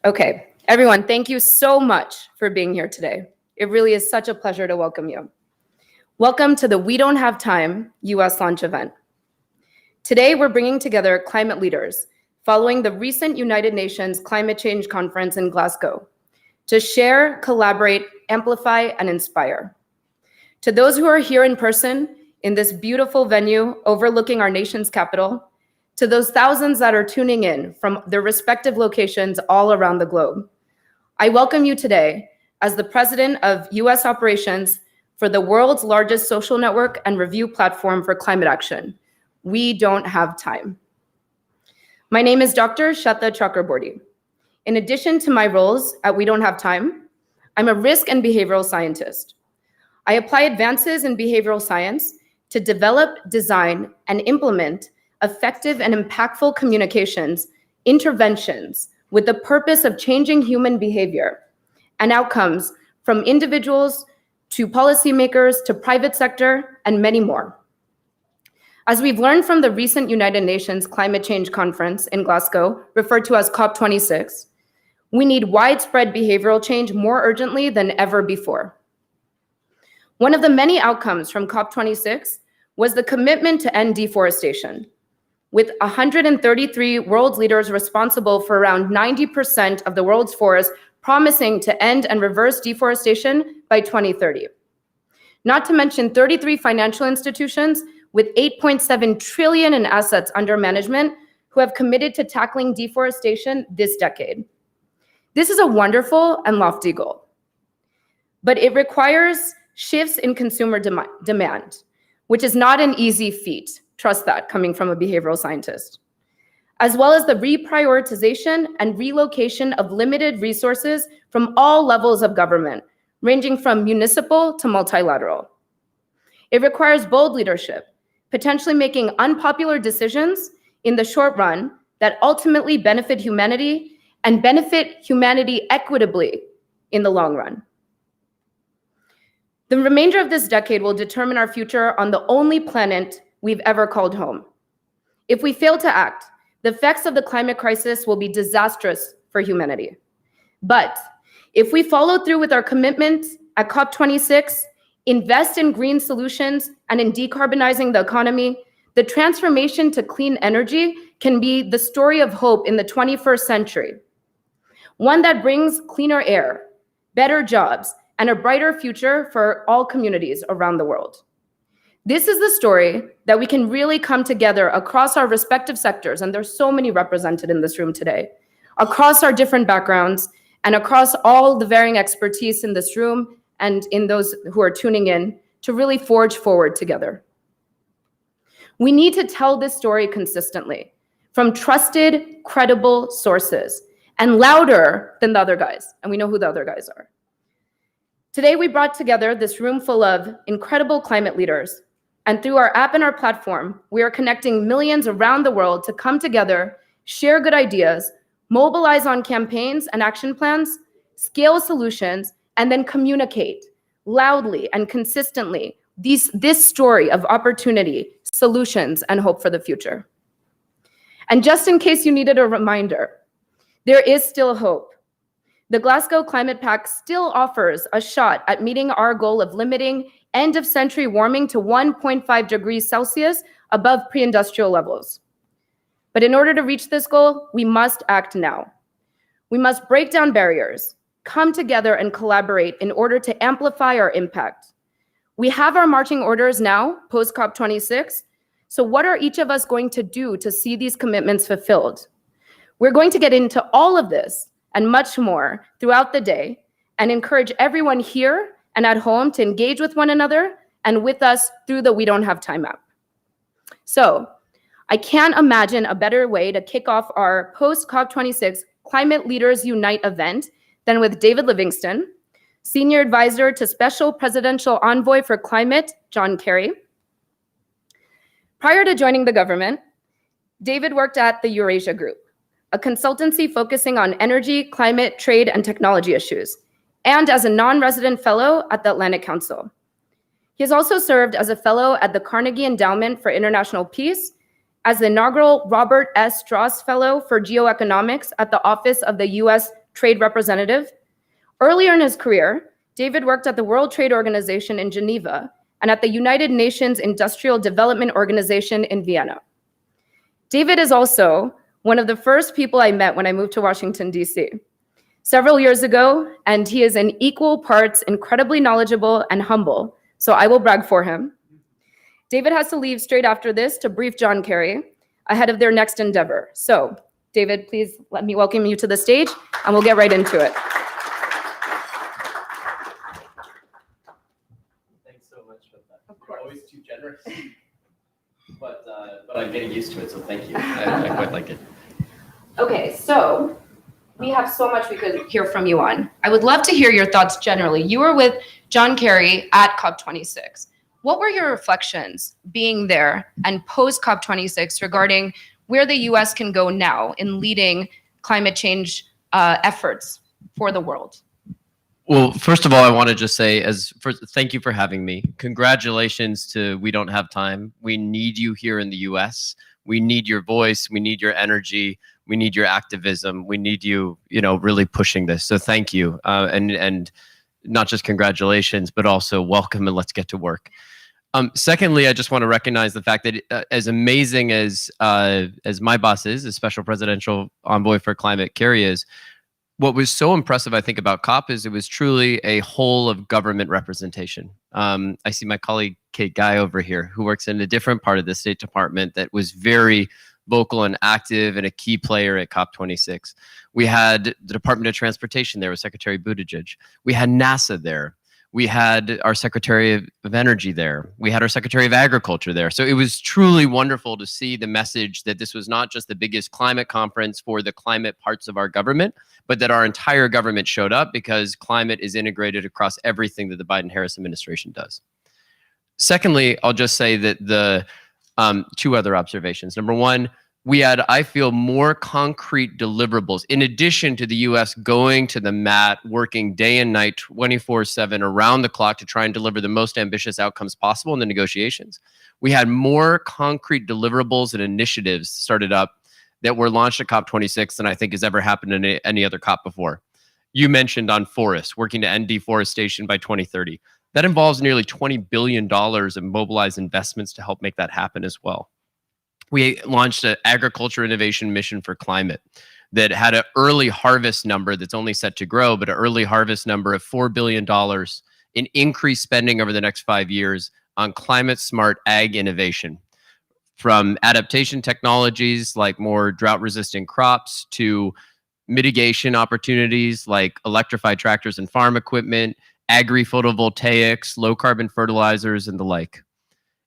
Okay, everyone, thank you so much for being here today. It really is such a pleasure to welcome you. Welcome to the We Don't Have Time US launch event. Today, we're bringing together climate leaders following the recent United Nations Climate Change Conference in Glasgow to share, collaborate, amplify, and inspire. To those who are here in person in this beautiful venue overlooking our nation's capital, to those thousands that are tuning in from their respective locations all around the globe, I welcome you today as the president of US operations for the world's largest social network and review platform for climate action. We don't have time. My name is Dr. Shata Chakraborty. In addition to my roles at We Don't Have Time, I'm a risk and behavioral scientist. I apply advances in behavioral science to develop, design, and implement effective and impactful communications, interventions with the purpose of changing human behavior and outcomes from individuals to policymakers to private sector and many more. As we've learned from the recent United Nations Climate Change Conference in Glasgow, referred to as COP26, we need widespread behavioral change more urgently than ever before. One of the many outcomes from COP26 was the commitment to end deforestation, with 133 world leaders responsible for around 90% of the world's forests promising to end and reverse deforestation by 2030. Not to mention 33 financial institutions with 8.7 trillion in assets under management who have committed to tackling deforestation this decade. This is a wonderful and lofty goal, but it requires shifts in consumer demand, which is not an easy feat. Trust that, coming from a behavioral scientist, as well as the reprioritization and relocation of limited resources from all levels of government, ranging from municipal to multilateral. It requires bold leadership, potentially making unpopular decisions in the short run that ultimately benefit humanity and benefit humanity equitably in the long run. The remainder of this decade will determine our future on the only planet we've ever called home. If we fail to act, the effects of the climate crisis will be disastrous for humanity. But if we follow through with our commitment at COP26, invest in green solutions and in decarbonizing the economy, the transformation to clean energy can be the story of hope in the 21st century. One that brings cleaner air, better jobs, and a brighter future for all communities around the world. This is the story that we can really come together across our respective sectors, and there's so many represented in this room today, across our different backgrounds and across all the varying expertise in this room and in those who are tuning in to really forge forward together. We need to tell this story consistently from trusted, credible sources and louder than the other guys, and we know who the other guys are. Today, we brought together this room full of incredible climate leaders. And through our app and our platform, we are connecting millions around the world to come together, share good ideas, mobilize on campaigns and action plans, scale solutions, and then communicate loudly and consistently this story of opportunity, solutions, and hope for the future. And just in case you needed a reminder, there is still hope. The Glasgow Climate Pact still offers a shot at meeting our goal of limiting end-of-century warming to 1.5 degrees Celsius above pre-industrial levels. But in order to reach this goal, we must act now. We must break down barriers, come together and collaborate in order to amplify our impact. We have our marching orders now, post-COP26, so what are each of us going to do to see these commitments fulfilled? We're going to get into all of this and much more throughout the day and encourage everyone here and at home to engage with one another and with us through the We Don't Have Time app. So I can't imagine a better way to kick off our post-COP26 Climate Leaders Unite event than with David Livingston, Senior Advisor to Special Presidential Envoy for Climate, John Kerry. Prior to joining the government, David worked at the Eurasia Group, a consultancy focusing on energy, climate, trade, and technology issues, and as a non-resident fellow at the Atlantic Council. He has also served as a fellow at the Carnegie Endowment for International Peace, as the inaugural Robert S. Strauss Fellow for Geoeconomics at the Office of the U.S. trade representative. Earlier in his career, David worked at the World Trade Organization in Geneva and at the United Nations Industrial Development Organization in Vienna. David is also one of the first people I met when I moved to Washington, D.C. several years ago, and he is in equal parts incredibly knowledgeable and humble, so I will brag for him. David has to leave straight after this to brief John Kerry ahead of their next endeavor. So, David, please let me welcome you to the stage, and we'll get right into it. Thanks so much for that. You're always too generous, but I'm getting used to it, so thank you. I quite like it. Okay, so we have so much we could hear from you on. I would love to hear your thoughts generally. You were with John Kerry at COP26. What were your reflections being there and post COP26 regarding where the US can go now in leading climate change efforts for the world? Well, first of all, I want to just say, thank you for having me. Congratulations to We Don't Have Time. We need you here in the US. We need your voice. We need your energy. We need your activism. We need you, really pushing this. So thank you. And not just congratulations, but also welcome and let's get to work. Secondly, I just want to recognize the fact that as amazing as my boss is, a special presidential envoy for climate, Kerry is, what was so impressive, I think, about COP is it was truly a whole of government representation. I see my colleague, Kate Guy, over here, who works in a different part of the State Department that was very vocal and active and a key player at COP26. We had the Department of Transportation there with Secretary Buttigieg. We had NASA there. We had our Secretary of Energy there. We had our Secretary of Agriculture there. So it was truly wonderful to see the message that this was not just the biggest climate conference for the climate parts of our government, but that our entire government showed up because climate is integrated across everything that the Biden-Harris administration does. Secondly, I'll just say that the two other observations. Number one, we had, I feel, more concrete deliverables. In addition to the US going to the mat, working day and night, 24/7, around the clock to try and deliver the most ambitious outcomes possible in the negotiations, we had more concrete deliverables and initiatives started up that were launched at COP26 than I think has ever happened in any other COP before. You mentioned on forests, working to end deforestation by 2030. That involves nearly $20 billion in mobilized investments to help make that happen as well. We launched an agriculture innovation mission for climate that had an early harvest number that's only set to grow, but an early harvest number of $4 billion in increased spending over the next 5 years on climate smart ag innovation, from adaptation technologies like more drought resistant crops to mitigation opportunities like electrified tractors and farm equipment, agri-photovoltaics, low carbon fertilizers, and the like.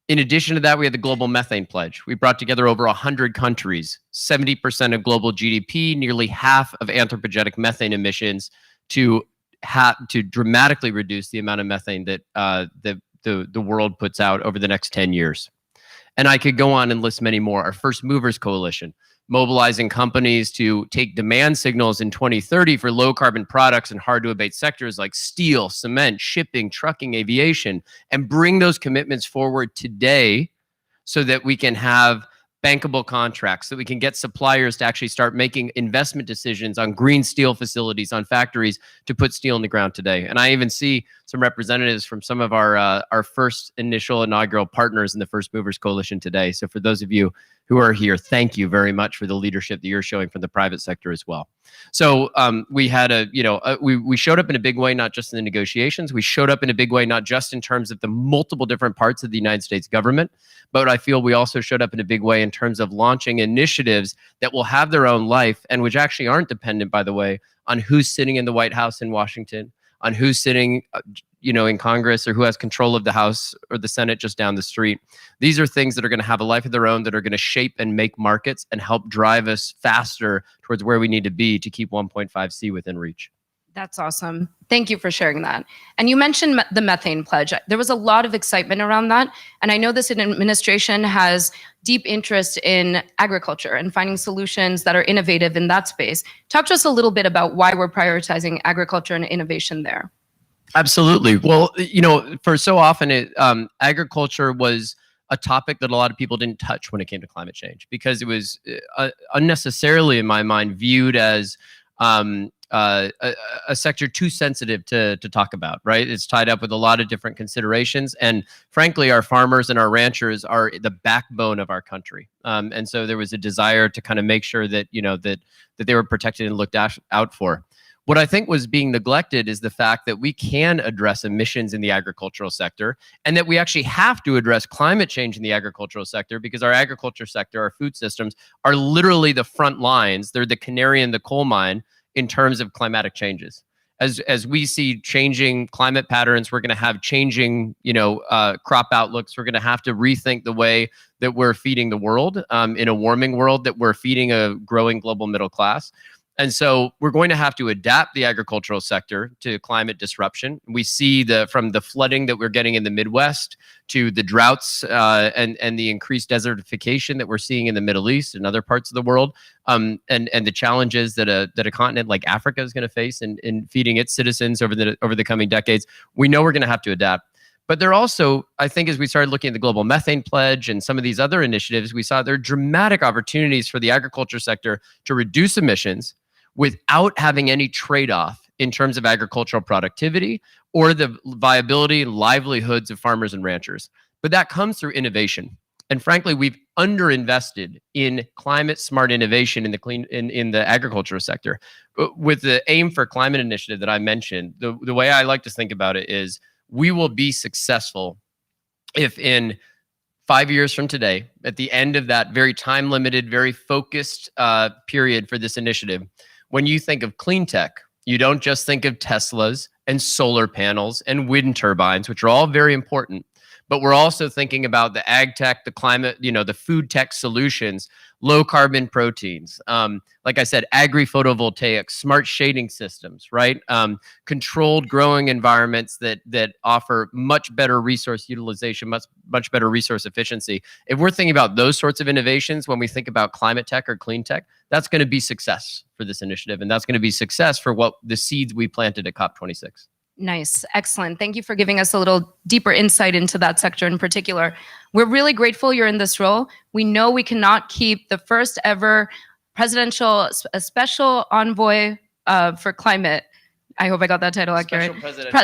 In addition to that, we had the Global Methane Pledge. We brought together over 100 countries, 70% of global GDP, nearly half of anthropogenic methane emissions to dramatically reduce the amount of methane that the world puts out over the next 10 years. And I could go on and list many more. Our First Movers Coalition, mobilizing companies to take demand signals in 2030 for low carbon products in hard to abate sectors like steel, cement, shipping, trucking, aviation, and bring those commitments forward today so that we can have bankable contracts, so we can get suppliers to actually start making investment decisions on green steel facilities, on factories to put steel in the ground today. And I even see some representatives from some of our first initial inaugural partners in the First Movers Coalition today. So for those of you who are here, thank you very much for the leadership that you're showing from the private sector as well. So we had we showed up in a big way, not just in the negotiations. We showed up in a big way, not just in terms of the multiple different parts of the United States government, but I feel we also showed up in a big way in terms of launching initiatives that will have their own life and which actually aren't dependent, by the way, on who's sitting in the White House in Washington, on who's sitting in Congress, or who has control of the House or the Senate just down the street. These are things that are going to have a life of their own, that are going to shape and make markets and help drive us faster towards where we need to be to keep 1.5C within reach. That's awesome. Thank you for sharing that. And you mentioned the methane pledge. There was a lot of excitement around that. And I know this administration has deep interest in agriculture and finding solutions that are innovative in that space. Talk to us a little bit about why we're prioritizing agriculture and innovation there. Absolutely. Well, for so often, agriculture was a topic that a lot of people didn't touch when it came to climate change, because it was unnecessarily, in my mind, viewed as a sector too sensitive to talk about, right? It's tied up with a lot of different considerations, and frankly, our farmers and our ranchers are the backbone of our country. And so there was a desire to kind of make sure that that they were protected and looked out for. What I think was being neglected is the fact that we can address emissions in the agricultural sector, and that we actually have to address climate change in the agricultural sector, because our agriculture sector, our food systems, are literally the front lines. They're the canary in the coal mine in terms of climatic changes. As we see changing climate patterns, we're going to have changing, crop outlooks. We're going to have to rethink the way that we're feeding the world in a warming world, that we're feeding a growing global middle class. And so we're going to have to adapt the agricultural sector to climate disruption. We see from the flooding that we're getting in the Midwest to the droughts and the increased desertification that we're seeing in the Middle East and other parts of the world, and the challenges that a continent like Africa is going to face in feeding its citizens over the coming decades. We know we're going to have to adapt. But there also, I think, as we started looking at the Global Methane Pledge and some of these other initiatives, we saw there are dramatic opportunities for the agriculture sector to reduce emissions without having any trade-off in terms of agricultural productivity or the viability and livelihoods of farmers and ranchers. But that comes through innovation. And frankly, we've underinvested in climate-smart innovation in the agricultural sector. With the Aim for Climate initiative that I mentioned, the way I like to think about it is we will be successful if in 5 years from today, at the end of that very time-limited, very focused period for this initiative, when you think of clean tech, you don't just think of Teslas and solar panels and wind turbines, which are all very important, but we're also thinking about the ag tech, the climate, the food tech solutions, low carbon proteins, like I said, agri-photovoltaics, smart shading systems, right? Controlled growing environments that offer much better resource utilization, much better resource efficiency. If we're thinking about those sorts of innovations when we think about climate tech or clean tech, that's going to be success for this initiative, and that's going to be success for what the seeds we planted at COP26. Nice. Excellent. Thank you for giving us a little deeper insight into that sector in particular. We're really grateful you're in this role. We know we cannot keep the first ever special envoy for climate. I hope I got that title accurate.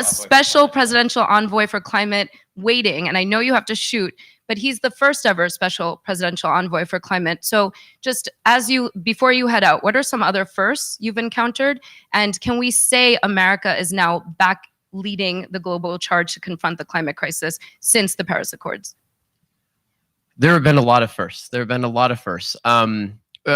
Special presidential envoy for climate waiting. And I know you have to shoot, but he's the first ever special presidential envoy for climate. So just before you head out, what are some other firsts you've encountered? And can we say America is now back leading the global charge to confront the climate crisis since the Paris Accords? There have been a lot of firsts.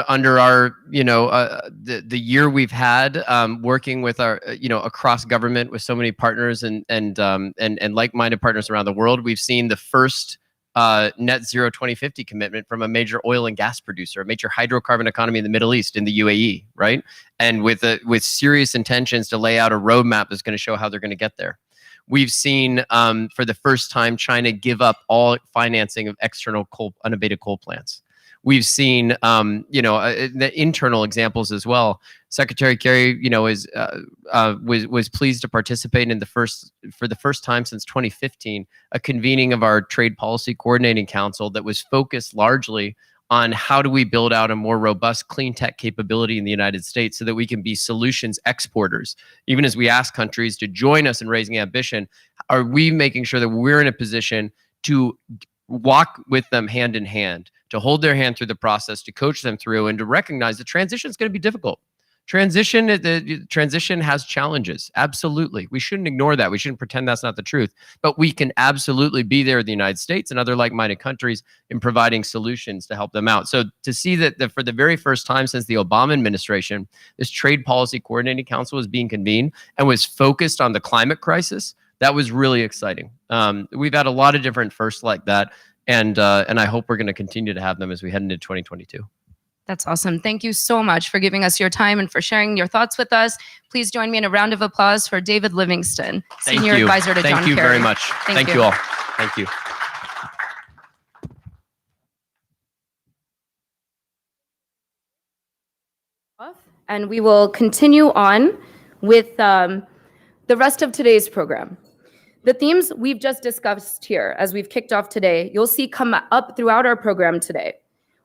Under our, the year we've had working with our, across government with so many partners and like-minded partners around the world, we've seen the first net zero 2050 commitment from a major oil and gas producer, a major hydrocarbon economy in the Middle East, in the UAE, right? And with serious intentions to lay out a roadmap that's going to show how they're going to get there. We've seen for the first time China give up all financing of external unabated coal plants. We've seen, the internal examples as well. Secretary Kerry, was pleased to participate in for the first time since 2015, a convening of our Trade Policy Coordinating Council that was focused largely on how do we build out a more robust clean tech capability in the United States so that we can be solutions exporters. Even as we ask countries to join us in raising ambition, are we making sure that we're in a position to walk with them hand in hand, to hold their hand through the process, to coach them through, and to recognize the transition is going to be difficult. The transition has challenges. Absolutely. We shouldn't ignore that. We shouldn't pretend that's not the truth. But we can absolutely be there in the United States and other like-minded countries in providing solutions to help them out. So to see that for the very first time since the Obama administration, this Trade Policy Coordinating Council was being convened and was focused on the climate crisis, that was really exciting. We've had a lot of different firsts like that. And I hope we're going to continue to have them as we head into 2022. That's awesome. Thank you so much for giving us your time and for sharing your thoughts with us. Please join me in a round of applause for David Livingston, Senior Advisor to John Kerry. Thank you very much. Thank you all. Thank you. And we will continue on with the rest of today's program. The themes we've just discussed here as we've kicked off today, you'll see come up throughout our program today.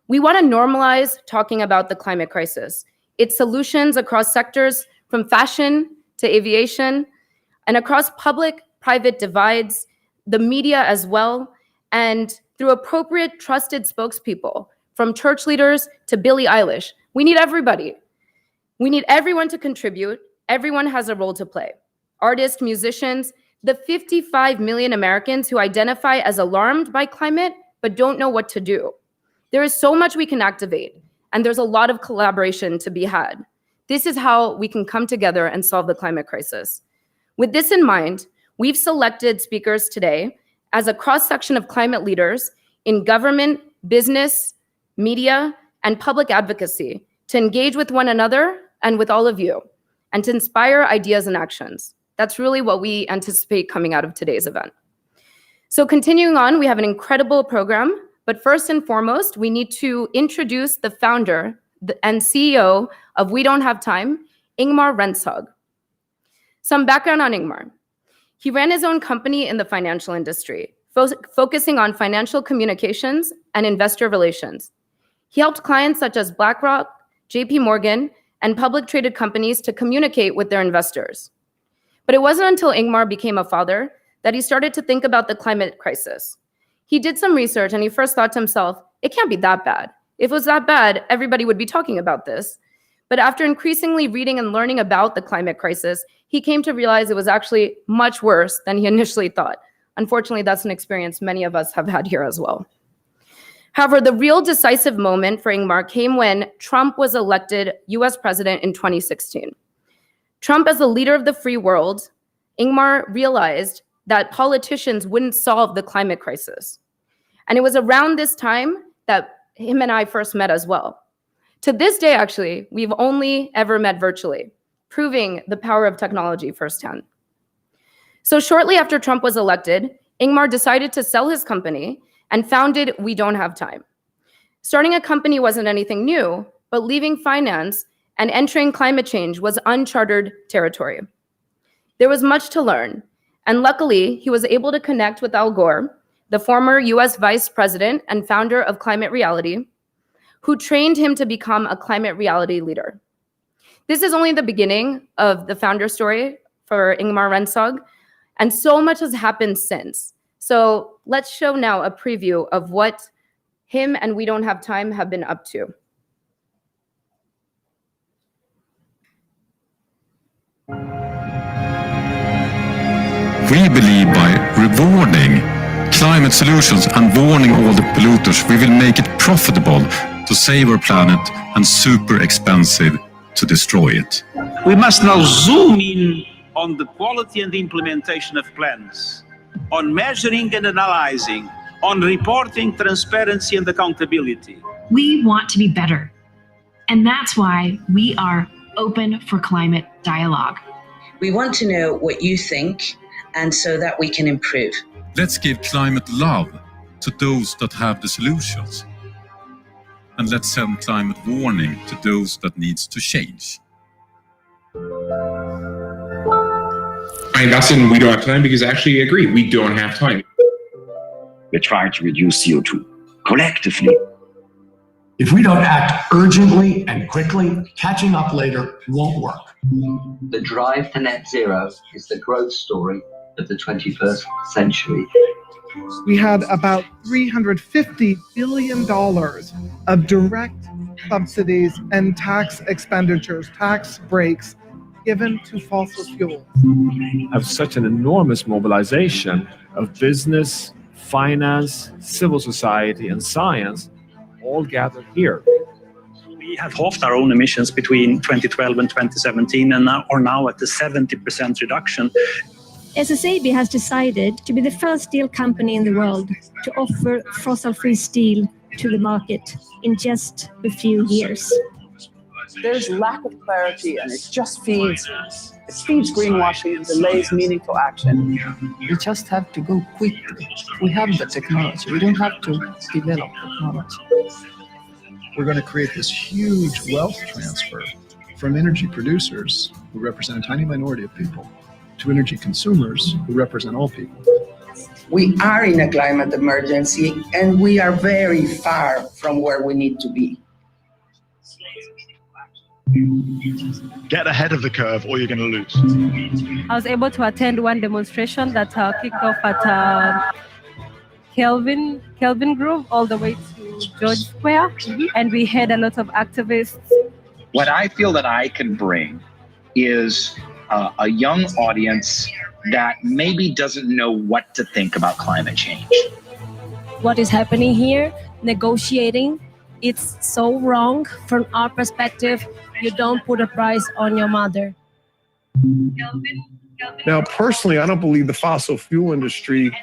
We want to normalize talking about the climate crisis, its solutions across sectors, from fashion to aviation, and across public-private divides, the media as well, and through appropriate trusted spokespeople, from church leaders to Billie Eilish. We need everybody. We need everyone to contribute. Everyone has a role to play. Artists, musicians, the 55 million Americans who identify as alarmed by climate but don't know what to do. There is so much we can activate, and there's a lot of collaboration to be had. This is how we can come together and solve the climate crisis. With this in mind, we've selected speakers today as a cross-section of climate leaders in government, business, media, and public advocacy to engage with one another and with all of you, and to inspire ideas and actions. That's really what we anticipate coming out of today's event. So continuing on, we have an incredible program, but first and foremost, we need to introduce the founder and CEO of We Don't Have Time, Ingmar Rentzhog. Some background on Ingmar. He ran his own company in the financial industry, focusing on financial communications and investor relations. He helped clients such as BlackRock, JP Morgan, and public traded companies to communicate with their investors. But it wasn't until Ingmar became a father that he started to think about the climate crisis. He did some research and he first thought to himself, it can't be that bad. If it was that bad, everybody would be talking about this. But after increasingly reading and learning about the climate crisis, he came to realize it was actually much worse than he initially thought. Unfortunately, that's an experience many of us have had here as well. However, the real decisive moment for Ingmar came when Trump was elected US president in 2016. Trump, as the leader of the free world, Ingmar realized that politicians wouldn't solve the climate crisis. And it was around this time that him and I first met as well. To this day, actually, we've only ever met virtually, proving the power of technology firsthand. So shortly after Trump was elected, Ingmar decided to sell his company and founded We Don't Have Time. Starting a company wasn't anything new, but leaving finance and entering climate change was uncharted territory. There was much to learn, and luckily, he was able to connect with Al Gore, the former US vice president and founder of Climate Reality, who trained him to become a climate reality leader. This is only the beginning of the founder story for Ingmar Rentzhog, and so much has happened since. So let's show now a preview of what him and We Don't Have Time have been up to. We believe by rewarding climate solutions and warning all the polluters, we will make it profitable to save our planet and super expensive to destroy it. We must now zoom in on the quality and implementation of plans, on measuring and analyzing, on reporting, transparency and accountability. We want to be better, and that's why we are open for climate dialogue. We want to know what you think, and so that we can improve. Let's give climate love to those that have the solutions. And let's send climate warning to those that needs to change. I invest in We Don't Have Time because actually I agree, we don't have time. We're trying to reduce CO2 collectively. If we don't act urgently and quickly, catching up later won't work. The drive to net zero is the growth story of the 21st century. We had about $350 billion of direct subsidies and tax expenditures, tax breaks given to fossil fuels. Have such an enormous mobilization of business, finance, civil society, and science all gathered here. We have halved our own emissions between 2012 and 2017 and are now at the 70% reduction. SSAB has decided to be the first steel company in the world to offer fossil-free steel to the market in just a few years. There's lack of clarity and it feeds greenwashing and delays meaningful action. We just have to go quickly. We have the technology. We don't have to develop technology. We're going to create this huge wealth transfer from energy producers, who represent a tiny minority of people, to energy consumers, who represent all people. We are in a climate emergency, and we are very far from where we need to be. Get ahead of the curve or you're going to lose. I was able to attend one demonstration that kicked off at Kelvin Grove all the way to George Square, and we had a lot of activists. What I feel that I can bring is a young audience that maybe doesn't know what to think about climate change. What is happening here, negotiating, it's so wrong from our perspective. You don't put a price on your mother. Now, personally, I don't believe the fossil fuel industry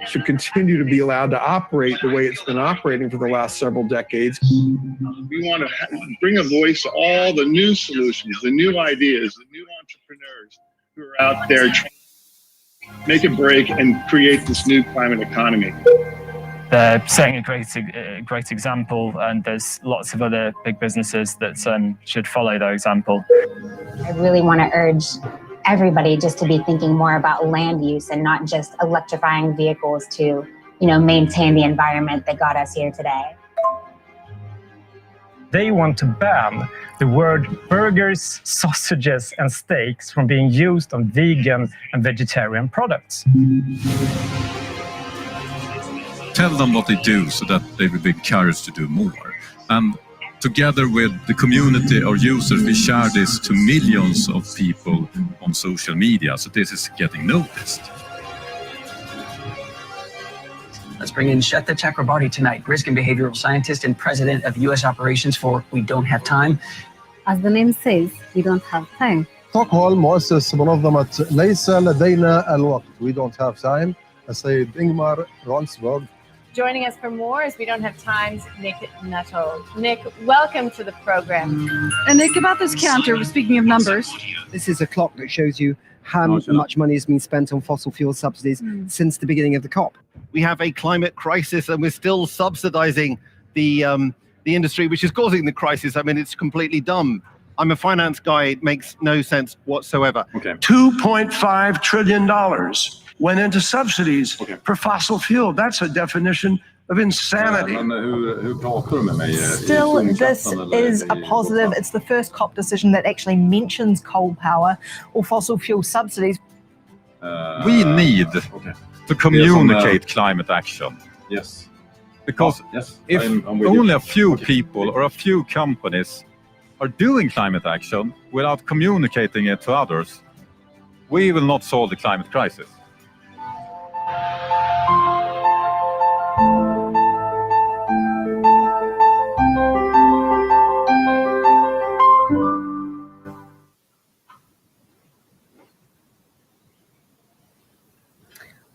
should continue to be allowed to operate the way it's been operating for the last several decades. We want to bring a voice to all the new solutions, the new ideas, the new entrepreneurs who are out there trying to make a break and create this new climate economy. They're setting a great example, and there's lots of other big businesses that should follow their example. I really want to urge everybody just to be thinking more about land use and not just electrifying vehicles to, maintain the environment that got us here today. They want to ban the word burgers, sausages, and steaks from being used on vegan and vegetarian products. Tell them what they do so that they will be encouraged to do more. And together with the community or users, we share this to millions of people on social media. So this is getting noticed. Let's bring in Shweta Chakrabarty tonight, risk and behavioral scientist and president of U.S. operations for We Don't Have Time. As the name says, we don't have time. ستوكهولم مؤسس منظمة ليس لدينا الوقت. We don't have time. السيد إنغمار رونسبورغ. Joining us for more is We Don't Have Time's Nick Nuttall. Nick, welcome to the program. And Nick, about this counter, speaking of numbers, this is a clock that shows you how much money has been spent on fossil fuel subsidies since the beginning of the COP. We have a climate crisis and we're still subsidizing the industry, which is causing the crisis. I mean, it's completely dumb. I'm a finance guy. It makes no sense whatsoever. Okay. $2.5 trillion went into subsidies for fossil fuel. That's a definition of insanity. Still, this is a positive. It's the first COP decision that actually mentions coal power or fossil fuel subsidies. We need to communicate climate action. Yes. Because if only a few people or a few companies are doing climate action without communicating it to others, we will not solve the climate crisis.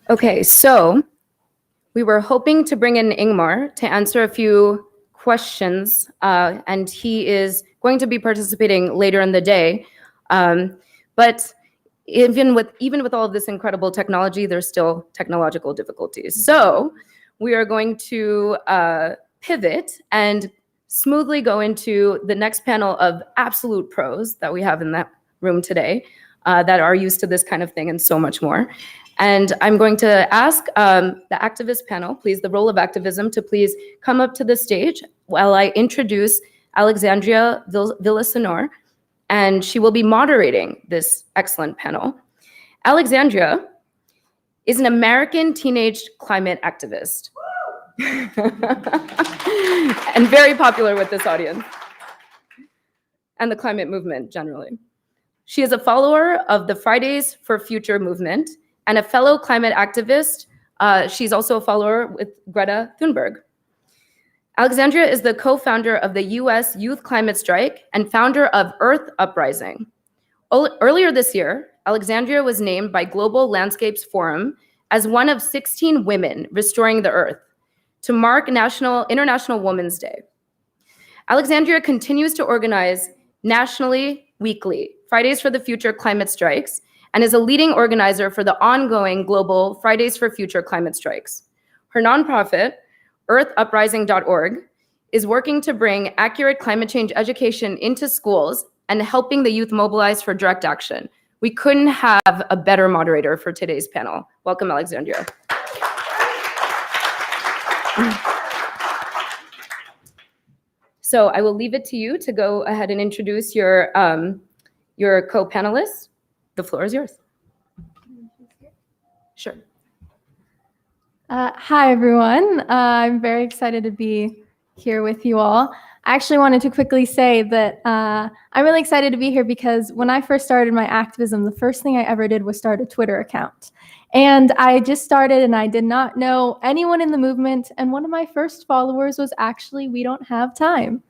Okay, so we were hoping to bring in Ingmar to answer a few questions, and he is going to be participating later in the day. But even with all of this incredible technology, there's still technological difficulties. So we are going to pivot and smoothly go into the next panel of absolute pros that we have in that room today that are used to this kind of thing and so much more. And I'm going to ask the activist panel, please, the role of activism, to please come up to the stage while I introduce Alexandria Villasenor, and she will be moderating this excellent panel. Alexandria is an American teenage climate activist and very popular with this audience and the climate movement generally. She is a follower of the Fridays for Future movement and a fellow climate activist. She's also a follower with Greta Thunberg. Alexandria is the co-founder of the US Youth Climate Strike and founder of Earth Uprising. Earlier this year, Alexandria was named by Global Landscapes Forum as one of 16 women restoring the Earth to mark International Women's Day. Alexandria continues to organize nationally, weekly, Fridays for the Future climate strikes, and is a leading organizer for the ongoing global Fridays for Future climate strikes. Her nonprofit, earthuprising.org, is working to bring accurate climate change education into schools and helping the youth mobilize for direct action. We couldn't have a better moderator for today's panel. Welcome, Alexandria. So I will leave it to you to go ahead and introduce your co-panelists. The floor is yours. Sure. Hi, everyone. I'm very excited to be here with you all. I actually wanted to quickly say that I'm really excited to be here because when I first started my activism, the first thing I ever did was start a Twitter account. And I just started and I did not know anyone in the movement. And one of my first followers was actually We Don't Have Time.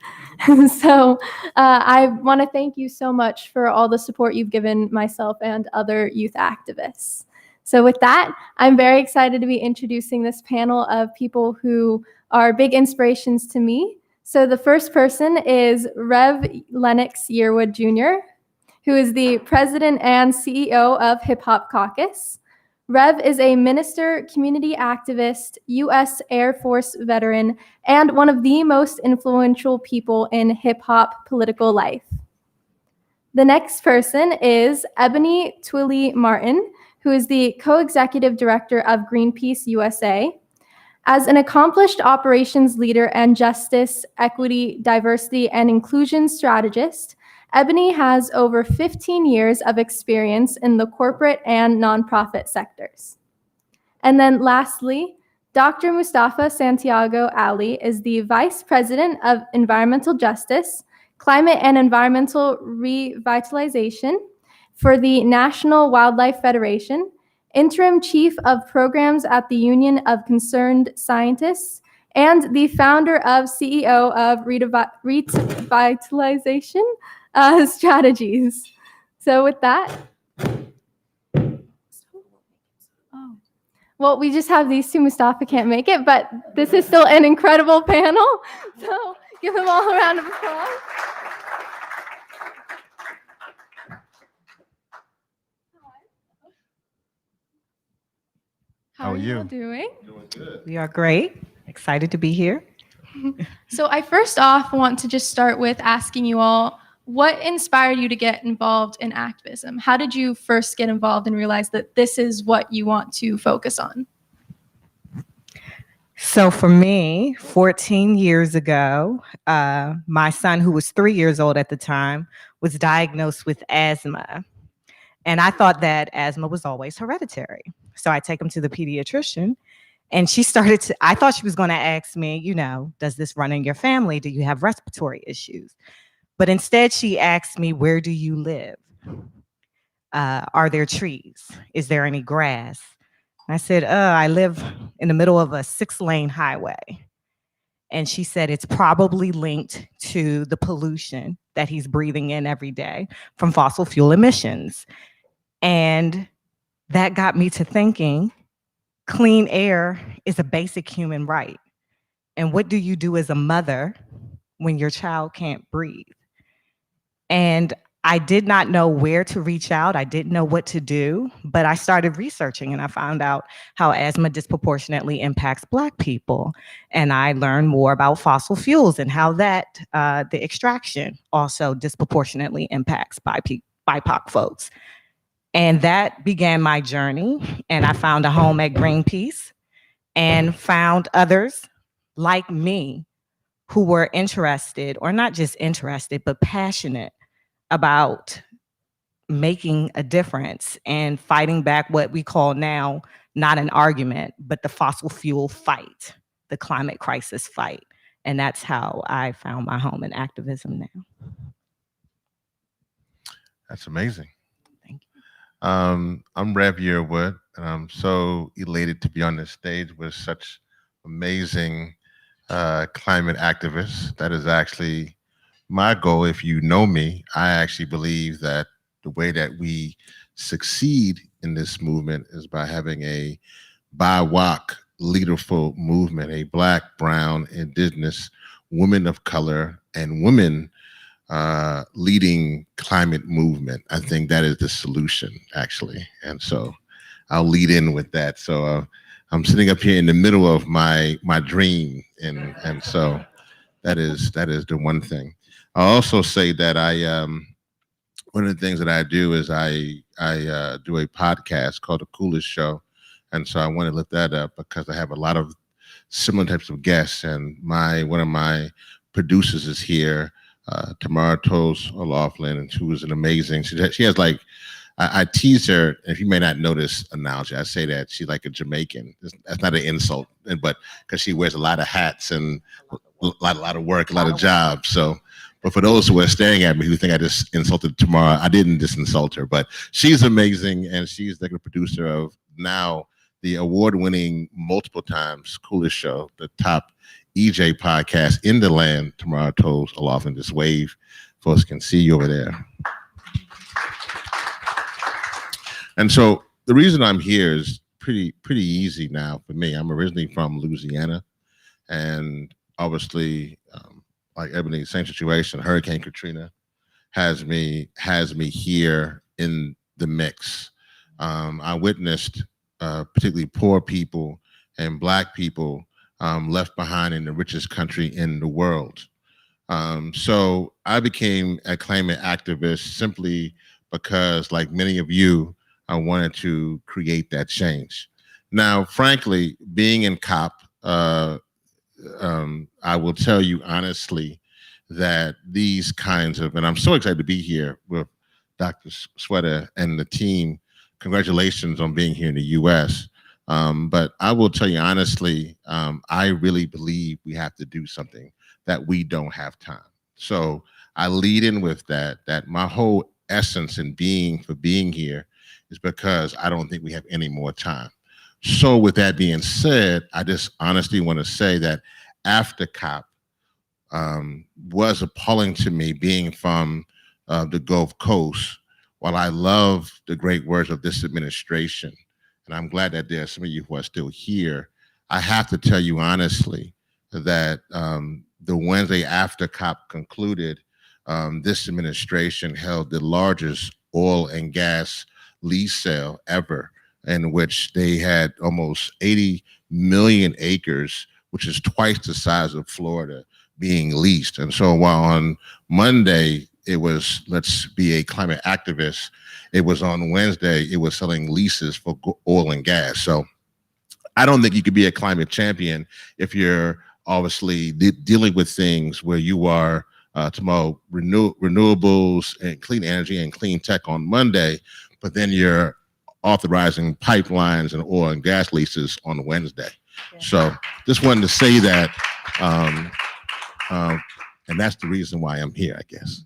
So I want to thank you so much for all the support you've given myself and other youth activists. So with that, I'm very excited to be introducing this panel of people who are big inspirations to me. So the first person is Rev. Lennox Yearwood Jr., who is the president and CEO of Hip Hop Caucus. Rev is a minister, community activist, U.S. Air Force veteran, and one of the most influential people in hip hop political life. The next person is Ebony Twillie Martin, who is the co-executive director of Greenpeace USA. As an accomplished operations leader and justice, equity, diversity, and inclusion strategist, Ebony has over 15 years of experience in the corporate and nonprofit sectors. And then lastly, Dr. Mustafa Santiago Ali is the Vice President of Environmental Justice, Climate and Environmental Revitalization for the National Wildlife Federation, Interim Chief of Programs at the Union of Concerned Scientists, and the founder of CEO of Revitalization Strategies. So with that, well, we just have these two. Mustafa can't make it, but this is still an incredible panel. So give them all a round of applause. How are you doing? We are great. Excited to be here. So I first off want to just start with asking you all, what inspired you to get involved in activism? How did you first get involved and realize that this is what you want to focus on? So for me, 14 years ago, my son, who was 3 years old at the time, was diagnosed with asthma. And I thought that asthma was always hereditary. So I take him to the pediatrician, and I thought she was going to ask me, does this run in your family? Do you have respiratory issues? But instead she asked me, where do you live? Are there trees? Is there any grass? And I said, I live in the middle of a 6-lane highway. And she said, it's probably linked to the pollution that he's breathing in every day from fossil fuel emissions. And that got me to thinking, clean air is a basic human right. And what do you do as a mother when your child can't breathe? And I did not know where to reach out. I didn't know what to do, but I started researching and I found out how asthma disproportionately impacts Black people. And I learned more about fossil fuels and how that the extraction also disproportionately impacts BIPOC folks. And that began my journey. And I found a home at Greenpeace and found others like me who were interested, or not just interested, but passionate about making a difference and fighting back what we call now, not an argument, but the fossil fuel fight, the climate crisis fight. And that's how I found my home in activism now. That's amazing. Thank you. I'm Rev Yearwood, and I'm so elated to be on this stage with such amazing climate activists. That is actually my goal. If you know me, I actually believe that the way that we succeed in this movement is by having a BIWOC leaderful movement, a Black, Brown, Indigenous, women of color, and women leading climate movement. I think that is the solution, actually. And so I'll lead in with that. So I'm sitting up here in the middle of my dream, and so that is the one thing. I'll also say that one of the things that I do is I do a podcast called The Coolest Show, and so I want to lift that up because I have a lot of similar types of guests, and one of my producers is here. Tamara Toast O'Loughlin, and who is an amazing, she has like, I tease her, if you may not know this analogy, I say that she's like a Jamaican. That's not an insult, but because she wears a lot of hats and a lot of work, a lot of jobs. So, but for those who are staring at me who think I just insulted Tamara, I didn't just insult her, but she's amazing, and she's like a producer of now the award-winning multiple times Coolest Show, the top EJ podcast in the land. Tamara Toes O'Loughlin, just wave. Folks can see you over there. And so the reason I'm here is pretty easy now for me. I'm originally from Louisiana, and obviously, like Ebony, same situation. Hurricane Katrina has me here in the mix. I witnessed particularly poor people and Black people left behind in the richest country in the world. So I became a climate activist simply because, like many of you, I wanted to create that change. Now, frankly, being in COP, I will tell you honestly that these kinds of, and I'm so excited to be here with Dr. Sweater and the team. Congratulations on being here in the US. But I will tell you honestly, I really believe we have to do something, that we don't have time. So I lead in with that my whole essence in being here is because I don't think we have any more time. So with that being said, I just honestly want to say that after COP was appalling to me, being from the Gulf Coast. While I love the great words of this administration, and I'm glad that there are some of you who are still here, I have to tell you honestly that the Wednesday after COP concluded, this administration held the largest oil and gas lease sale ever, in which they had almost 80 million acres, which is twice the size of Florida, being leased. And so while on Monday it was, let's be a climate activist, it was on Wednesday, it was selling leases for oil and gas. So I don't think you could be a climate champion if you're obviously dealing with things where you are tomorrow renewables and clean energy and clean tech on Monday, but then you're authorizing pipelines and oil and gas leases on Wednesday. Yeah. So just wanted to say that, and that's the reason why I'm here, I guess.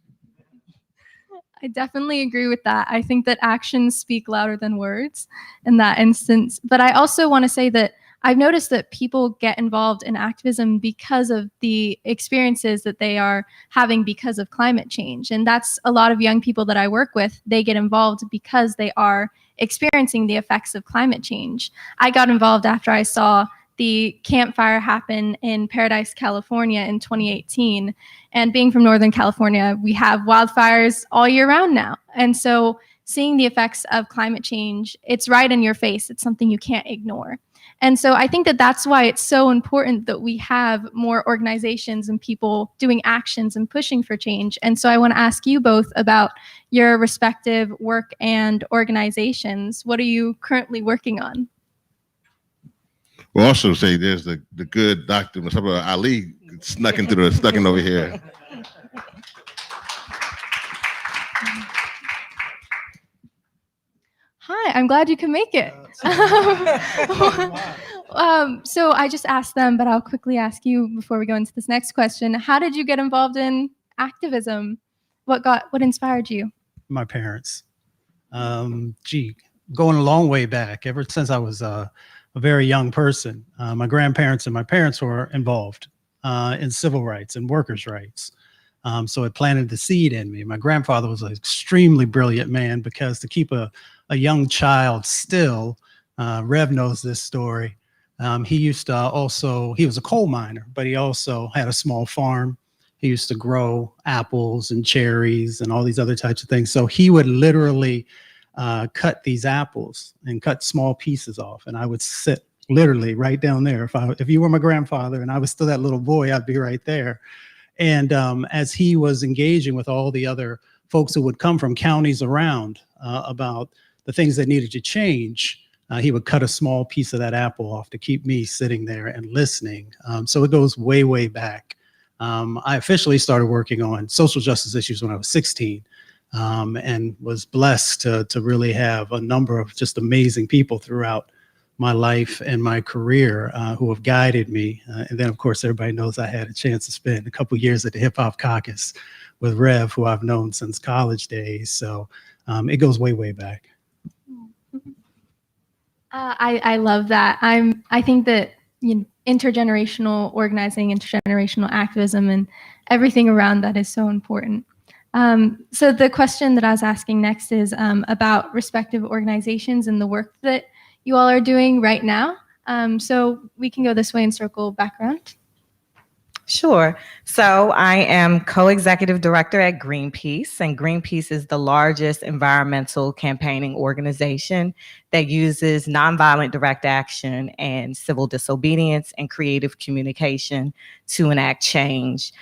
I definitely agree with that. I think that actions speak louder than words in that instance. But I also want to say that I've noticed that people get involved in activism because of the experiences that they are having because of climate change. And that's a lot of young people that I work with. They get involved because they are experiencing the effects of climate change. I got involved after I saw the campfire happen in Paradise, California in 2018. And being from Northern California, we have wildfires all year round now. And so seeing the effects of climate change, it's right in your face. It's something you can't ignore. And so I think that that's why it's so important that we have more organizations and people doing actions and pushing for change. And so I want to ask you both about your respective work and organizations. What are you currently working on? We'll also say there's the good Dr. Mustafa Ali snuck in over here. Hi, I'm glad you can make it. So I just asked them, but I'll quickly ask you before we go into this next question. How did you get involved in activism? What inspired you? My parents. Going a long way back, ever since I was a very young person. My grandparents and my parents were involved in civil rights and workers' rights. So it planted the seed in me. My grandfather was an extremely brilliant man, because to keep a young child still, Rev knows this story. He used to he was a coal miner, but he also had a small farm. He used to grow apples and cherries and all these other types of things. So he would literally cut these apples and cut small pieces off. And I would sit literally right down there. If you were my grandfather and I was still that little boy, I'd be right there. And as he was engaging with all the other folks who would come from counties around about the things that needed to change, he would cut a small piece of that apple off to keep me sitting there and listening. So it goes way, way back. I officially started working on social justice issues when I was 16, and was blessed to really have a number of just amazing people throughout my life and my career who have guided me. And then, of course, everybody knows I had a chance to spend a couple years at the Hip Hop Caucus with Rev, who I've known since college days. So it goes way, way back. I love that. I think that intergenerational organizing, intergenerational activism, and everything around that is so important. So the question that I was asking next is about respective organizations and the work that you all are doing right now. So we can go this way and circle back around. Sure. So I am co-executive director at Greenpeace, and Greenpeace is the largest environmental campaigning organization that uses nonviolent direct action and civil disobedience and creative communication to enact change.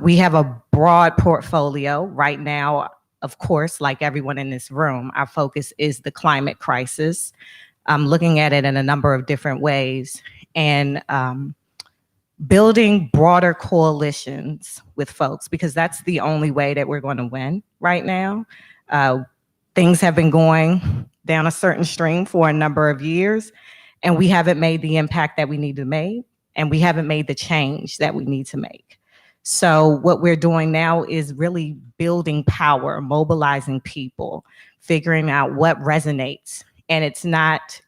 We have a broad portfolio right now. Of course, like everyone in this room, our focus is the climate crisis. Looking at it in a number of different ways, and building broader coalitions with folks, because that's the only way that we're going to win right now. Things have been going down a certain stream for a number of years, and we haven't made the impact that we need to make, and we haven't made the change that we need to make. So what we're doing now is really building power, mobilizing people, figuring out what resonates. And it's not,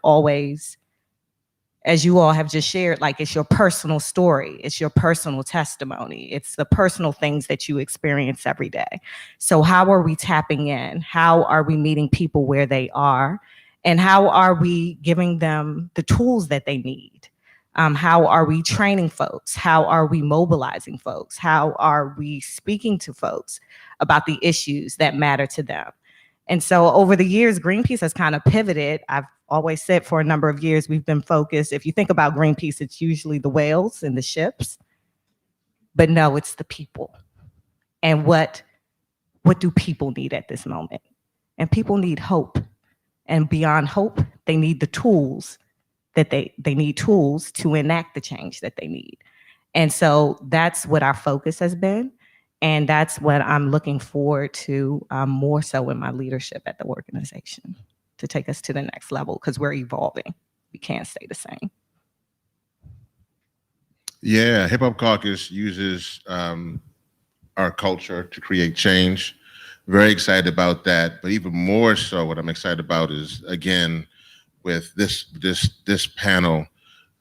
always, as you all have just shared, like it's your personal story, it's your personal testimony, it's the personal things that you experience every day. So how are we tapping in? How are we meeting people where they are? And how are we giving them the tools that they need? How are we training folks? How are we mobilizing folks? How are we speaking to folks about the issues that matter to them? And so over the years, Greenpeace has kind of pivoted. I've always said for a number of years, we've been focused. If you think about Greenpeace, it's usually the whales and the ships, but no, it's the people. And what do people need at this moment? And people need hope. And beyond hope, they need the tools that they need tools to enact the change that they need. And so that's what our focus has been. And that's what I'm looking forward to more so in my leadership at the organization, to take us to the next level, because we're evolving. We can't stay the same. Yeah, Hip Hop Caucus uses our culture to create change. Very excited about that. But even more so, what I'm excited about is, again, with this panel,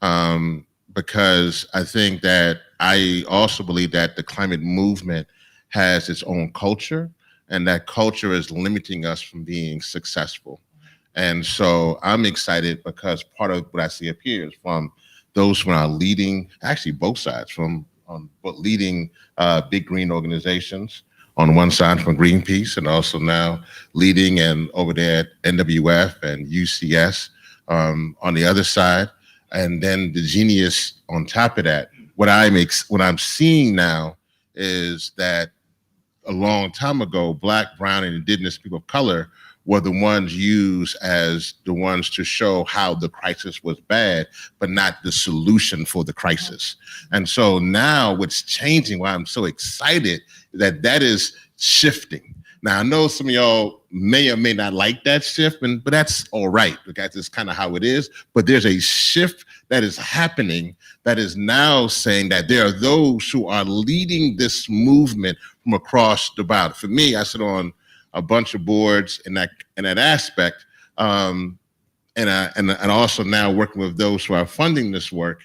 because I think that I also believe that the climate movement has its own culture, and that culture is limiting us from being successful. And so I'm excited because part of what I see up here is from those who are leading, actually both sides, from leading big green organizations on one side from Greenpeace, and also now leading and over there at NWF and UCS on the other side. And then the genius on top of that, what I'm seeing now is that a long time ago, Black, Brown, and Indigenous people of color were the ones used as the ones to show how the crisis was bad, but not the solution for the crisis. And so now what's changing, why I'm so excited, that is shifting. Now, I know some of y'all may or may not like that shift, but that's all right, because it's kind of how it is. But there's a shift that is happening that is now saying that there are those who are leading this movement from across the board. For me, I sit on a bunch of boards in that aspect, and also now working with those who are funding this work,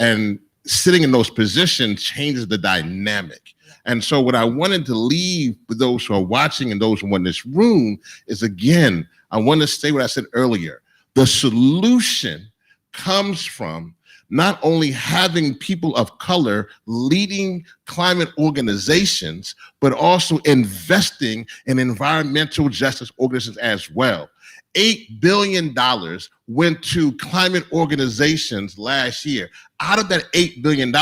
and sitting in those positions changes the dynamic. And so what I wanted to leave with those who are watching and those who are in this room is, again, I want to say what I said earlier. The solution comes from not only having people of color leading climate organizations, but also investing in environmental justice organizations as well. $8 billion went to climate organizations last year. Out of that $8 billion,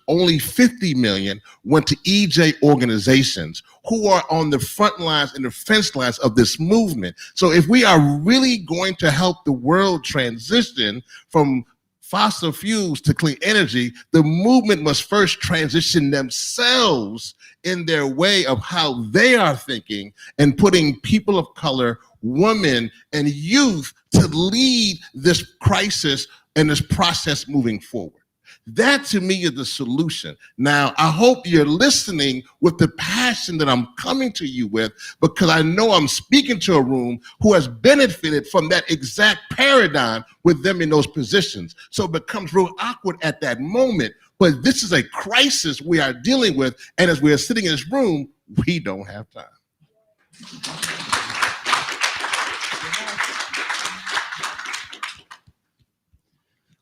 only $50 million went to EJ organizations who are on the front lines and the fence lines of this movement. So if we are really going to help the world transition from fossil fuels to clean energy, the movement must first transition themselves in their way of how they are thinking and putting people of color, women, and youth to lead this crisis and this process moving forward. That to me is the solution. Now, I hope you're listening with the passion that I'm coming to you with, because I know I'm speaking to a room who has benefited from that exact paradigm with them in those positions. So it becomes real awkward at that moment, but this is a crisis we are dealing with, and as we are sitting in this room, we don't have time.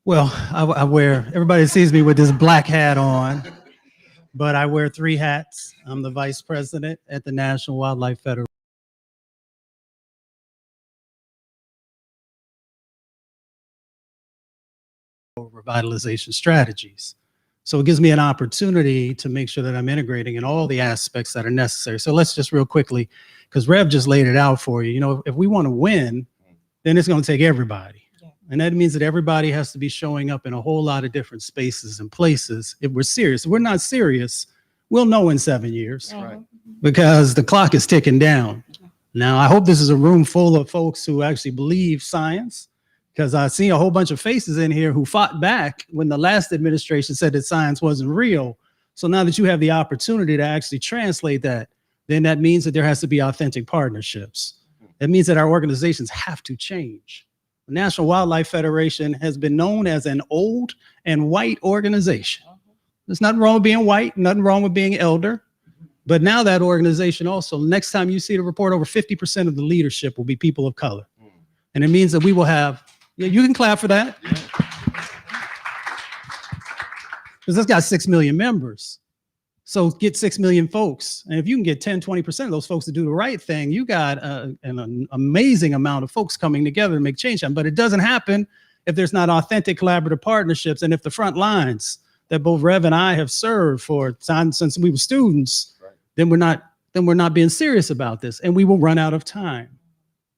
Well, I wear, everybody sees me with this black hat on, but I wear 3 hats. I'm the vice president at the National Wildlife Federation. Revitalization strategies. So it gives me an opportunity to make sure that I'm integrating in all the aspects that are necessary. So let's just real quickly, because Rev just laid it out for you. You know, if we want to win, then it's going to take everybody. And that means that everybody has to be showing up in a whole lot of different spaces and places if we're serious. If we're not serious, we'll know in 7 years, right? Because the clock is ticking down. Now, I hope this is a room full of folks who actually believe science, because I see a whole bunch of faces in here who fought back when the last administration said that science wasn't real. So now that you have the opportunity to actually translate that, then that means that there has to be authentic partnerships. That means that our organizations have to change. The National Wildlife Federation has been known as an old and white organization. There's nothing wrong with being white, nothing wrong with being elder. But now that organization also, next time you see the report, over 50% of the leadership will be people of color. And it means that we will have, yeah, you can clap for that. Because it's got 6 million members. So get 6 million folks. And if you can get 10, 20% of those folks to do the right thing, you got an amazing amount of folks coming together to make change happen. But it doesn't happen if there's not authentic collaborative partnerships. And if the front lines that both Rev and I have served for time since we were students, right, then we're not being serious about this, and we will run out of time.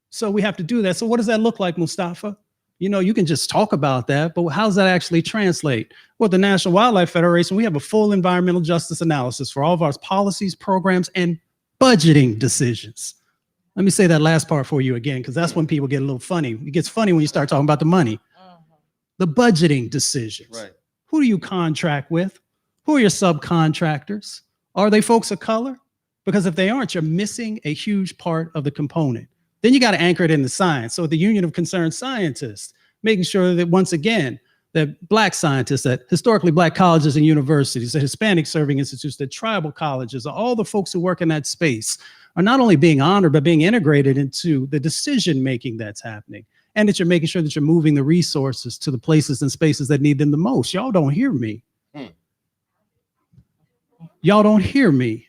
So we have to do that. So what does that look like, Mustafa? You know, you can just talk about that, but how does that actually translate? Well, the National Wildlife Federation, we have a full environmental justice analysis for all of our policies, programs, and budgeting decisions. Let me say that last part for you again, because that's when people get a little funny. It gets funny when you start talking about the money. The budgeting decisions. Right. Who do you contract with? Who are your subcontractors? Are they folks of color? Because if they aren't, you're missing a huge part of the component. Then you got to anchor it in the science. So the Union of Concerned Scientists, making sure that once again, that Black scientists, that historically Black colleges and universities, the Hispanic serving institutes, the tribal colleges, all the folks who work in that space are not only being honored, but being integrated into the decision-making that's happening. And that you're making sure that you're moving the resources to the places and spaces that need them the most. Y'all don't hear me. Y'all don't hear me.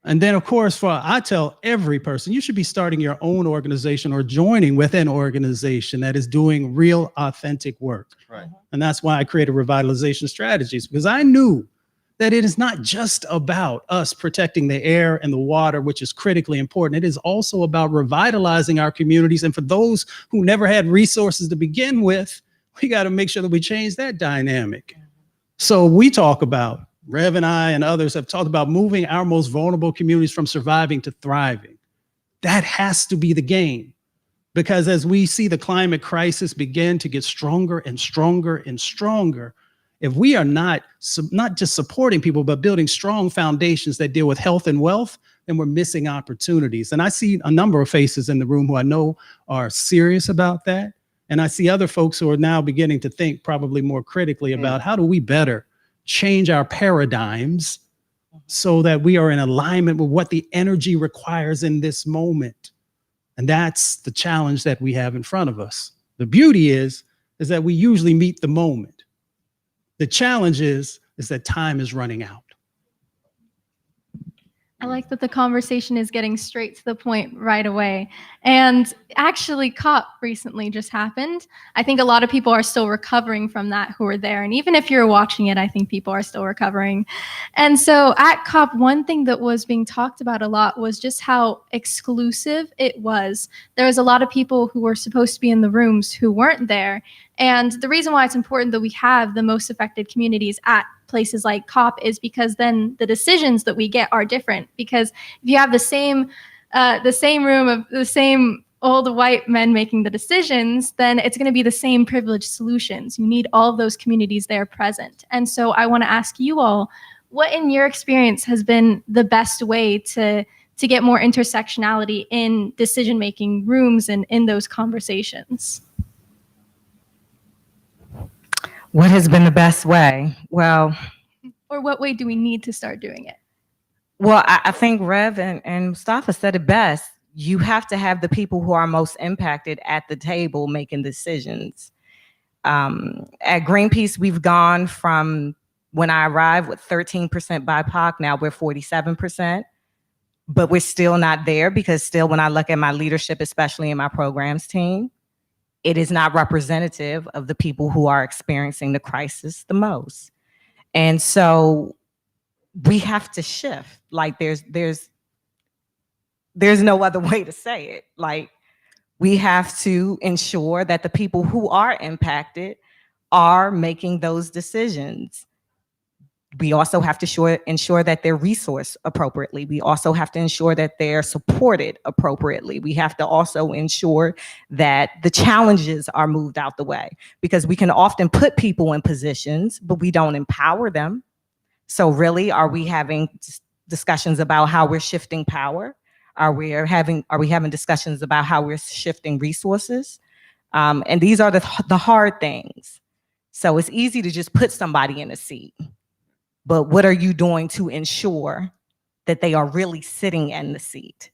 And then, of course, I tell every person, you should be starting your own organization or joining with an organization that is doing real, authentic work. Right. And that's why I created revitalization strategies, because I knew that it is not just about us protecting the air and the water, which is critically important. It is also about revitalizing our communities. And for those who never had resources to begin with, we got to make sure that we change that dynamic. So we talk about, Rev and I and others have talked about moving our most vulnerable communities from surviving to thriving. That has to be the game, because as we see the climate crisis begin to get stronger and stronger and stronger, if we are not just supporting people, but building strong foundations that deal with health and wealth, then we're missing opportunities. And I see a number of faces in the room who I know are serious about that. And I see other folks who are now beginning to think probably more critically about how do we better change our paradigms so that we are in alignment with what the energy requires in this moment. And that's the challenge that we have in front of us. The beauty is that we usually meet the moment. The challenge is that time is running out. I like that the conversation is getting straight to the point right away. And actually, COP recently just happened. I think a lot of people are still recovering from that who were there. And even if you're watching it, I think people are still recovering. And so at COP, one thing that was being talked about a lot was just how exclusive it was. There was a lot of people who were supposed to be in the rooms who weren't there. And the reason why it's important that we have the most affected communities at places like COP is because then the decisions that we get are different. Because if you have the same room of the same old white men making the decisions, then it's going to be the same privileged solutions. You need all of those communities there present. And so I want to ask you all, what in your experience has been the best way to get more intersectionality in decision-making rooms and in those conversations? What has been the best way? Well, or what way do we need to start doing it? Well, I think Rev and Mustafa said it best. You have to have the people who are most impacted at the table making decisions. At Greenpeace, we've gone from when I arrived with 13% BIPOC, now we're 47%, but we're still not there because still when I look at my leadership, especially in my programs team, it is not representative of the people who are experiencing the crisis the most. And so we have to shift. Like there's no other way to say it. Like we have to ensure that the people who are impacted are making those decisions. We also have to ensure that they're resourced appropriately. We also have to ensure that they're supported appropriately. We have to also ensure that the challenges are moved out the way, because we can often put people in positions, but we don't empower them. So really, are we having discussions about how we're shifting power? Are we having discussions about how we're shifting resources? And these are the hard things. So it's easy to just put somebody in a seat. But what are you doing to ensure that they are really sitting in the seat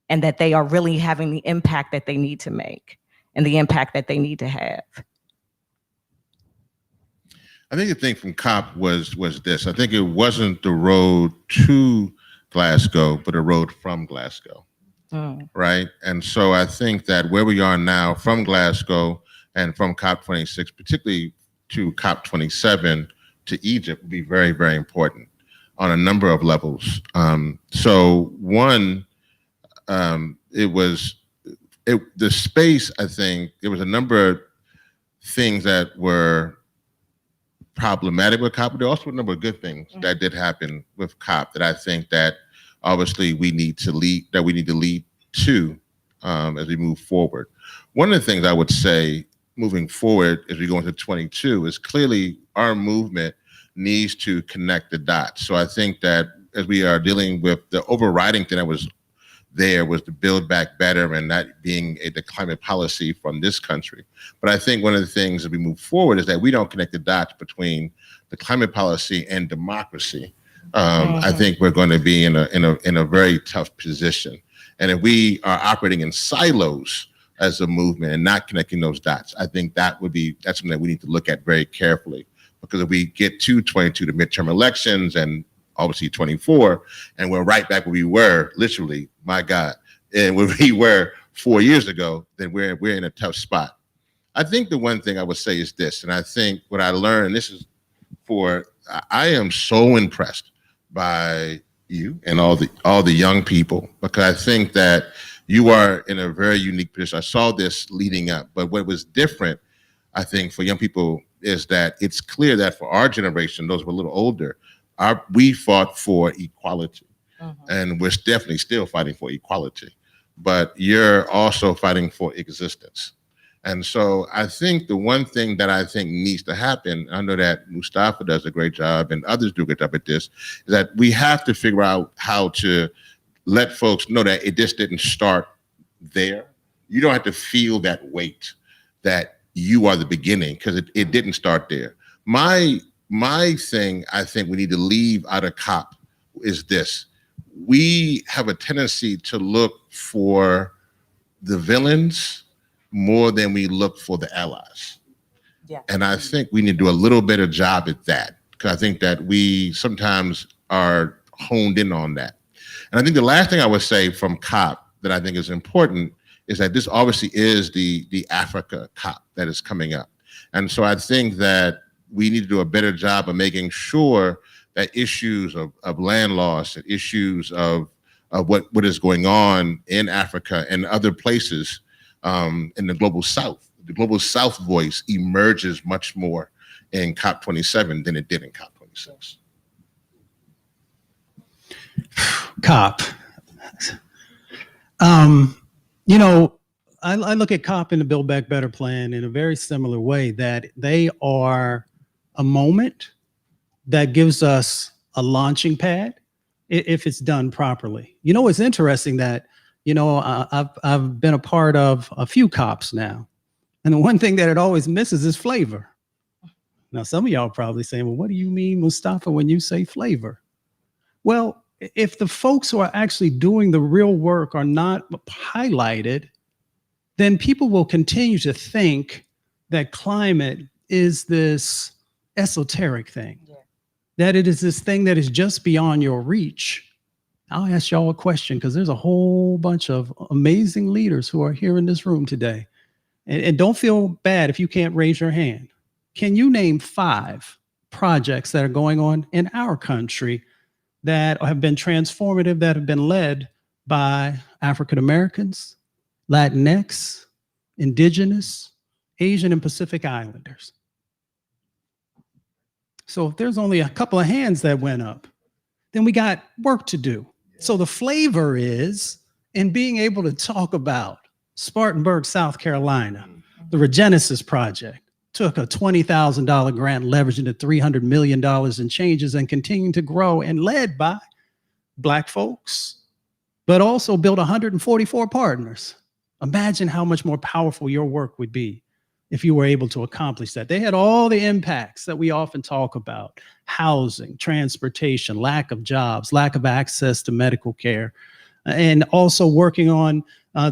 and that they are really having the impact that they need to make and the impact that they need to have? I think the thing from COP was this. I think it wasn't the road to Glasgow, but a road from Glasgow, right? And so I think that where we are now from Glasgow and from COP26, particularly to COP27, to Egypt, would be very, very important on a number of levels. So one, the space, I think, there was a number of things that were problematic with COP, but there were also a number of good things that did happen with COP that I think that obviously we need to lead to as we move forward. One of the things I would say moving forward as we go into 22 is clearly our movement needs to connect the dots. So I think that as we are dealing with the overriding thing that was there was to build back better and that being the climate policy from this country. But I think one of the things as we move forward is that we don't connect the dots between the climate policy and democracy. I think we're going to be in a very tough position. And if we are operating in silos as a movement and not connecting those dots, I think that's something that we need to look at very carefully. Because if we get to 22, the midterm elections, and obviously 24, and we're right back where we were, literally, my God, and where we were 4 years ago, then we're in a tough spot. I think the one thing I would say is this, and I think what I learned, I am so impressed by you and all the young people, because I think that you are in a very unique position. I saw this leading up, but what was different, I think, for young people is that it's clear that for our generation, those who are a little older, we fought for equality. And we're definitely still fighting for equality. But you're also fighting for existence. And so I think the one thing that I think needs to happen, I know that Mustafa does a great job and others do a good job at this, is that we have to figure out how to let folks know that it just didn't start there. You don't have to feel that weight that you are the beginning, because it didn't start there. My thing I think we need to leave out of COP is this. We have a tendency to look for the villains more than we look for the allies. Yeah. And I think we need to do a little better job at that, because I think that we sometimes are honed in on that. And I think the last thing I would say from COP that I think is important is that this obviously is the Africa COP that is coming up. And so I think that we need to do a better job of making sure that issues of land loss and issues of what is going on in Africa and other places in the global South, the global South voice emerges much more in COP27 than it did in COP26. COP. I look at COP and the Build Back Better plan in a very similar way, that they are a moment that gives us a launching pad if it's done properly. It's interesting that, I've been a part of a few COPs now. And the one thing that it always misses is flavor. Now, some of y'all are probably saying, well, what do you mean, Mustafa, when you say flavor? Well, if the folks who are actually doing the real work are not highlighted, then people will continue to think that climate is this esoteric thing, that it is this thing that is just beyond your reach. I'll ask y'all a question, because there's a whole bunch of amazing leaders who are here in this room today. And don't feel bad if you can't raise your hand. Can you name 5 projects that are going on in our country that have been transformative, that have been led by African Americans, Latinx, Indigenous, Asian, and Pacific Islanders? So if there's only a couple of hands that went up, then we got work to do. So the flavor is in being able to talk about Spartanburg, South Carolina, the Regenesis Project took a $20,000 grant, leveraged into $300 million in changes, and continuing to grow, and led by Black folks, but also built 144 partners. Imagine how much more powerful your work would be if you were able to accomplish that. They had all the impacts that we often talk about: housing, transportation, lack of jobs, lack of access to medical care, and also working on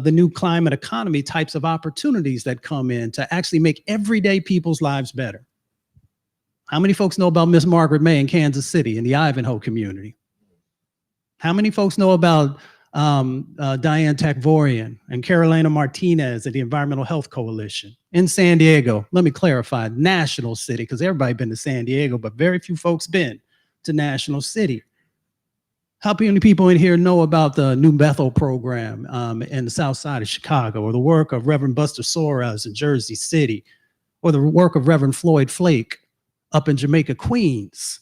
the new climate economy types of opportunities that come in to actually make everyday people's lives better. How many folks know about Miss Margaret May in Kansas City in the Ivanhoe community? How many folks know about Diane Takvorian and Carolina Martinez at the Environmental Health Coalition in San Diego? Let me clarify, National City, because everybody been to San Diego, but very few folks been to National City. How many people in here know about the New Bethel program in the south side of Chicago, or the work of Reverend Buster Soares in Jersey City, or the work of Reverend Floyd Flake up in Jamaica, Queens?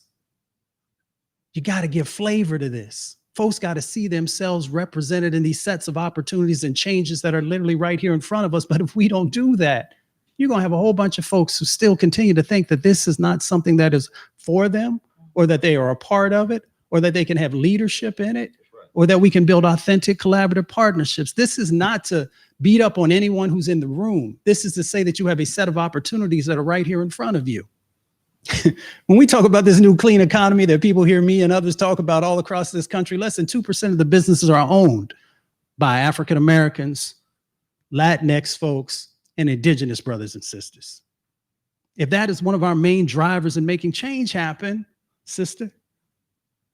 You got to give flavor to this. Folks got to see themselves represented in these sets of opportunities and changes that are literally right here in front of us. But if we don't do that, you're going to have a whole bunch of folks who still continue to think that this is not something that is for them, or that they are a part of it, or that they can have leadership in it, or that we can build authentic collaborative partnerships. This is not to beat up on anyone who's in the room. This is to say that you have a set of opportunities that are right here in front of you. When we talk about this new clean economy that people hear me and others talk about all across this country, less than 2% of the businesses are owned by African Americans, Latinx folks, and Indigenous brothers and sisters. If that is one of our main drivers in making change happen, sister,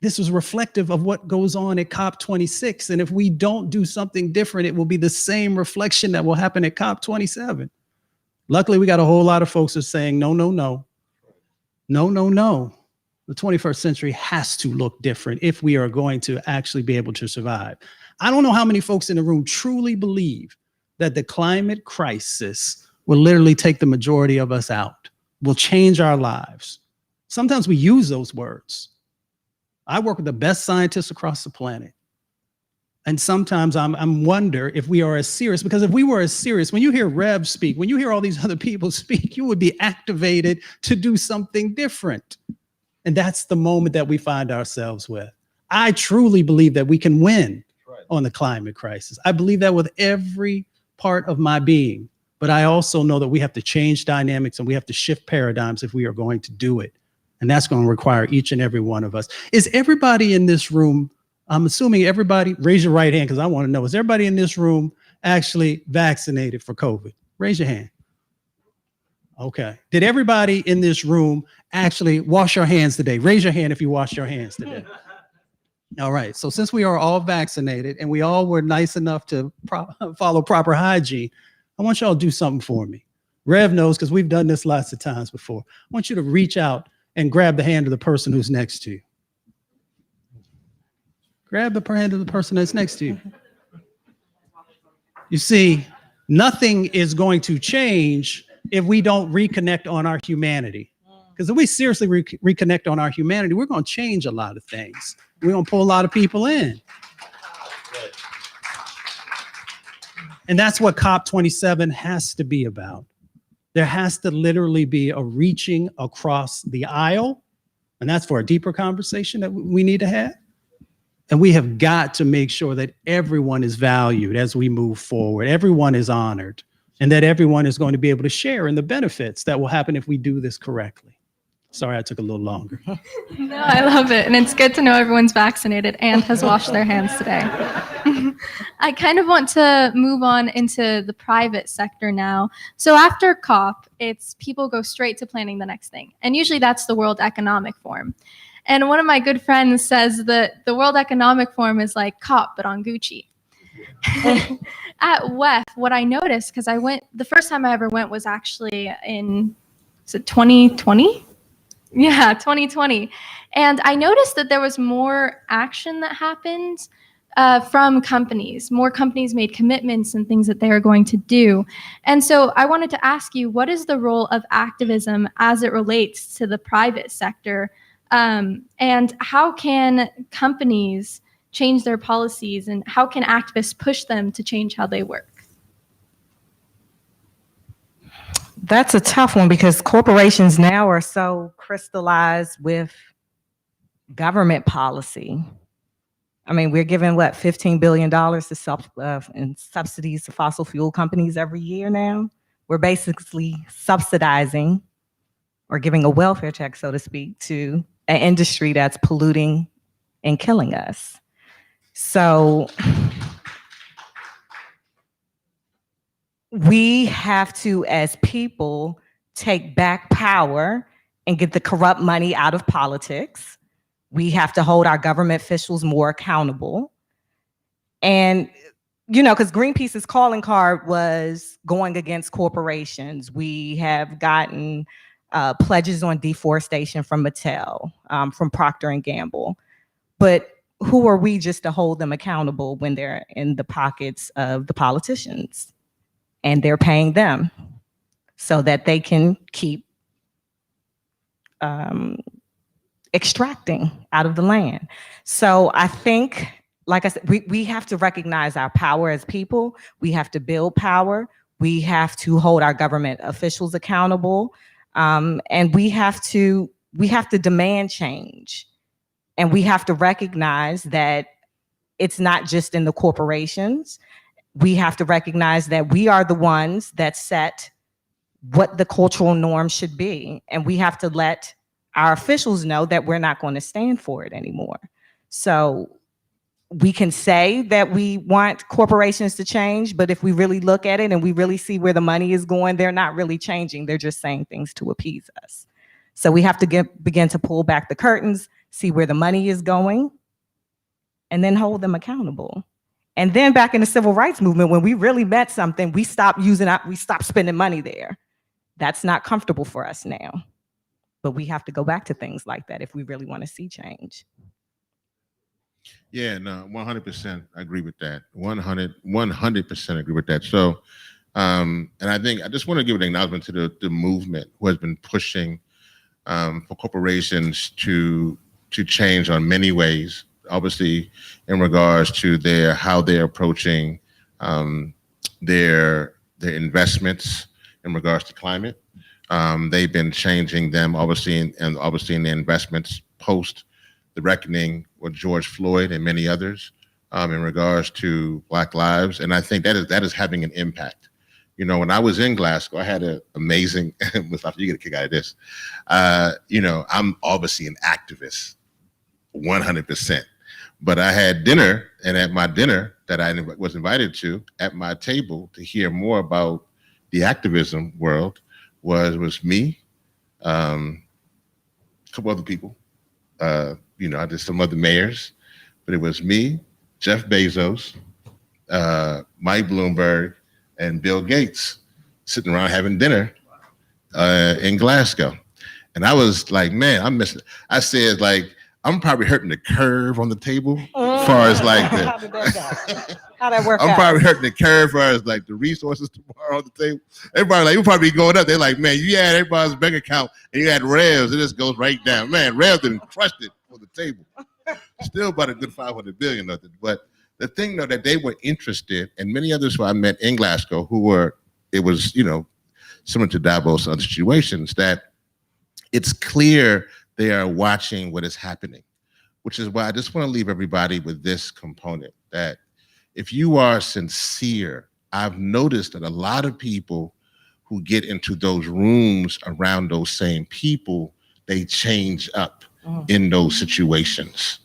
this is reflective of what goes on at COP26. And if we don't do something different, it will be the same reflection that will happen at COP27. Luckily, we got a whole lot of folks who are saying, no, no, no. No, no, no. The 21st century has to look different if we are going to actually be able to survive. I don't know how many folks in the room truly believe that the climate crisis will literally take the majority of us out, will change our lives. Sometimes we use those words. I work with the best scientists across the planet. And sometimes I'm wonder if we are as serious, because if we were as serious, when you hear Rev speak, when you hear all these other people speak, you would be activated to do something different. And that's the moment that we find ourselves with. I truly believe that we can win on the climate crisis. I believe that with every part of my being, but I also know that we have to change dynamics and we have to shift paradigms if we are going to do it. And that's going to require each and every one of us. Is everybody in this room, I'm assuming everybody, raise your right hand because I want to know, is everybody in this room actually vaccinated for COVID? Raise your hand. Okay. Did everybody in this room actually wash your hands today? Raise your hand if you washed your hands today. All right. So since we are all vaccinated and we all were nice enough to follow proper hygiene, I want y'all to do something for me. Rev knows because we've done this lots of times before. I want you to reach out and grab the hand of the person who's next to you. Grab the hand of the person that's next to you. You see, nothing is going to change if we don't reconnect on our humanity. Because if we seriously reconnect on our humanity, we're going to change a lot of things. We're going to pull a lot of people in. And that's what COP27 has to be about. There has to literally be a reaching across the aisle. And that's for a deeper conversation that we need to have. And we have got to make sure that everyone is valued as we move forward. Everyone is honored, and that everyone is going to be able to share in the benefits that will happen if we do this correctly. Sorry, I took a little longer. No, I love it. And it's good to know everyone's vaccinated and has washed their hands today. I kind of want to move on into the private sector now. So after COP, it's people go straight to planning the next thing. And usually that's the World Economic Forum. And one of my good friends says that the World Economic Forum is like COP, but on Gucci. At WEF, what I noticed, because the first time I ever went was actually in, is it 2020? Yeah, 2020. And I noticed that there was more action that happened from companies. More companies made commitments and things that they are going to do. And so I wanted to ask you, what is the role of activism as it relates to the private sector? And how can companies change their policies, and how can activists push them to change how they work? That's a tough one because corporations now are so crystallized with government policy. I mean, we're giving what, $15 billion to in subsidies to fossil fuel companies every year now. We're basically subsidizing or giving a welfare check, so to speak, to an industry that's polluting and killing us. So we have to, as people, take back power and get the corrupt money out of politics. We have to hold our government officials more accountable. And, you know, because Greenpeace's calling card was going against corporations. We have gotten pledges on deforestation from Mattel, from Procter & Gamble. But who are we just to hold them accountable when they're in the pockets of the politicians? And they're paying them so that they can keep extracting out of the land. So I think, like I said, we have to recognize our power as people. We have to build power. We have to hold our government officials accountable. And we have to demand change. And we have to recognize that it's not just in the corporations. We have to recognize that we are the ones that set what the cultural norm should be. And we have to let our officials know that we're not going to stand for it anymore. So we can say that we want corporations to change, but if we really look at it and we really see where the money is going, they're not really changing. They're just saying things to appease us. So we have to begin to pull back the curtains, see where the money is going, and then hold them accountable. And then back in the civil rights movement, when we really meant something, we stopped spending money there. That's not comfortable for us now. But we have to go back to things like that if we really want to see change. Yeah, no, 100% I agree with that. 100% agree with that. So, and I think I just want to give an acknowledgement to the movement who has been pushing for corporations to change on many ways. Obviously, in regards to how they're approaching their investments in regards to climate. They've been changing them, obviously, in the investments post the reckoning with George Floyd and many others in regards to Black lives, and I think that is having an impact. You know, when I was in Glasgow, I had an amazing. Mustafa, you get a kick out of this. You know, I'm obviously an activist, 100%. But I had dinner, and at my dinner that I was invited to, at my table to hear more about the activism world was me, a couple other people, you know, just some other mayors, but it was me, Jeff Bezos, Mike Bloomberg, and Bill Gates sitting around having dinner in Glasgow. And I was like, man, I'm missing it. I said, like, I'm probably hurting the curve on the table As far as like How did that go? How'd that work I'm out? probably hurting the curve as far as like the resources tomorrow on the table. Everybody like, you probably going up. They're like, man, you had everybody's bank account and you had Revs, and it just goes right down. Man, Revs didn't crushed it on the table. Still about a good 500 billion of it. But the thing though, that they were interested, and many others who I met in Glasgow who were, it was, you know, similar to Davos and other situations, that it's clear they are watching what is happening, which is why I just want to leave everybody with this component, that if you are sincere, I've noticed that a lot of people who get into those rooms around those same people, they change up in those situations.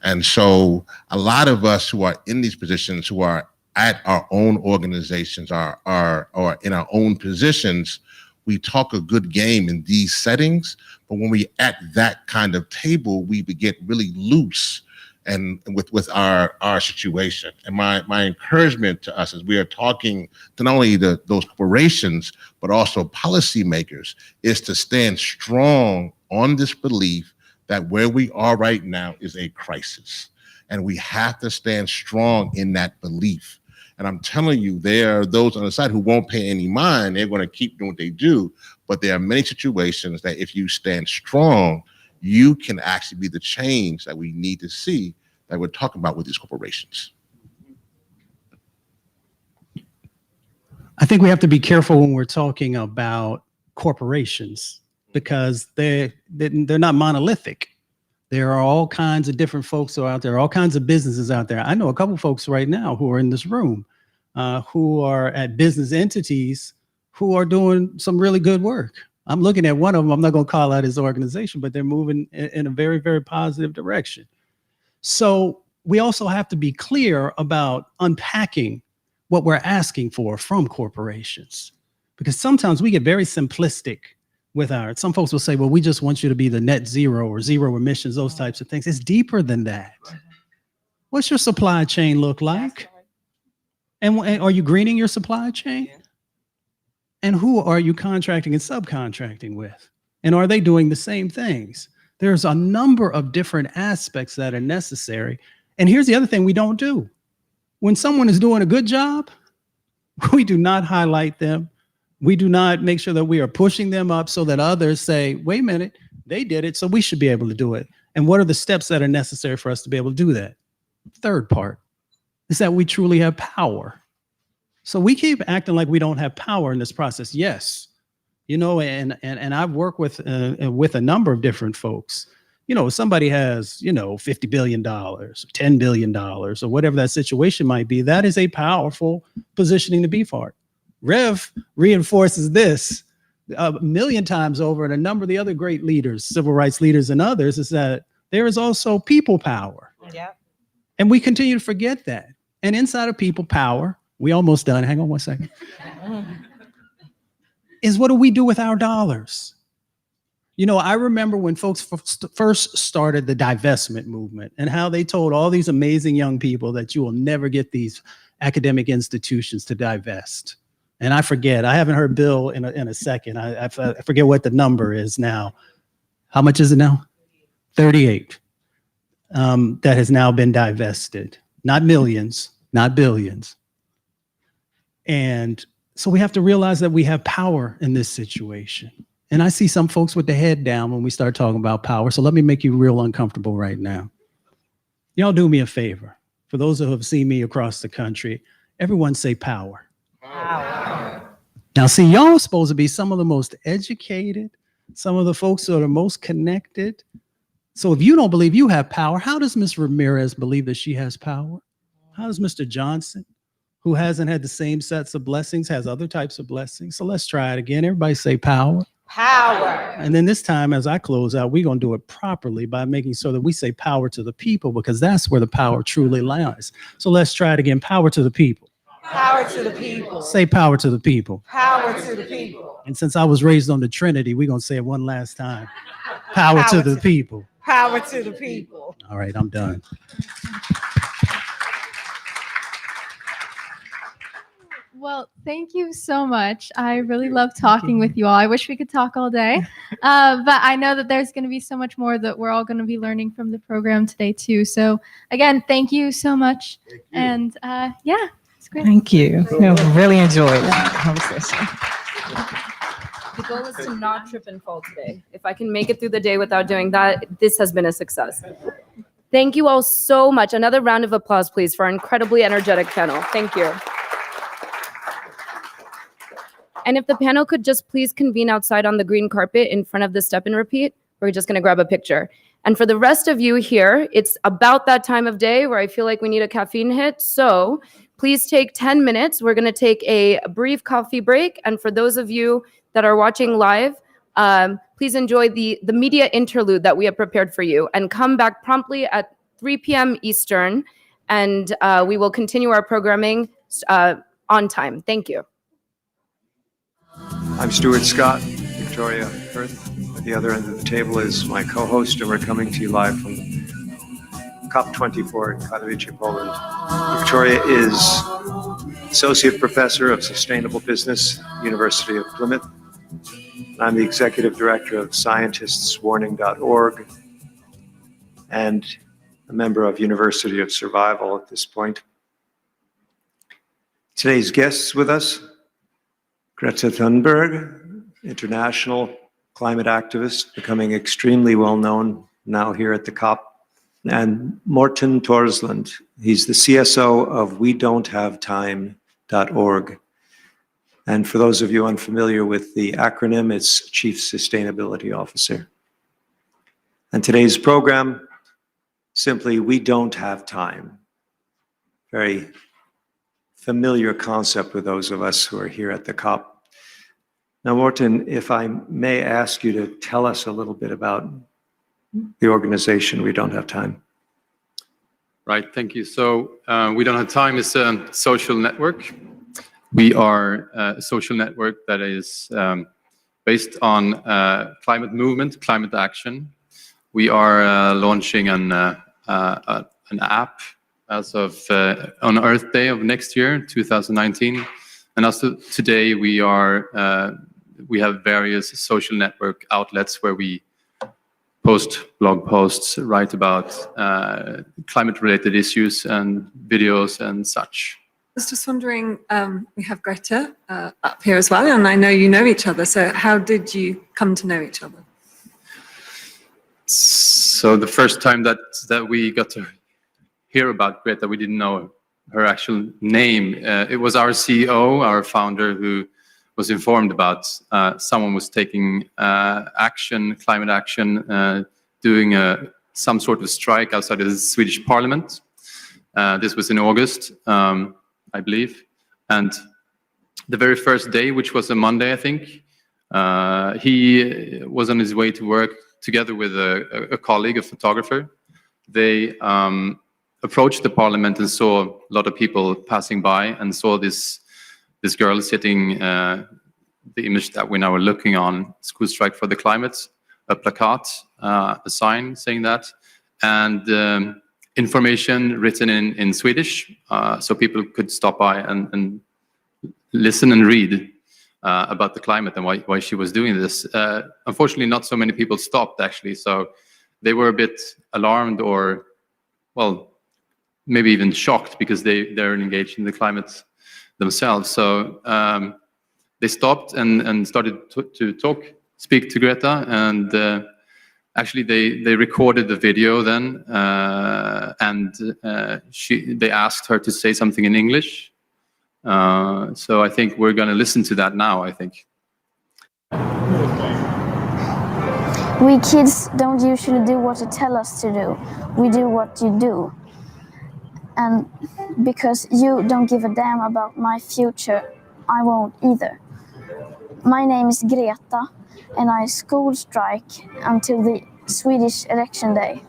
And so a lot of us who are in these positions, who are at our own organizations, or in our own positions, we talk a good game in these settings, but when we at that kind of table, we get really loose and with our situation. And my encouragement to us as we are talking to not only those corporations, but also policymakers, is to stand strong on this belief that where we are right now is a crisis. And we have to stand strong in that belief. And I'm telling you, there are those on the side who won't pay any mind. They're going to keep doing what they do. But there are many situations that if you stand strong, you can actually be the change that we need to see that we're talking about with these corporations. I think we have to be careful when we're talking about corporations, because they're not monolithic. There are all kinds of different folks who are out there, all kinds of businesses out there. I know a couple folks right now who are in this room who are at business entities who are doing some really good work. I'm looking at one of them. I'm not going to call out his organization, but they're moving in a very, very positive direction. So we also have to be clear about unpacking what we're asking for from corporations, because sometimes we get very simplistic with some folks will say, well, we just want you to be the net zero or zero emissions, those types of things. It's deeper than that. What's your supply chain look like? And are you greening your supply chain? And who are you contracting and subcontracting with? And are they doing the same things? There's a number of different aspects that are necessary. And here's the other thing we don't do. When someone is doing a good job, we do not highlight them. We do not make sure that we are pushing them up so that others say, wait a minute, they did it, so we should be able to do it. And what are the steps that are necessary for us to be able to do that? Third part is that we truly have power. So we keep acting like we don't have power in this process. Yes, you know, and I've worked with a number of different folks. You know, somebody has, you know, $50 billion, $10 billion, or whatever that situation might be. That is a powerful positioning to be for. Rev reinforces this a million times over, and a number of the other great leaders, civil rights leaders and others, is that there is also people power. Yeah. And we continue to forget that. And inside of people power, we almost done, hang on one second, is what do we do with our dollars? You know, I remember when folks first started the divestment movement and how they told all these amazing young people that you will never get these academic institutions to divest. And I forget, I haven't heard Bill in a second. I forget what the number is now. How much is it now? 38. That has now been divested. Not millions, not billions. And so we have to realize that we have power in this situation. And I see some folks with the head down when we start talking about power. So let me make you real uncomfortable right now. Y'all do me a favor. For those who have seen me across the country, everyone say power. Power. Now, see, y'all are supposed to be some of the most educated, some of the folks that are most connected. So if you don't believe you have power, how does Ms. Ramirez believe that she has power? How does Mr. Johnson, who hasn't had the same sets of blessings, has other types of blessings? So let's try it again. Everybody say power. Power. And then this time, as I close out, we're going to do it properly by making sure that we say power to the people, because that's where the power truly lies. So let's try it again. Power to the people. Power to the people. Say power to the people. Power to the people. And since I was raised on the Trinity, we're going to say it one last time. Power to the people. Power to the people. All right, I'm done. Well, thank you so much. I really love talking with you all. I wish we could talk all day, but I know that there's going to be so much more that we're all going to be learning from the program today too. So again, thank you so much. And yeah, it's great. Thank you. I really enjoyed that conversation. The goal is to not trip and fall today. If I can make it through the day without doing that, this has been a success. Thank you all so much. Another round of applause, please, for our incredibly energetic panel. Thank you. And if the panel could just please convene outside on the green carpet in front of the step and repeat, we're just going to grab a picture. And for the rest of you here, it's about that time of day where I feel like we need a caffeine hit. So please take 10 minutes. We're going to take a brief coffee break. And for those of you that are watching live, please enjoy the media interlude that we have prepared for you and come back promptly at 3 p.m. Eastern. And we will continue our programming on time. Thank you. I'm Stuart Scott, Victoria Firth. At the other end of the table is my co-host, and we're coming to you live from COP24 in Katowice, Poland. Victoria is Associate Professor of Sustainable Business, University of Plymouth. I'm the Executive Director of ScientistsWarning.org and a member of University of Survival at this point. Today's guests with us: Greta Thunberg, international climate activist, becoming extremely well known now here at the COP, and Morten Torsland. He's the CSO of WeDon'tHaveTime.org. And for those of you unfamiliar with the acronym, it's Chief Sustainability Officer. And today's program, simply, we don't have time. Very familiar concept with those of us who are here at the COP. Now, Morten, if I may ask you to tell us a little bit about the organization We Don't Have Time. Right, thank you. So We Don't Have Time is a social network. We are a social network that is based on climate movement, climate action. We are launching an app as of on Earth Day of next year, 2019. And as of today, we have various social network outlets where we post blog posts, write about climate-related issues and videos and such. I was just wondering, we have Greta up here as well, and I know you know each other. So how did you come to know each other? So the first time that we got to hear about Greta, we didn't know her actual name. It was our CEO, our founder, who was informed about someone was taking action, climate action, doing some sort of strike outside of the Swedish parliament. This was in August, I believe. And the very first day, which was a Monday, I think, he was on his way to work together with a colleague, a photographer. They approached the parliament and saw a lot of people passing by and saw this girl sitting, the image that we now are looking on, School Strike for the Climate, a placard, a sign saying that, and information written in Swedish, so people could stop by and listen and read about the climate and why she was doing this. Unfortunately, not so many people stopped, actually, so they were a bit alarmed or, well, maybe even shocked because they're engaged in the climate themselves. So they stopped and started to speak to Greta, and actually they recorded the video then, and they asked her to say something in English. So I think we're going to listen to that now, I think. We kids don't usually do what you tell us to do. We do what you do. And because you don't give a damn about my future, I won't either. My name is Greta, and I school strike until the Swedish election day.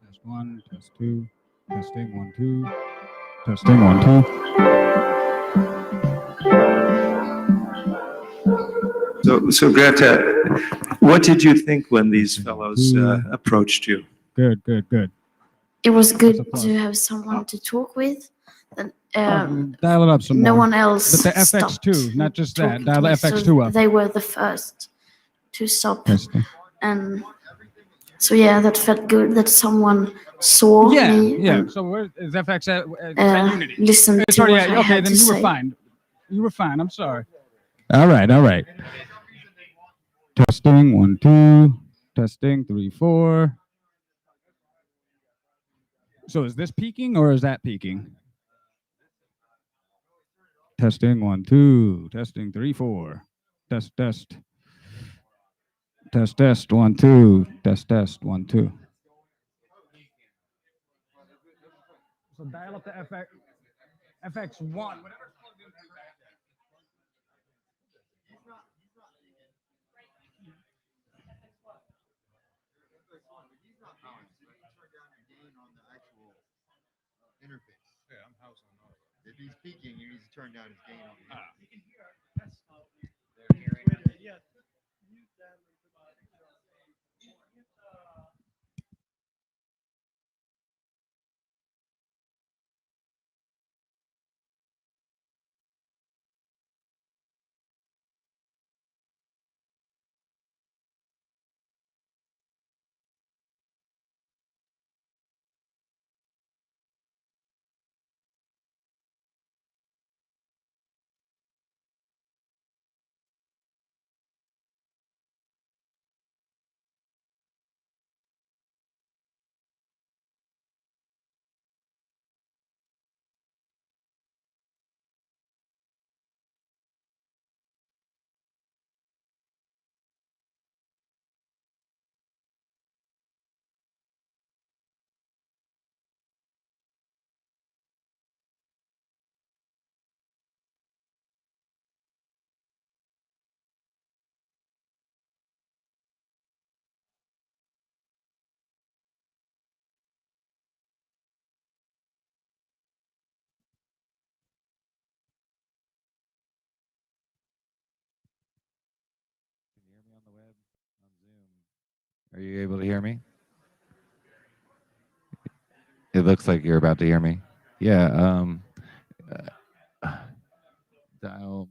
Test 1, test 2, testing 1, 2, testing 1, 2. So Greta, what did you think when these fellows approached you? Good. It was good to have someone to talk with, Dial it up some no more. one else But the FX stopped too, not just that. talking Dial to the me, FX so two up. they were the first to stop. Testing. And so yeah, that felt good that someone saw Yeah, me yeah. and So where is FX at Unity? listened It's to already what at, I okay, had then to you were say. fine. You were fine. I'm sorry. All right, all right. Testing 1 2. Testing 3 4. So is this peaking or is that peaking? Testing 1 2. Testing 3 4. Test test. Test test 1 2. Test test 1 2. So dial up the FX1. If he's speaking, you need to turn down his gain on the Are you able to hear me? It looks like you're about to hear me. Yeah. Dial.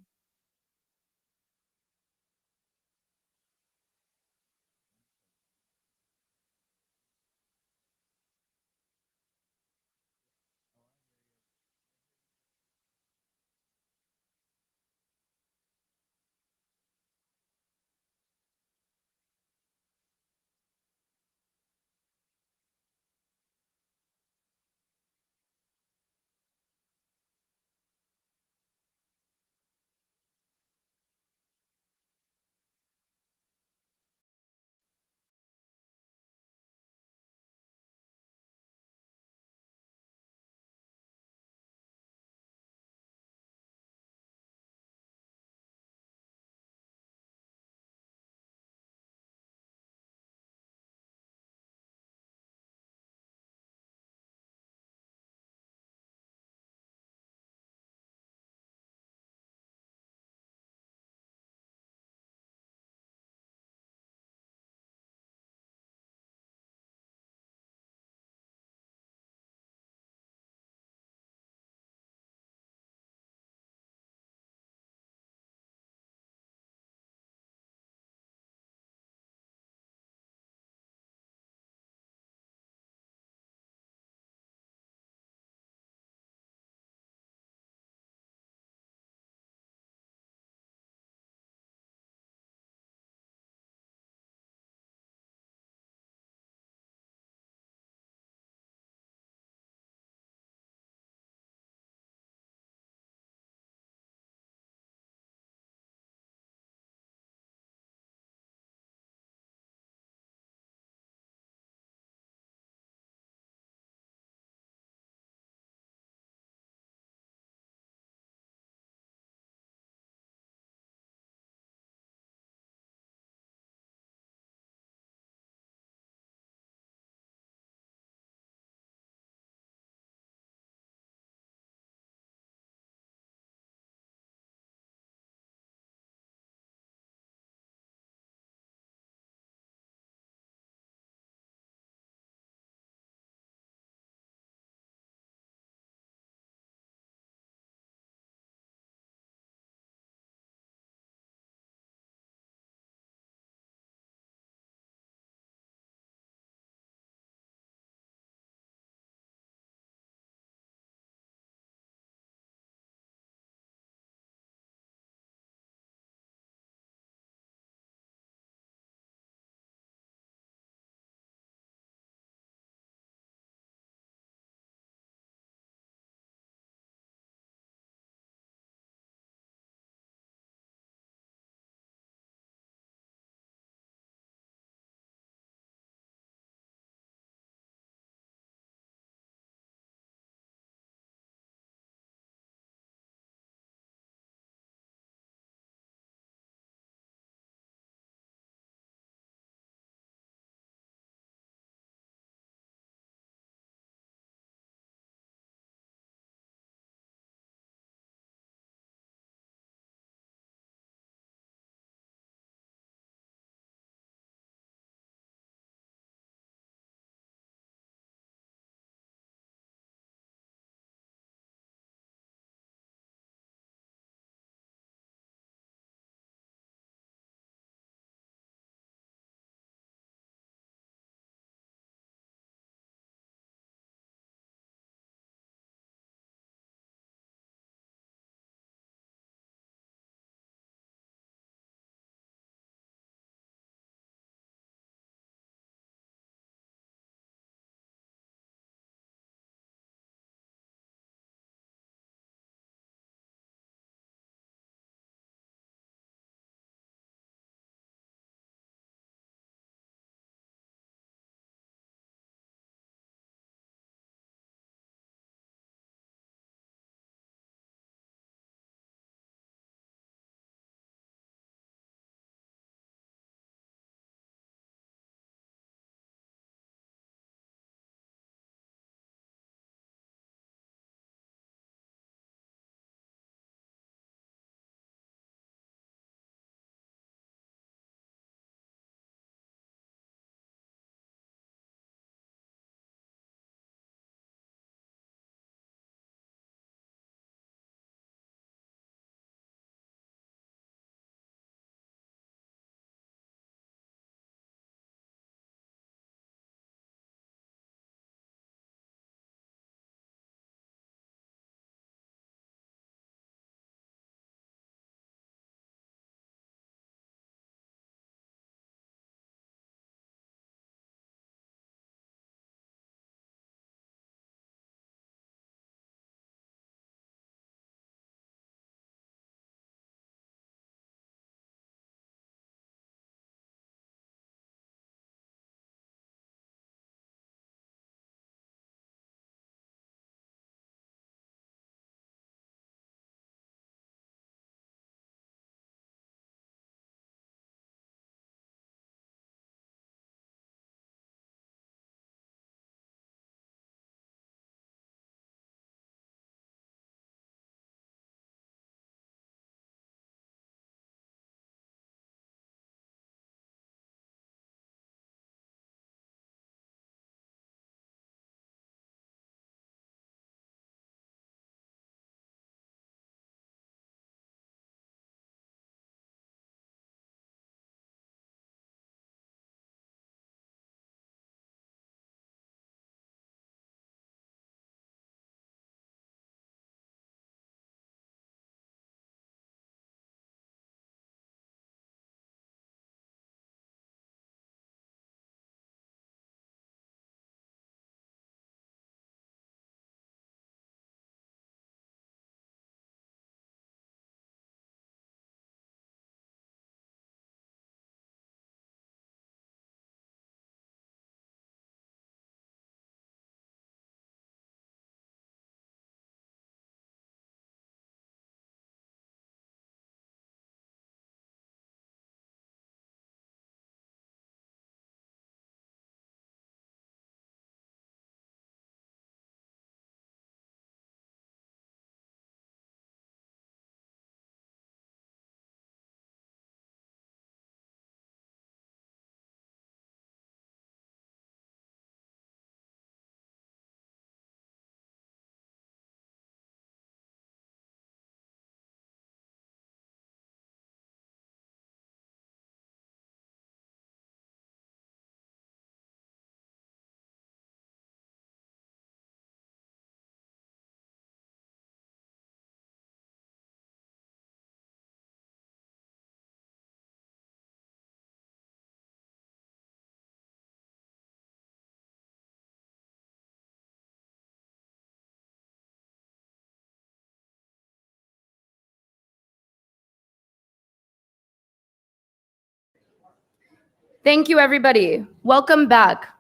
Thank you, everybody. Welcome back.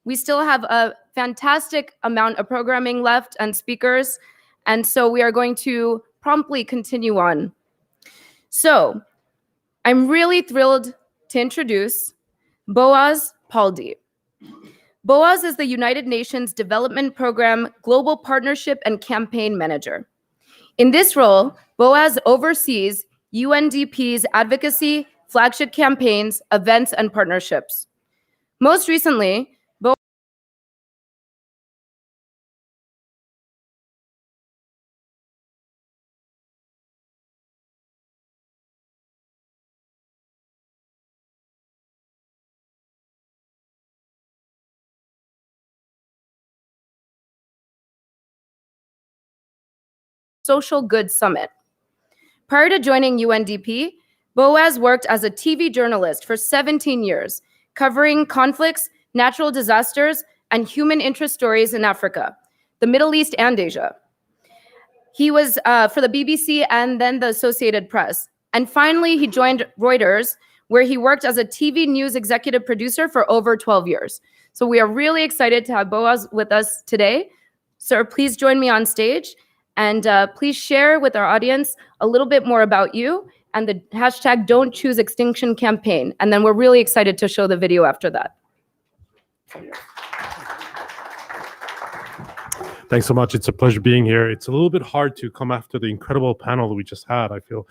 We still have a fantastic amount of programming left and speakers, and so we are going to promptly continue on. So I'm really thrilled to introduce Boaz Paldi. Boaz is the United Nations Development Program Global Partnership and Campaign Manager. In this role, Boaz oversees UNDP's advocacy, flagship campaigns, events, and partnerships. Most recently, Boaz Social Good Summit. Prior to joining UNDP, Boaz worked as a TV journalist for 17 years, covering conflicts, natural disasters, and human interest stories in Africa, the Middle East, and Asia. He was for the BBC and then the Associated Press. And finally, he joined Reuters, where he worked as a TV news executive producer for over 12 years. So we are really excited to have Boaz with us today. Sir, please join me on stage. And please share with our audience a little bit more about you and the hashtag Don't Choose Extinction campaign. And then we're really excited to show the video after that. Thanks so much. It's a pleasure being here. It's a little bit hard to come after the incredible panel that we just had. I feel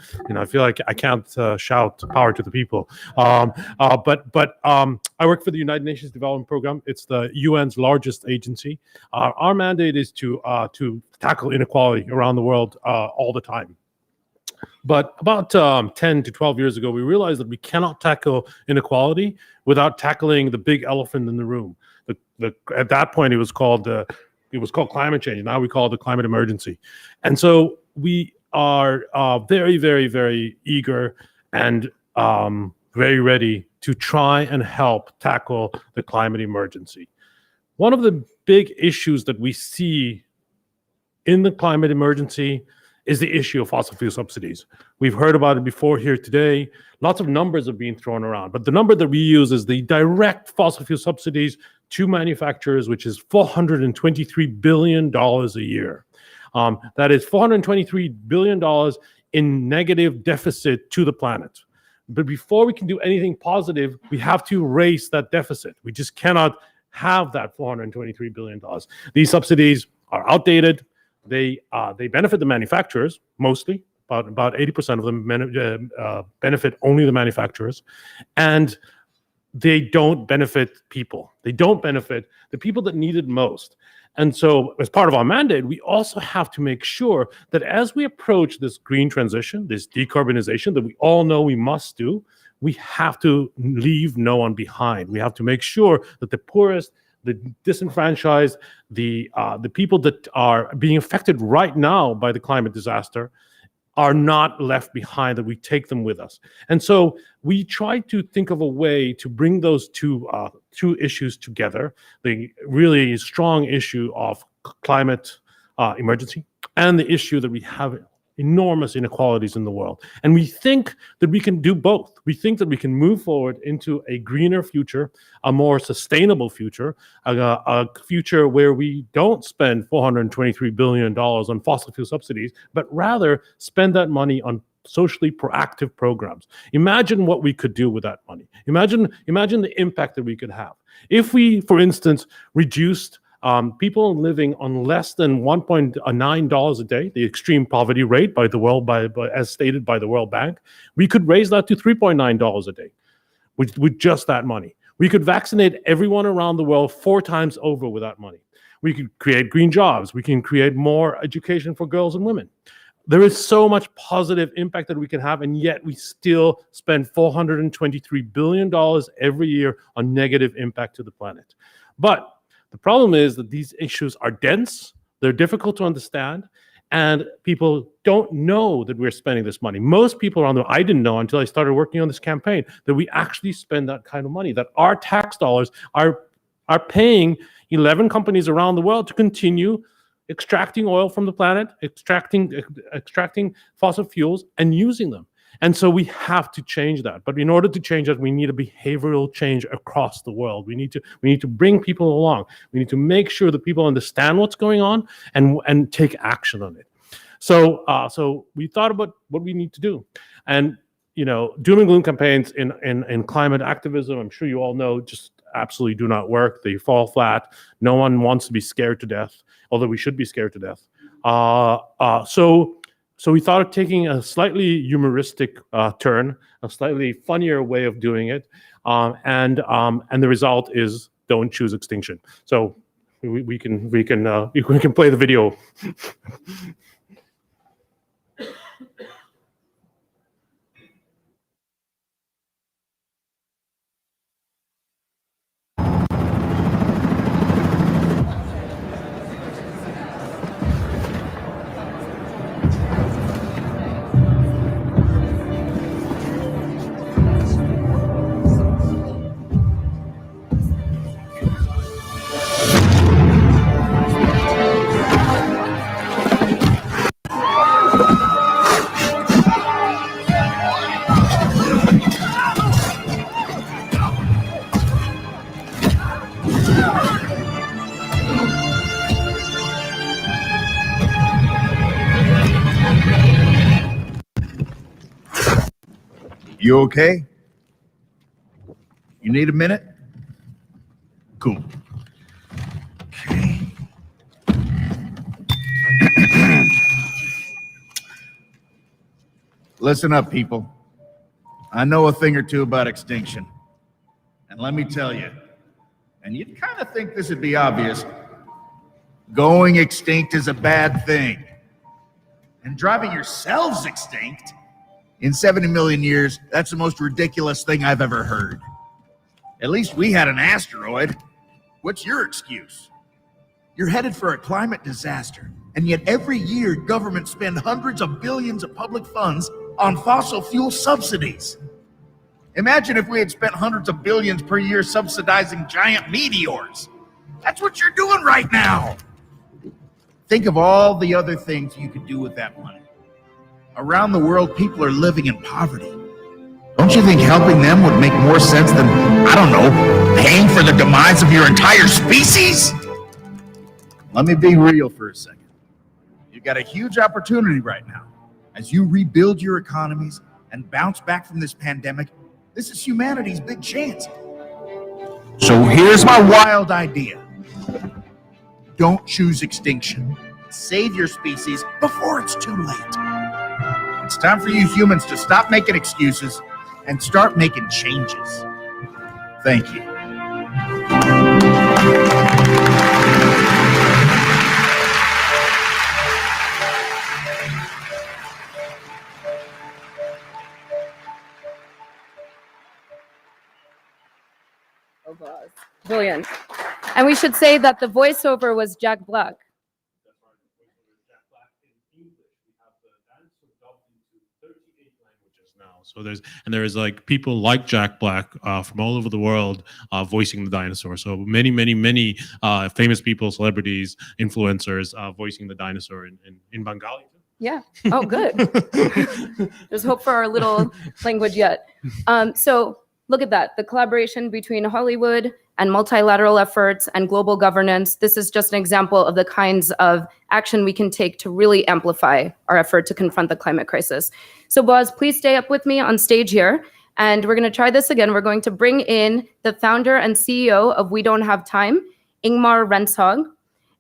like I can't shout power to the people. But I work for the United Nations Development Program. It's the UN's largest agency. Our mandate is to tackle inequality around the world all the time. But about 10 to 12 years ago, we realized that we cannot tackle inequality without tackling the big elephant in the room. At that point, it was called climate change. Now we call it the climate emergency. And so we are very, very, very eager and very ready to try and help tackle the climate emergency. One of the big issues that we see in the climate emergency is the issue of fossil fuel subsidies. We've heard about it before here today. Lots of numbers are being thrown around, but the number that we use is the direct fossil fuel subsidies to manufacturers, which is $423 billion a year. That is $423 billion in negative deficit to the planet. But before we can do anything positive, we have to raise that deficit. We just cannot have that $423 billion. These subsidies are outdated. They benefit the manufacturers mostly. About 80% of them benefit only the manufacturers, and they don't benefit people. They don't benefit the people that need it most. And so as part of our mandate, we also have to make sure that as we approach this green transition, this decarbonization that we all know we must do, we have to leave no one behind. We have to make sure that the poorest, the disenfranchised, the people that are being affected right now by the climate disaster are not left behind, that we take them with us. And so we try to think of a way to bring those two issues together, the really strong issue of climate emergency and the issue that we have enormous inequalities in the world. And we think that we can do both. We think that we can move forward into a greener future, a more sustainable future, a future where we don't spend $423 billion on fossil fuel subsidies, but rather spend that money on socially proactive programs. Imagine what we could do with that money. Imagine the impact that we could have. If we, for instance, reduced people living on less than $1.9 a day, the extreme poverty rate as stated by the World Bank, we could raise that to $3.9 a day with just that money. We could vaccinate everyone around the world 4 times over with that money. We could create green jobs. We can create more education for girls and women. There is so much positive impact that we can have, and yet we still spend $423 billion every year on negative impact to the planet. But the problem is that these issues are dense, they're difficult to understand, and people don't know that we're spending this money. Most people around the world, I didn't know until I started working on this campaign, that we actually spend that kind of money, that our tax dollars are paying 11 companies around the world to continue extracting oil from the planet, extracting fossil fuels and using them. And so we have to change that. But in order to change that, we need a behavioral change across the world. We need to bring people along. We need to make sure that people understand what's going on and take action on it. So we thought about what we need to do. And doom and gloom campaigns in climate activism, I'm sure you all know, just absolutely do not work. They fall flat. No one wants to be scared to death, although we should be scared to death. So we thought of taking a slightly humoristic turn, a slightly funnier way of doing it, and the result is don't choose extinction. So we can play the video. You okay? You need a minute? Cool. Okay. Listen up, people. I know a thing or two about extinction. And let me tell you, and you'd kind of think this would be obvious, going extinct is a bad thing. And driving yourselves extinct in 70 million years, that's the most ridiculous thing I've ever heard. At least we had an asteroid. What's your excuse? You're headed for a climate disaster, and yet every year governments spend hundreds of billions of public funds on fossil fuel subsidies. Imagine if we had spent hundreds of billions per year subsidizing giant meteors. That's what you're doing right now. Think of all the other things you could do with that money. Around the world, people are living in poverty. Don't you think helping them would make more sense than, I don't know, paying for the demise of your entire species? Let me be real for a second. You've got a huge opportunity right now. As you rebuild your economies and bounce back from this pandemic, this is humanity's big chance. So here's my wild idea. Don't choose extinction. Save your species before it's too late. It's time for you humans to stop making excuses and start making changes. Thank you. Brilliant. And we should say that the voiceover was Jack Black. So there's like people like Jack Black from all over the world voicing the dinosaur. So many famous people, celebrities, influencers voicing the dinosaur in Bengali. Yeah. Oh, good. There's hope for our little language yet. So look at that. The collaboration between Hollywood and multilateral efforts and global governance. This is just an example of the kinds of action we can take to really amplify our effort to confront the climate crisis. So Boaz, please stay up with me on stage here. And we're going to try this again. We're going to bring in the founder and CEO of We Don't Have Time, Ingmar Rentzhog.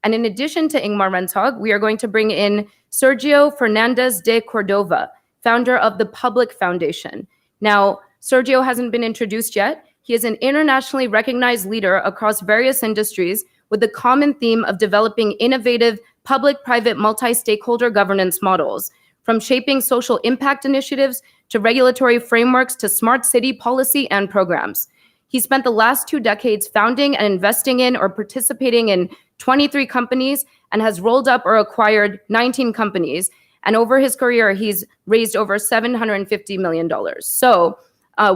And in addition to Ingmar Rentzhog, we are going to bring in Sergio Fernandez de Cordova, founder of the Public Foundation. Now, Sergio hasn't been introduced yet. He is an internationally recognized leader across various industries with the common theme of developing innovative public-private multi-stakeholder governance models, from shaping social impact initiatives to regulatory frameworks to smart city policy and programs. He spent the last 2 decades founding and investing in or participating in 23 companies and has rolled up or acquired 19 companies. And over his career, he's raised over $750 million. So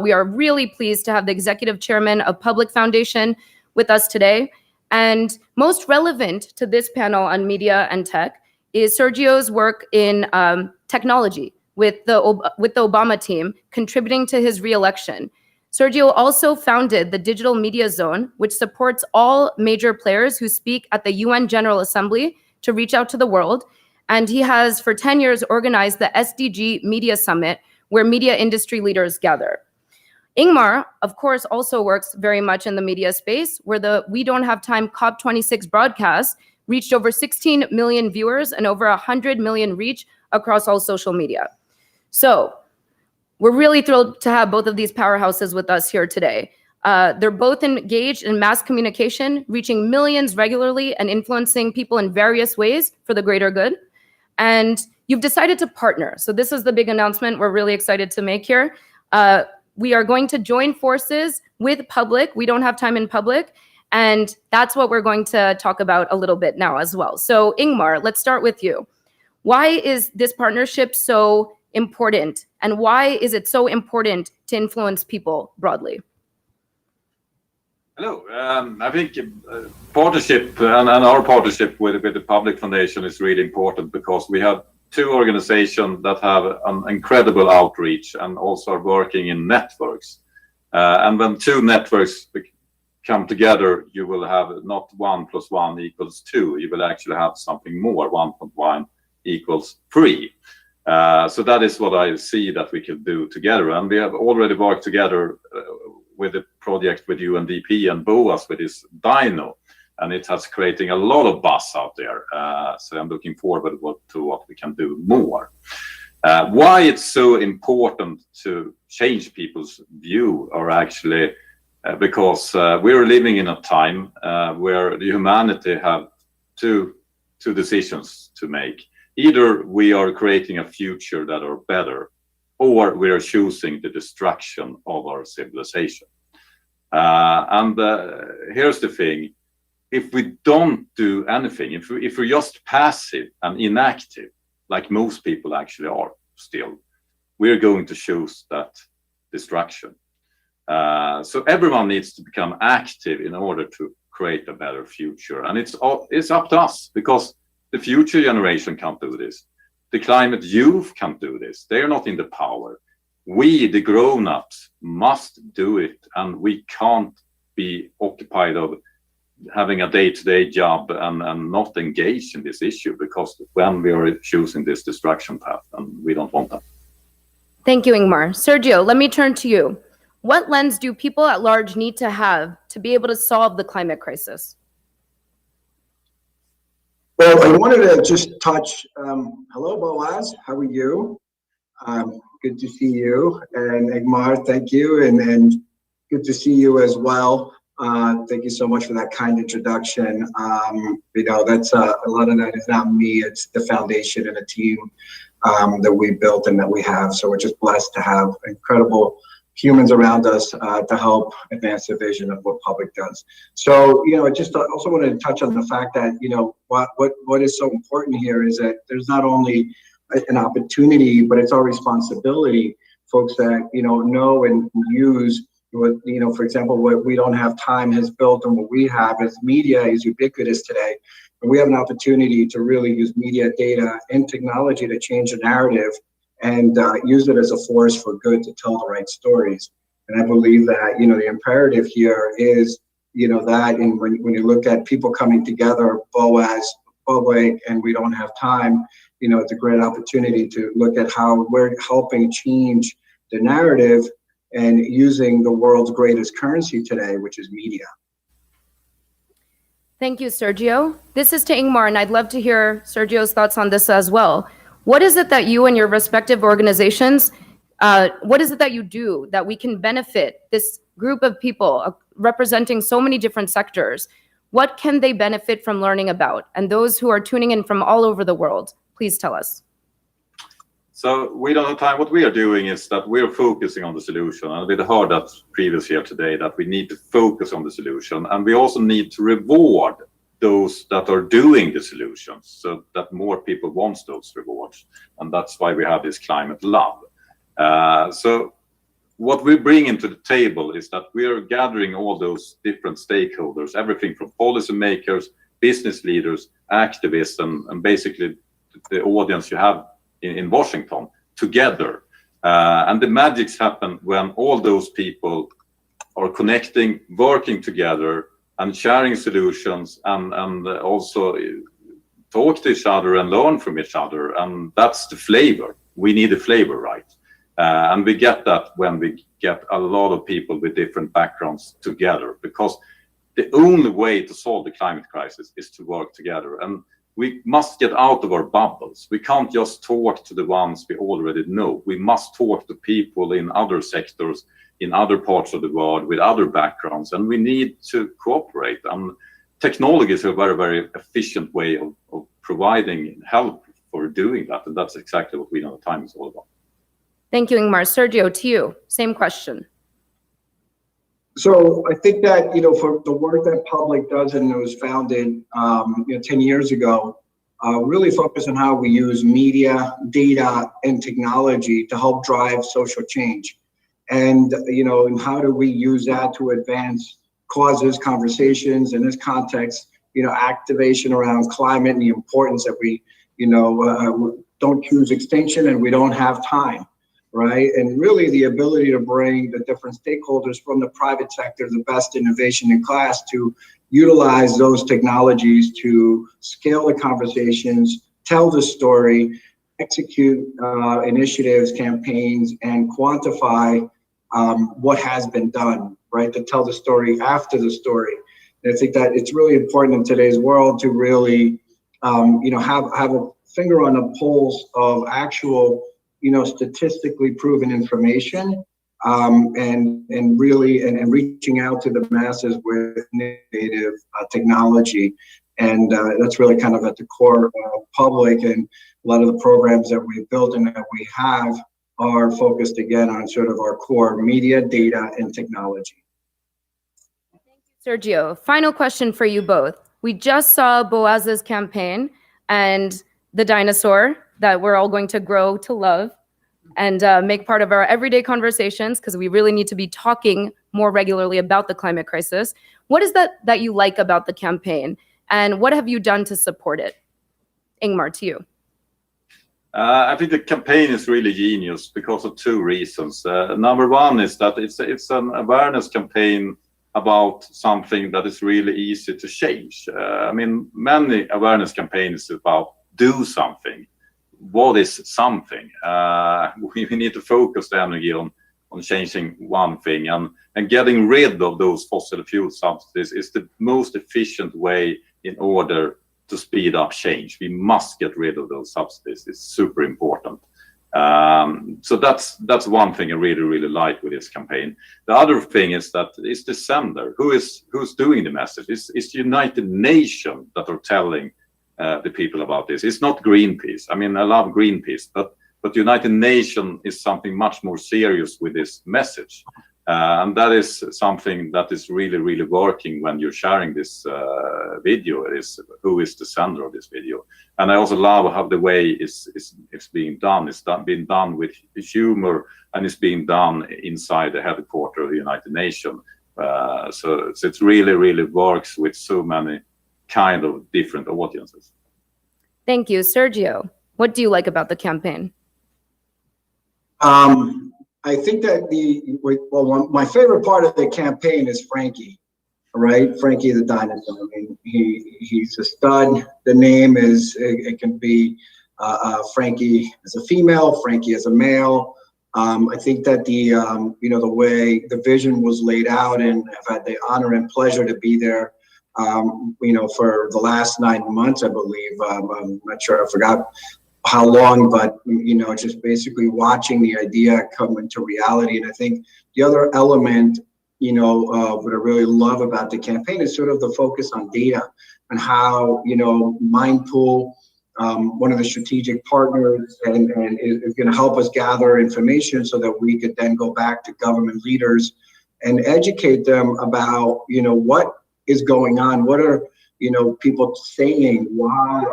we are really pleased to have the executive chairman of Public Foundation with us today. And most relevant to this panel on media and tech is Sergio's work in technology, with the Obama team, contributing to his re-election. Sergio also founded the Digital Media Zone, which supports all major players who speak at the UN General Assembly to reach out to the world. And he has, for 10 years, organized the SDG Media Summit, where media industry leaders gather. Ingmar, of course, also works very much in the media space, where the We Don't Have Time COP26 broadcast reached over 16 million viewers and over 100 million reach across all social media. So we're really thrilled to have both of these powerhouses with us here today. They're both engaged in mass communication, reaching millions regularly and influencing people in various ways for the greater good. And you've decided to partner. So this is the big announcement we're really excited to make here. We are going to join forces with Public. We Don't Have Time in Public. And that's what we're going to talk about a little bit now as well. So Ingmar, let's start with you. Why is this partnership so important? And why is it so important to influence people broadly? Hello. I think partnership and our partnership with the Public Foundation is really important because we have two organizations that have an incredible outreach and also are working in networks. And when two networks come together, you will have not 1 + 1 = 2. You will actually have something more. 1.1 = 3. So that is what I see that we can do together. And we have already worked together with a project with UNDP and BOAS with this Dino. And it has creating a lot of buzz out there. So I'm looking forward to what we can do more. Why it's so important to change people's view are actually because we're living in a time where the humanity have two decisions to make. Either we are creating a future that are better, or we are choosing the destruction of our civilization. And here's the thing. If we don't do anything, if we're just passive and inactive, like most people actually are still, we're going to choose that destruction. So everyone needs to become active in order to create a better future. And it's up to us, because the future generation can't do this. The climate youth can't do this. They're not in the power. We, the grown-ups, must do it, and we can't be occupied of having a day-to-day job and not engage in this issue, because when we are choosing this destruction path, and we don't want that. Thank you, Ingmar. Sergio, let me turn to you. What lens do people at large need to have to be able to solve the climate crisis? Well, I wanted to just touch, hello, Boaz, how are you? Good to see you. And Ingmar, thank you. And good to see you as well. Thank you so much for that kind introduction. That's a lot of that is not me, it's the foundation and the team that we built and that we have. So we're just blessed to have incredible humans around us to help advance the vision of what Public does. So, I just also wanted to touch on the fact that, what is so important here is that there's not only an opportunity, but it's our responsibility, folks that, know and use what, for example, what We Don't Have Time has built and what we have as media is ubiquitous today. And we have an opportunity to really use media, data, and technology to change the narrative and use it as a force for good to tell the right stories. And I believe that, the imperative here is, that, and when you look at people coming together, BOAS, Public, and We Don't Have Time, it's a great opportunity to look at how we're helping change the narrative and using the world's greatest currency today, which is media. Thank you, Sergio. This is to Ingmar, and I'd love to hear Sergio's thoughts on this as well. What is it that you and your respective organizations, what is it that you do that we can benefit this group of people representing so many different sectors? What can they benefit from learning about? And those who are tuning in from all over the world, please tell us. So We Don't Have Time, what we are doing is that we're focusing on the solution. And we heard that previous here today, that we need to focus on the solution. And we also need to reward those that are doing the solutions so that more people want those rewards. And that's why we have this climate love. So what we bring into the table is that we are gathering all those different stakeholders, everything from policymakers, business leaders, activists, and basically the audience you have in Washington, together. And the magics happen when all those people are connecting, working together, and sharing solutions, and also talk to each other and learn from each other. And that's the flavor. We need a flavor, right? And we get that when we get a lot of people with different backgrounds together, because the only way to solve the climate crisis is to work together. And we must get out of our bubbles. We can't just talk to the ones we already know. We must talk to people in other sectors, in other parts of the world, with other backgrounds, and we need to cooperate. And technology is a very, very efficient way of providing help for doing that, and that's exactly what We Know the Time is all about. Thank you, Ingmar. Sergio, to you, same question. So I think that, for the work that Public does, and it was founded 10 years ago, really focus on how we use media, data, and technology to help drive social change. And, and how do we use that to advance causes, conversations, in this context, activation around climate and the importance that we, don't choose extinction and we don't have time. Right? And really the ability to bring the different stakeholders from the private sector, the best innovation in class, to utilize those technologies to scale the conversations, tell the story, execute initiatives, campaigns, and quantify what has been done, right? To tell the story after the story. And I think that it's really important in today's world to really, have a finger on the pulse of actual statistically proven information, and really reaching out to the masses with innovative technology. And that's really kind of at the core of Public, and a lot of the programs that we've built and that we have are focused again on sort of our core media, data, and technology. Sergio, final question for you both. We just saw Boaz's campaign and the dinosaur that we're all going to grow to love and make part of our everyday conversations, because we really need to be talking more regularly about the climate crisis. What is that you like about the campaign, and what have you done to support it? Ingmar, to you. I think the campaign is really genius because of two reasons. Number one is that it's an awareness campaign about something that is really easy to change. Many awareness campaigns about do something. What is something? We need to focus the energy on changing one thing, and getting rid of those fossil fuel subsidies is the most efficient way in order to speed up change. We must get rid of those subsidies. It's super important. So that's one thing I really, really like with this campaign. The other thing is that it's the sender. Who's doing the message? It's the United Nations that are telling the people about this. It's not Greenpeace. I love Greenpeace, but United Nations is something much more serious with this message. And that is something that is really, really working when you're sharing this video, is who is the sender of this video. And I also love how the way it's being done. It's being done with humor, and it's being done inside the headquarters of the United Nations. So it really, really works with so many kind of different audiences. Thank you. Sergio, what do you like about the campaign? I think that my favorite part of the campaign is Frankie, right? Frankie the dinosaur. He's a stud. The name it can be Frankie as a female, Frankie as a male. I think that the way the vision was laid out, and I've had the honor and pleasure to be there for the last 9 months, I believe. I'm not sure, I forgot how long, but just basically watching the idea come into reality. And I think the other element, what I really love about the campaign is sort of the focus on data, and how, Mindpool, one of the strategic partners, and is going to help us gather information so that we could then go back to government leaders and educate them about, what is going on, what are people saying, why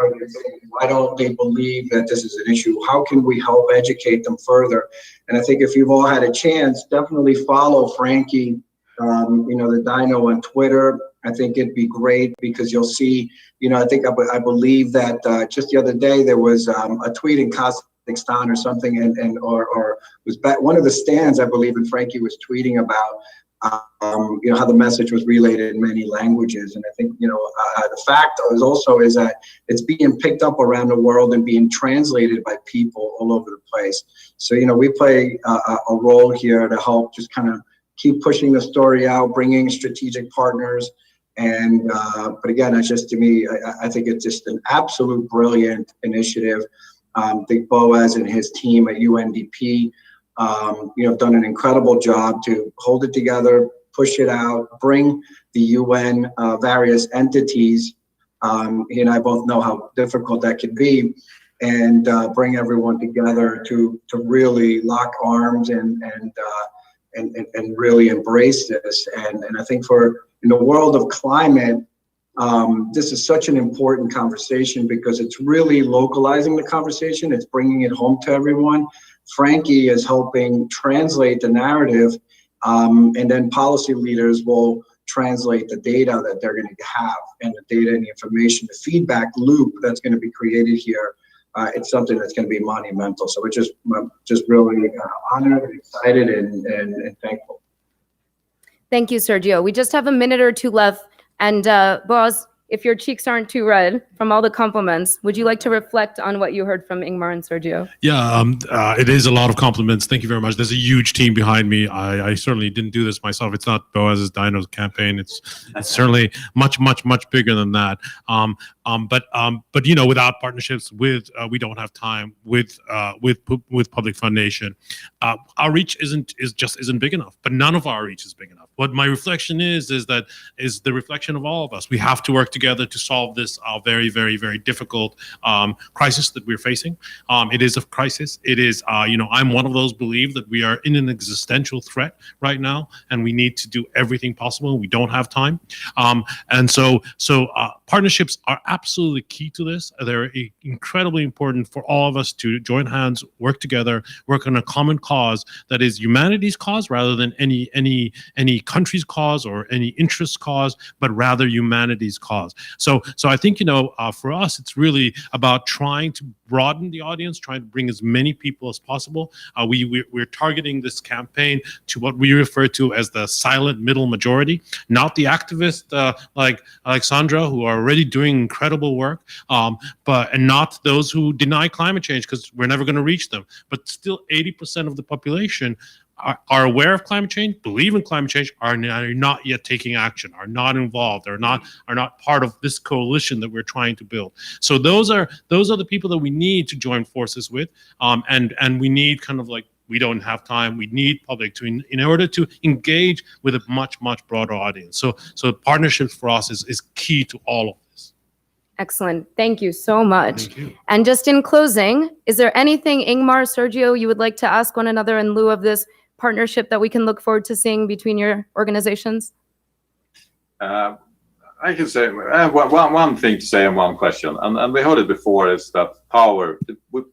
don't they believe that this is an issue, how can we help educate them further. And I think if you've all had a chance, definitely follow Frankie, the Dino, on Twitter. I think it'd be great, because you'll see, I believe that just the other day there was a tweet in Kazakhstan or something, or was back one of the stands, I believe, and Frankie was tweeting about how the message was relayed in many languages. And I think, the fact is that it's being picked up around the world and being translated by people all over the place. So, we play a role here to help just kind of keep pushing the story out, bringing strategic partners. And, but again, it's just, to me, I think it's just an absolute brilliant initiative. I think Boaz and his team at UNDP have done an incredible job to hold it together, push it out, bring the UN various entities. He and I both know how difficult that could be, and bring everyone together to really lock arms and really embrace this. And I think in the world of climate, this is such an important conversation because it's really localizing the conversation. It's bringing it home to everyone. Frankie is helping translate the narrative, and then policy leaders will translate the data that they're going to have, and the data and the information, the feedback loop that's going to be created here. It's something that's going to be monumental. So we're just really honored and excited and thankful. Thank you, Sergio. We just have a minute or two left. And Boaz, if your cheeks aren't too red from all the compliments, would you like to reflect on what you heard from Ingmar and Sergio? Yeah, it is a lot of compliments. Thank you very much. There's a huge team behind me. I certainly didn't do this myself. It's not Boaz's Dino campaign. It's certainly much bigger than that. But without partnerships, we don't have time. With public foundation, our reach isn't big enough. But none of our reach is big enough. What my reflection is the reflection of all of us. We have to work together to solve this very, very, very difficult crisis that we're facing. It is a crisis. It is, I'm one of those believe that we are in an existential threat right now, and we need to do everything possible. We don't have time. And so partnerships are absolutely key to this. They're incredibly important for all of us to join hands, work together, work on a common cause that is humanity's cause rather than any country's cause or any interest cause, but rather humanity's cause. So I think, for us, it's really about trying to broaden the audience, trying to bring as many people as possible. We're targeting this campaign to what we refer to as the silent middle majority, not the activists like Alexandra, who are already doing incredible work, and not those who deny climate change, because we're never going to reach them. But still 80% of the population are aware of climate change, believe in climate change, are not yet taking action, are not involved, are not part of this coalition that we're trying to build. So those are the people that we need to join forces with, and we need we don't have time. We need public in order to engage with a much broader audience. So partnerships for us is key to all of this. Excellent. Thank you so much. Thank you. And just in closing, is there anything, Ingmar, Sergio, you would like to ask one another in lieu of this partnership that we can look forward to seeing between your organizations? I can say one thing to say and one question, and we heard it before, is that power,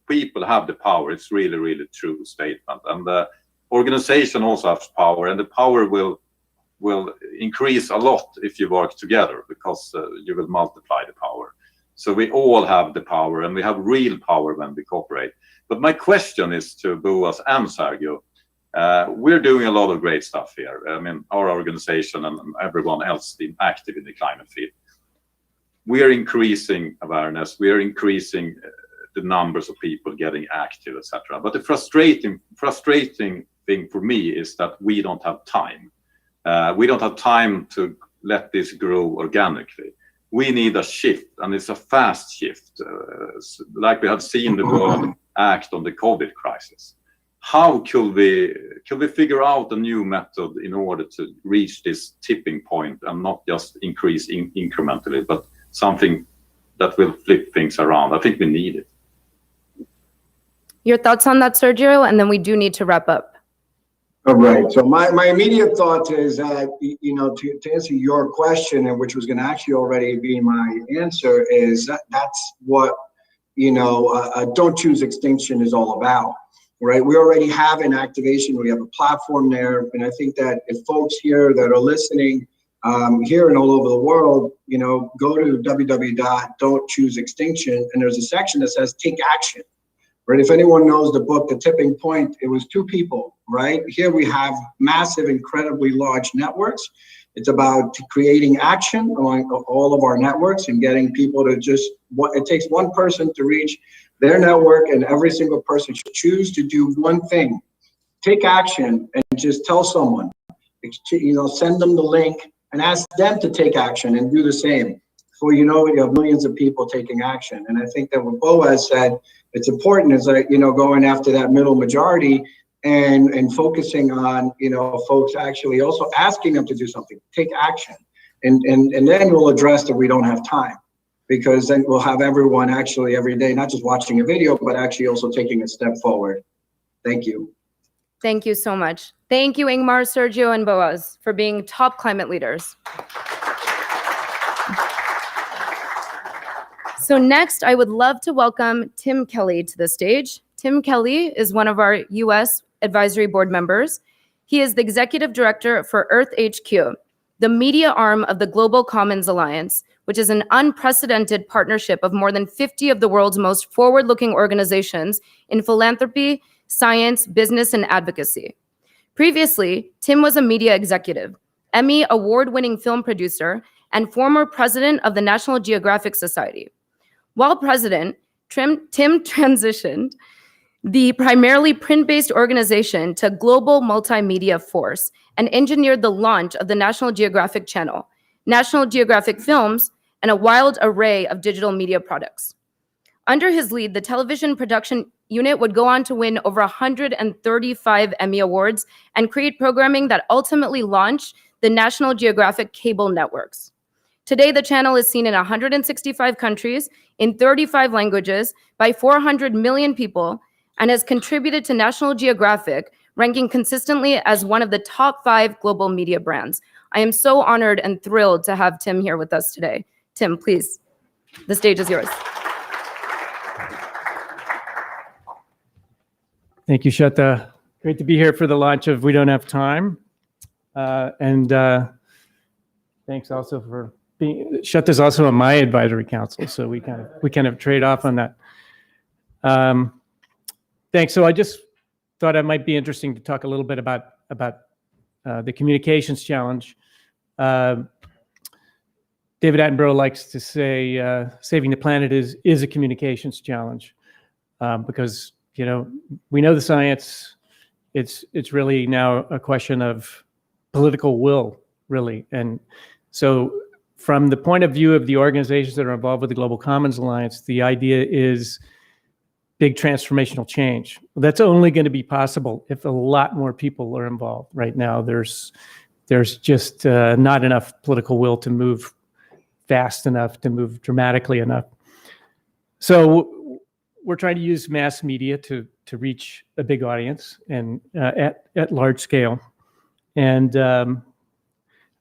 people have the power. It's really true statement, and the organization also has power, and the power will increase a lot if you work together, because you will multiply the power. So we all have the power, and we have real power when we cooperate. But my question is to Boaz and Sergio. We're doing a lot of great stuff here. I mean, our organization and everyone else active in the climate field. We are increasing awareness. We are increasing the numbers of people getting active, etc. But the frustrating thing for me is that we don't have time. We don't have time to let this grow organically. We need a shift, and it's a fast shift, like we have seen the world act on the COVID crisis. How could we figure out a new method in order to reach this tipping point and not just increase incrementally, but something that will flip things around? I think we need it. Your thoughts on that, Sergio, and then we do need to wrap up. All right. So my immediate thought is that, to answer your question, and which was going to actually already be my answer, is that's what, Don't Choose Extinction is all about. Right, we already have an activation. We have a platform there, and I think that if folks here that are listening, here and all over the world, go to www.don'tchooseextinction, and there's a section that says "Take Action." right? If anyone knows the book, The Tipping Point, it was two people, right? Here we have massive, incredibly large networks. It's about creating action on all of our networks and getting people to it takes one person to reach their network, and every single person should choose to do one thing. Take action and just tell someone, send them the link and ask them to take action and do the same. Before you know it, you have millions of people taking action. And I think that what Boaz said, it's important is that, going after that middle majority and focusing on, folks actually also asking them to do something, take action. And then we'll address that we don't have time, because then we'll have everyone actually every day, not just watching a video, but actually also taking a step forward. Thank you. Thank you so much. Thank you, Ingmar, Sergio, and Boaz, for being top climate leaders. So next, I would love to welcome Tim Kelly to the stage. Tim Kelly is one of our U.S. Advisory Board members. He is the Executive Director for Earth HQ, the media arm of the Global Commons Alliance, which is an unprecedented partnership of more than 50 of the world's most forward-looking organizations in philanthropy, science, business, and advocacy. Previously, Tim was a media executive, Emmy award-winning film producer, and former president of the National Geographic Society. While president, Tim transitioned the primarily print-based organization to global multimedia force and engineered the launch of the National Geographic Channel, National Geographic Films, and a wild array of digital media products. Under his lead, the television production unit would go on to win over 135 Emmy Awards and create programming that ultimately launched the National Geographic cable networks. Today, the channel is seen in 165 countries, in 35 languages, by 400 million people, and has contributed to National Geographic, ranking consistently as one of the top 5 global media brands. I am so honored and thrilled to have Tim here with us today. Tim, please, the stage is yours. Thank you, Shweta. Great to be here for the launch of We Don't Have Time. Thanks also for being, Shweta's also on my advisory council, so we kind of trade off on that. Thanks. So I just thought it might be interesting to talk a little bit about the communications challenge. David Attenborough likes to say saving the planet is a communications challenge because we know the science. It's really now a question of political will, really. And so from the point of view of the organizations that are involved with the Global Commons Alliance, the idea is big transformational change. That's only going to be possible if a lot more people are involved. Right now, there's just not enough political will to move fast enough, to move dramatically enough. So we're trying to use mass media to reach a big audience and at large scale. And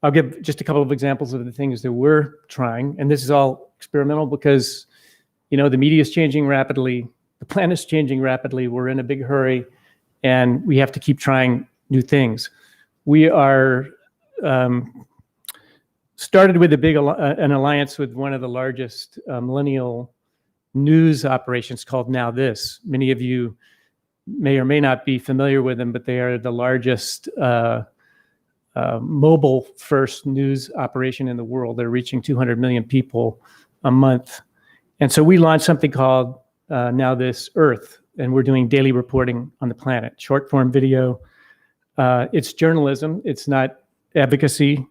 I'll give just a couple of examples of the things that we're trying. And this is all experimental because, the media is changing rapidly. The planet's changing rapidly. We're in a big hurry, and we have to keep trying new things. We are started with an alliance with one of the largest millennial news operations called Now This. Many of you may or may not be familiar with them, but they are the largest mobile-first news operation in the world. They're reaching 200 million people a month. And so we launched something called Now This Earth, and we're doing daily reporting on the planet, short-form video. It's journalism. It's not advocacy.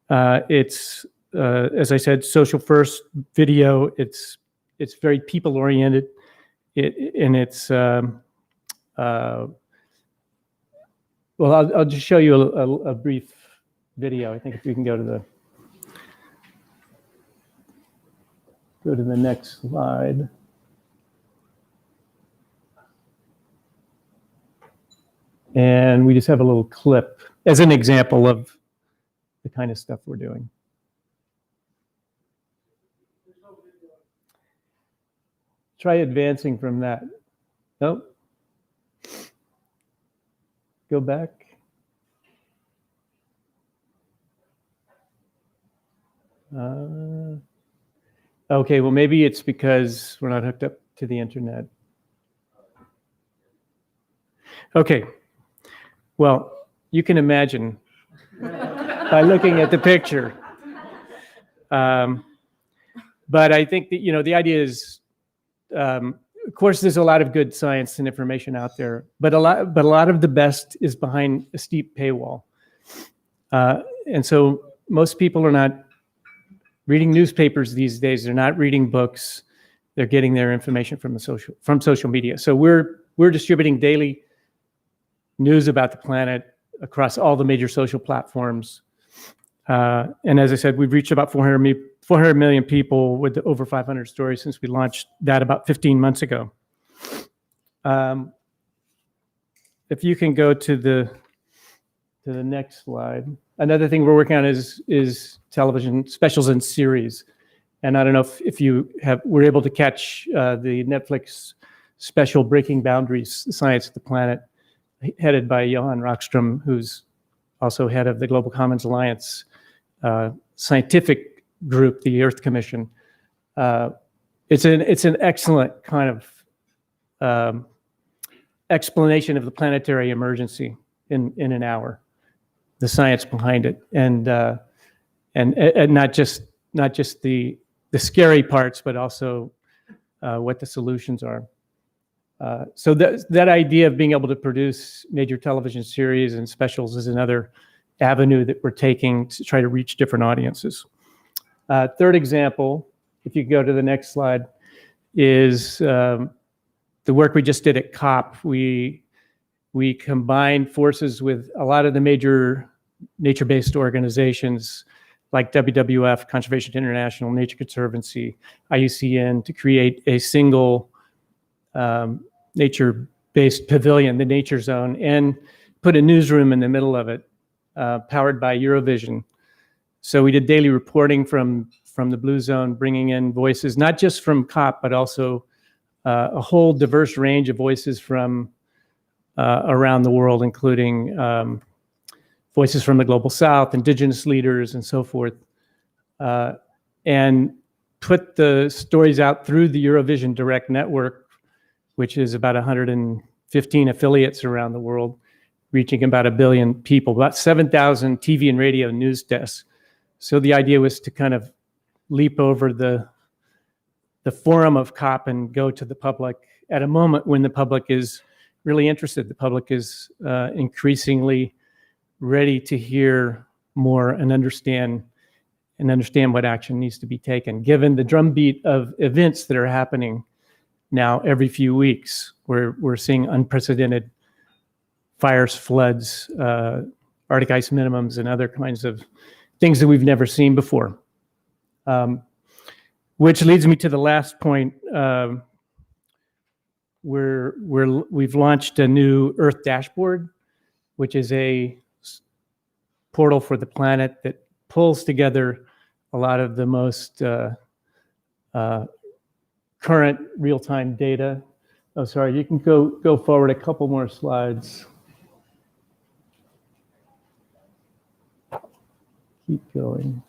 It's, as I said, social-first video. It's very people-oriented, and it's well, I'll just show you a brief video. I think if we can go to the next slide. And we just have a little clip as an example of the kind of stuff we're doing. Try advancing from that. Nope. Go back. Okay, well, maybe it's because we're not hooked up to the internet. Okay. Well, you can imagine by looking at the picture. But I think that, the idea is, of course, there's a lot of good science and information out there, but a lot of the best is behind a steep paywall. And so most people are not reading newspapers these days. They're not reading books. They're getting their information from social media. So we're distributing daily news about the planet across all the major social platforms. And as I said, we've reached about 400 million people with over 500 stories since we launched that about 15 months ago. If you can go to the next slide. Another thing we're working on is television specials and series. And I don't know if you were able to catch the Netflix special Breaking Boundaries, Science of the Planet, headed by Johan Rockström, who's also head of the Global Commons Alliance scientific group, the Earth Commission. It's an excellent kind of explanation of the planetary emergency in an hour, the science behind it, and not just the scary parts, but also what the solutions are. So that idea of being able to produce major television series and specials is another avenue that we're taking to try to reach different audiences. Third example, if you go to the next slide, is the work we just did at COP. We combined forces with a lot of the major nature-based organizations like WWF, Conservation International, Nature Conservancy, IUCN, to create a single nature-based pavilion, the Nature Zone, and put a newsroom in the middle of it, powered by Eurovision. So we did daily reporting from the Blue Zone, bringing in voices, not just from COP, but also a whole diverse range of voices from around the world, including voices from the Global South, indigenous leaders, and so forth, and put the stories out through the Eurovision Direct Network, which is about 115 affiliates around the world, reaching about 1 billion people, about 7,000 TV and radio news desks. So the idea was to kind of leap over the forum of COP and go to the public at a moment when the public is really interested. The public is increasingly ready to hear more and understand what action needs to be taken, given the drumbeat of events that are happening now every few weeks. We're seeing unprecedented fires, floods, Arctic ice minimums, and other kinds of things that we've never seen before. Which leads me to the last point. We've launched a new Earth dashboard, which is a portal for the planet that pulls together a lot of the most current real-time data. Oh, sorry, you can go forward a couple more slides. Keep going.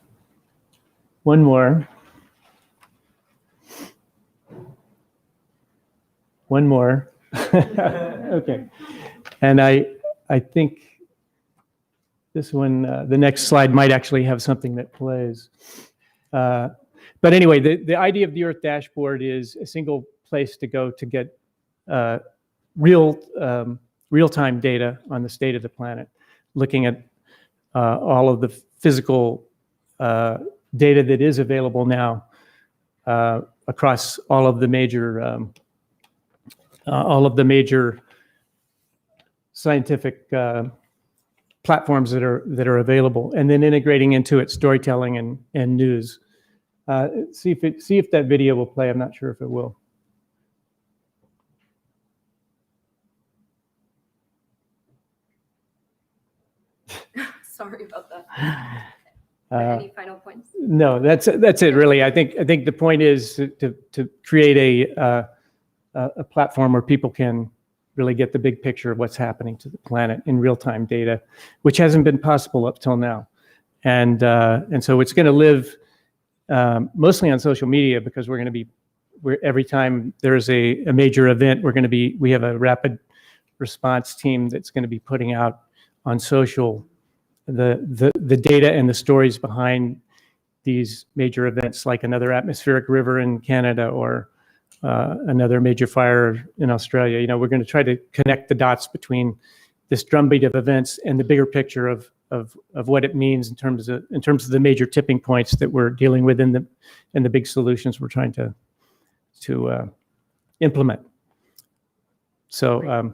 One more. One more. Okay. And I think this one, the next slide might actually have something that plays. But anyway, the idea of the Earth dashboard is a single place to go to get real-time data on the state of the planet, looking at all of the physical data that is available now across all of the major scientific platforms that are available, and then integrating into it storytelling and news. See if that video will play. I'm not sure if it will. Sorry about that. Any final points? No, that's it really. I think the point is to create a platform where people can really get the big picture of what's happening to the planet in real-time data, which hasn't been possible up till now. And so it's going to live mostly on social media, because every time there's a major event, we have a rapid response team that's going to be putting out on social the data and the stories behind these major events, like another atmospheric river in Canada or another major fire in Australia. You know, we're going to try to connect the dots between this drumbeat of events and the bigger picture of what it means in terms of the major tipping points that we're dealing with and the big solutions we're trying to implement. So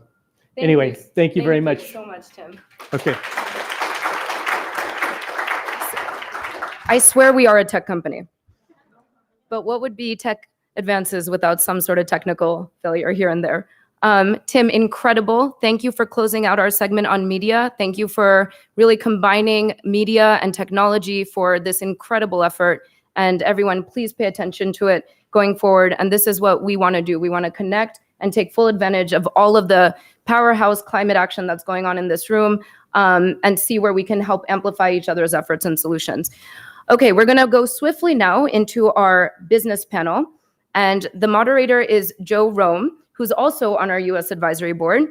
anyway, thank you very much. Thank you so much, Tim. Okay. I swear we are a tech company. But what would be tech advances without some sort of technical failure here and there? Tim, incredible. Thank you for closing out our segment on media. Thank you for really combining media and technology for this incredible effort. And everyone, please pay attention to it going forward. And this is what we want to do. We want to connect and take full advantage of all of the powerhouse climate action that's going on in this room, and see where we can help amplify each other's efforts and solutions. Okay, we're going to go swiftly now into our business panel. And the moderator is Joe Rome, who's also on our U.S. Advisory Board.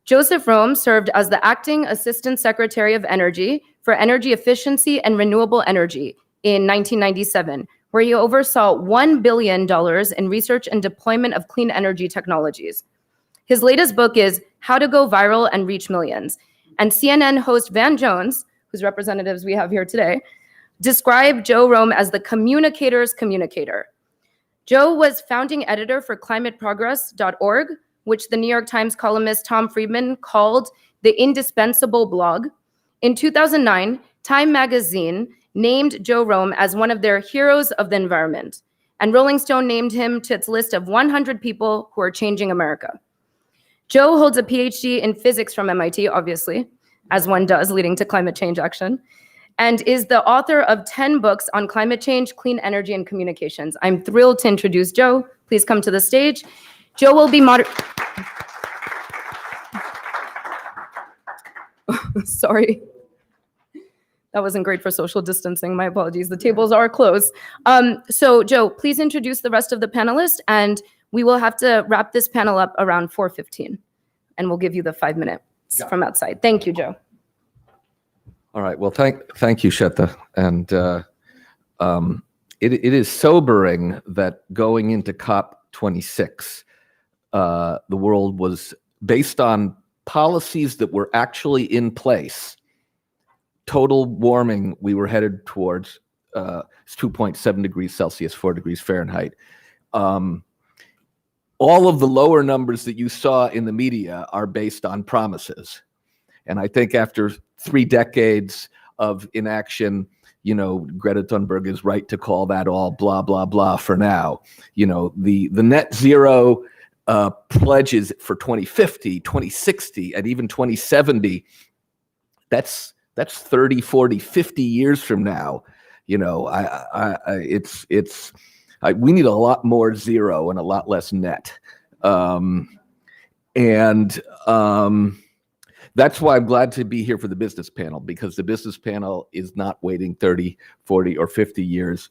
Joseph Rome served as the Acting Assistant Secretary of Energy for Energy Efficiency and Renewable Energy in 1997, where he oversaw $1 billion in research and deployment of clean energy technologies. His latest book is How to Go Viral and Reach Millions. And CNN host Van Jones, whose representatives we have here today, described Joe Rome as the communicator's communicator. Joe was founding editor for climateprogress.org, which the New York Times columnist Tom Friedman called the indispensable blog. In 2009, Time magazine named Joe Rome as one of their heroes of the environment, and Rolling Stone named him to its list of 100 people who are changing America. Joe holds a PhD in physics from MIT, obviously, as one does, leading to climate change action, and is the author of 10 books on climate change, clean energy, and communications. I'm thrilled to introduce Joe. Please come to the stage. Joe will be Sorry. That wasn't great for social distancing. My apologies. The tables are closed. So Joe, please introduce the rest of the panelists, and we will have to wrap this panel up around 4:15, and we'll give you the 5 minutes from outside. Thank you, Joe. All right. Well, thank you, Shetta. And it is sobering that going into COP26, the world was based on policies that were actually in place. Total warming, we were headed towards 2.7 degrees Celsius, 4 degrees Fahrenheit. All of the lower numbers that you saw in the media are based on promises. And I think after 3 decades of inaction, you know, Greta Thunberg is right to call that all blah, blah, blah for now. You know, the net zero pledges for 2050, 2060, and even 2070, that's 30, 40, 50 years from now. You know, we need a lot more zero and a lot less net. That's why I'm glad to be here for the business panel, because the business panel is not waiting 30, 40, or 50 years.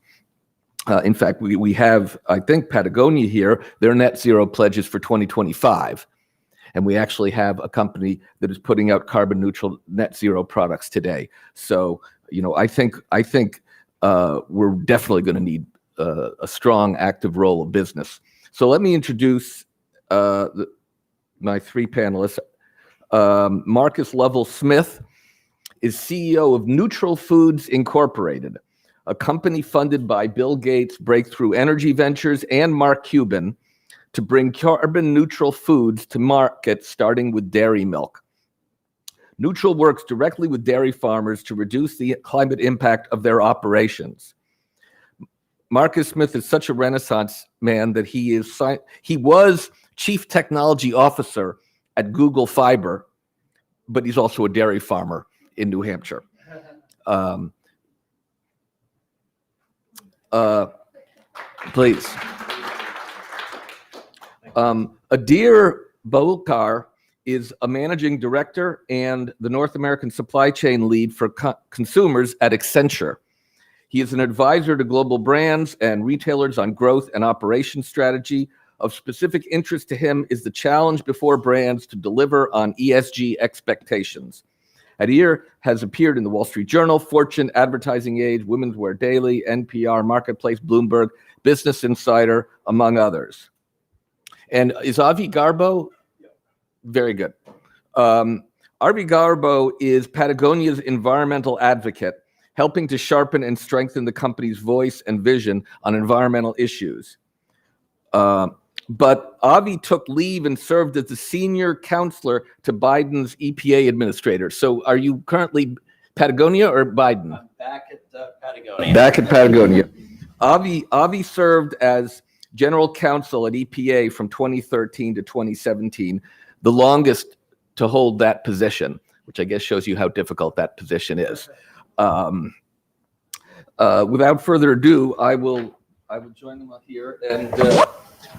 In fact, we have, I think, Patagonia here. Their net zero pledges for 2025. And we actually have a company that is putting out carbon neutral net zero products today. So, you know, I think we're definitely going to need a strong, active role of business. So let me introduce my 3 panelists. Marcus Lovell Smith is CEO of Neutral Foods Incorporated, a company funded by Bill Gates, Breakthrough Energy Ventures, and Mark Cuban to bring carbon neutral foods to market, starting with dairy milk. Neutral works directly with dairy farmers to reduce the climate impact of their operations. Marcus Smith is such a Renaissance man that he was Chief Technology Officer at Google Fiber, but he's also a dairy farmer in New Hampshire. Please. Adir Baulkar is a managing director and the North American supply chain lead for consumers at Accenture. He is an advisor to global brands and retailers on growth and operation strategy, Of specific interest to him is the challenge before brands to deliver on ESG expectations. Adir has appeared in the Wall Street Journal, Fortune, Advertising Age, Women's Wear Daily, NPR, Marketplace, Bloomberg, Business Insider, among others. And is Avi Garbo? Very good. Avi Garbo is Patagonia's environmental advocate, helping to sharpen and strengthen the company's voice and vision on environmental issues. But Avi took leave and served as the senior counselor to Biden's EPA administrator. So are you currently Patagonia or Biden? Back at Patagonia. Back at Patagonia. Avi served as general counsel at EPA from 2013 to 2017, the longest to hold that position, which I guess shows you how difficult that position is. Without further ado, I will join them up here, and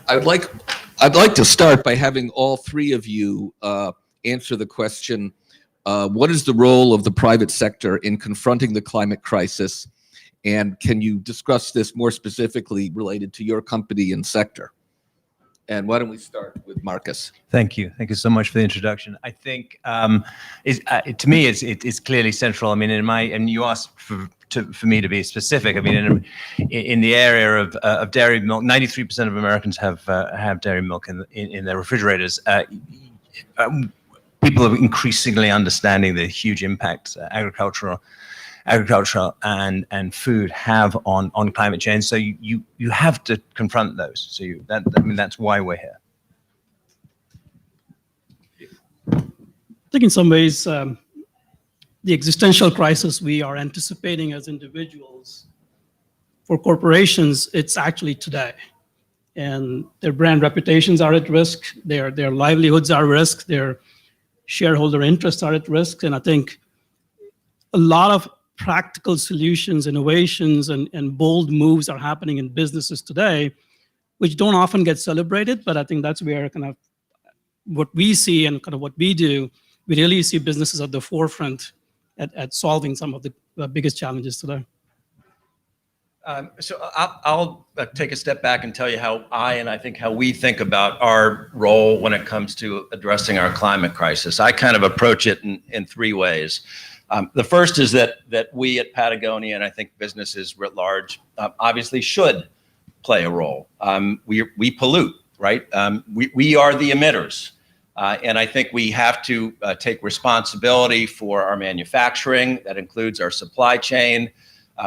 I'd like to start by having all three of you answer the question: what is the role of the private sector in confronting the climate crisis, and can you discuss this more specifically related to your company and sector? And why don't we start with Marcus? Thank you. Thank you so much for the introduction. I think to me, it's clearly central. I mean, and you asked for me to be specific. I mean, in the area of dairy milk, 93% of Americans have dairy milk in their refrigerators. People are increasingly understanding the huge impact agricultural and food have on climate change. So you have to confront those. So that's why we're here. I think in some ways, the existential crisis we are anticipating as individuals, for corporations, it's actually today. And their brand reputations are at risk, their livelihoods are at risk, their shareholder interests are at risk. And I think a lot of practical solutions, innovations, and bold moves are happening in businesses today, which don't often get celebrated. But I think that's where kind of what we see and kind of what we do, we really see businesses at the forefront at solving some of the biggest challenges today. So I'll take a step back and tell you how I think how we think about our role when it comes to addressing our climate crisis. I kind of approach it in three ways. The first is that we at Patagonia, and I think businesses writ large, obviously should play a role. We pollute, right? We are the emitters. And I think we have to take responsibility for our manufacturing. That includes our supply chain.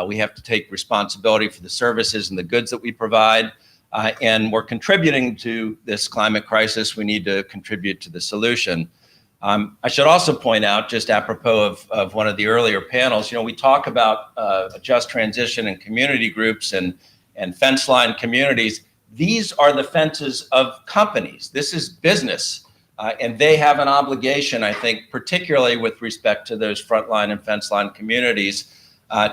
We have to take responsibility for the services and the goods that we provide. And we're contributing to this climate crisis. We need to contribute to the solution. I should also point out, just apropos of one of the earlier panels, we talk about a just transition and community groups and fence line communities. These are the fences of companies. This is business. And they have an obligation, I think, particularly with respect to those frontline and fence line communities,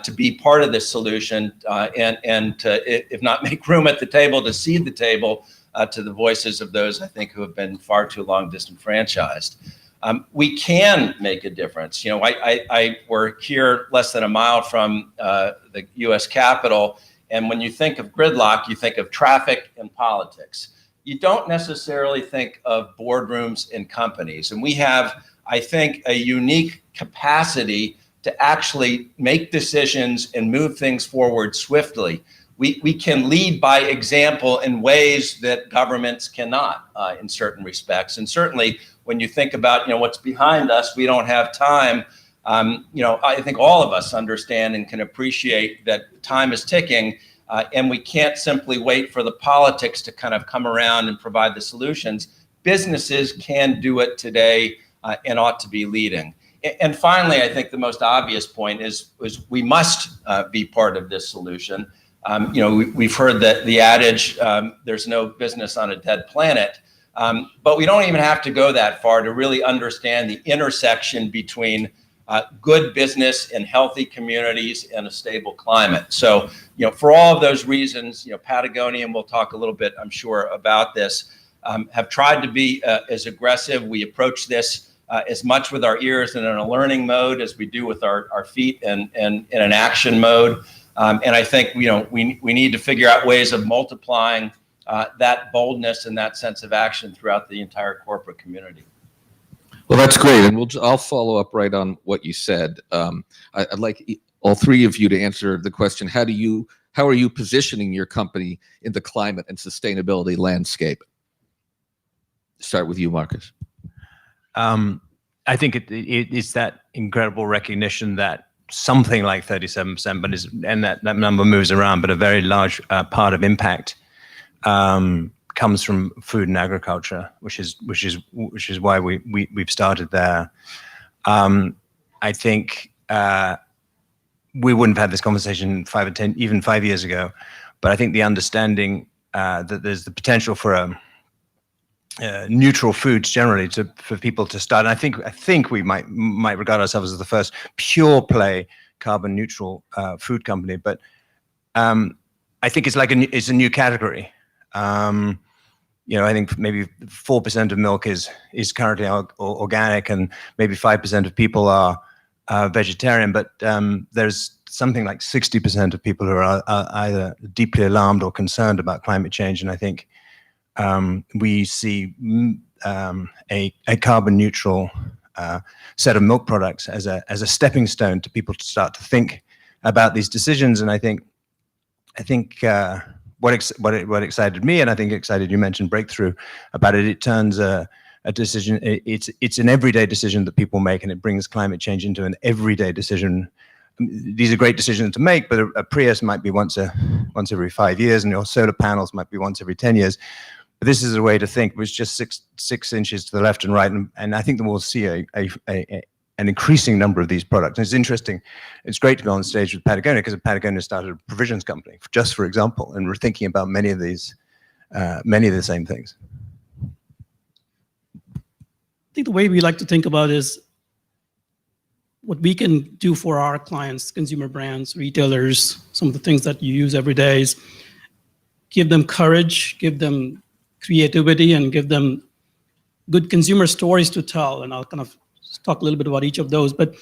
to be part of this solution and to, if not make room at the table, to cede the table to the voices of those, I think, who have been far too long disenfranchised. We can make a difference. We're here less than a mile from the U.S. Capitol, and when you think of gridlock, you think of traffic and politics. You don't necessarily think of boardrooms in companies. And we have, I think, a unique capacity to actually make decisions and move things forward swiftly. We can lead by example in ways that governments cannot in certain respects. And certainly when you think about what's behind us, we don't have time. I think all of us understand and can appreciate that time is ticking. And we can't simply wait for the politics to kind of come around and provide the solutions. Businesses can do it today and ought to be leading. And finally, I think the most obvious point is we must be part of this solution. We've heard that the adage, there's no business on a dead planet, but we don't even have to go that far to really understand the intersection between good business and healthy communities and a stable climate. So, for all of those reasons, Patagonia, and we'll talk a little bit, I'm sure, about this, have tried to be as aggressive. We approach this as much with our ears and in a learning mode as we do with our feet and in an action mode. And I think, we need to figure out ways of multiplying that boldness and that sense of action throughout the entire corporate community. Well, that's great, and I'll follow up right on what you said. I'd like all three of you to answer the question: how are you positioning your company in the climate and sustainability landscape? Start with you, Marcus. I think it's that incredible recognition that something like 37%, but and that number moves around, but a very large part of impact comes from food and agriculture, which is why we've started there. I think we wouldn't have had this conversation 5 or 10, even 5 years ago, but I think the understanding that there's the potential for neutral foods generally for people to start. And I think we might regard ourselves as the first pure play carbon neutral food company, but I think it's like it's a new category. I think maybe 4% of milk is currently organic, and maybe 5% of people are vegetarian, but there's something like 60% of people who are either deeply alarmed or concerned about climate change. And I think we see a carbon neutral set of milk products as a stepping stone to people to start to think about these decisions. And I think what excited me, and I think excited you mentioned breakthrough about it. It turns a decision. It's an everyday decision that people make, and it brings climate change into an everyday decision. These are great decisions to make, but a Prius might be once every 5 years, and your solar panels might be once every 10 years. But this is a way to think, which just six inches to the left and right, and I think that we'll see an increasing number of these products. And it's interesting. It's great to be on stage with Patagonia, because Patagonia started a provisions company, just for example, and we're thinking about many of the same things. I think the way we like to think about is what we can do for our clients, consumer brands, retailers, some of the things that you use every day is give them courage, give them creativity, and give them good consumer stories to tell. And I'll kind of talk a little bit about each of those. But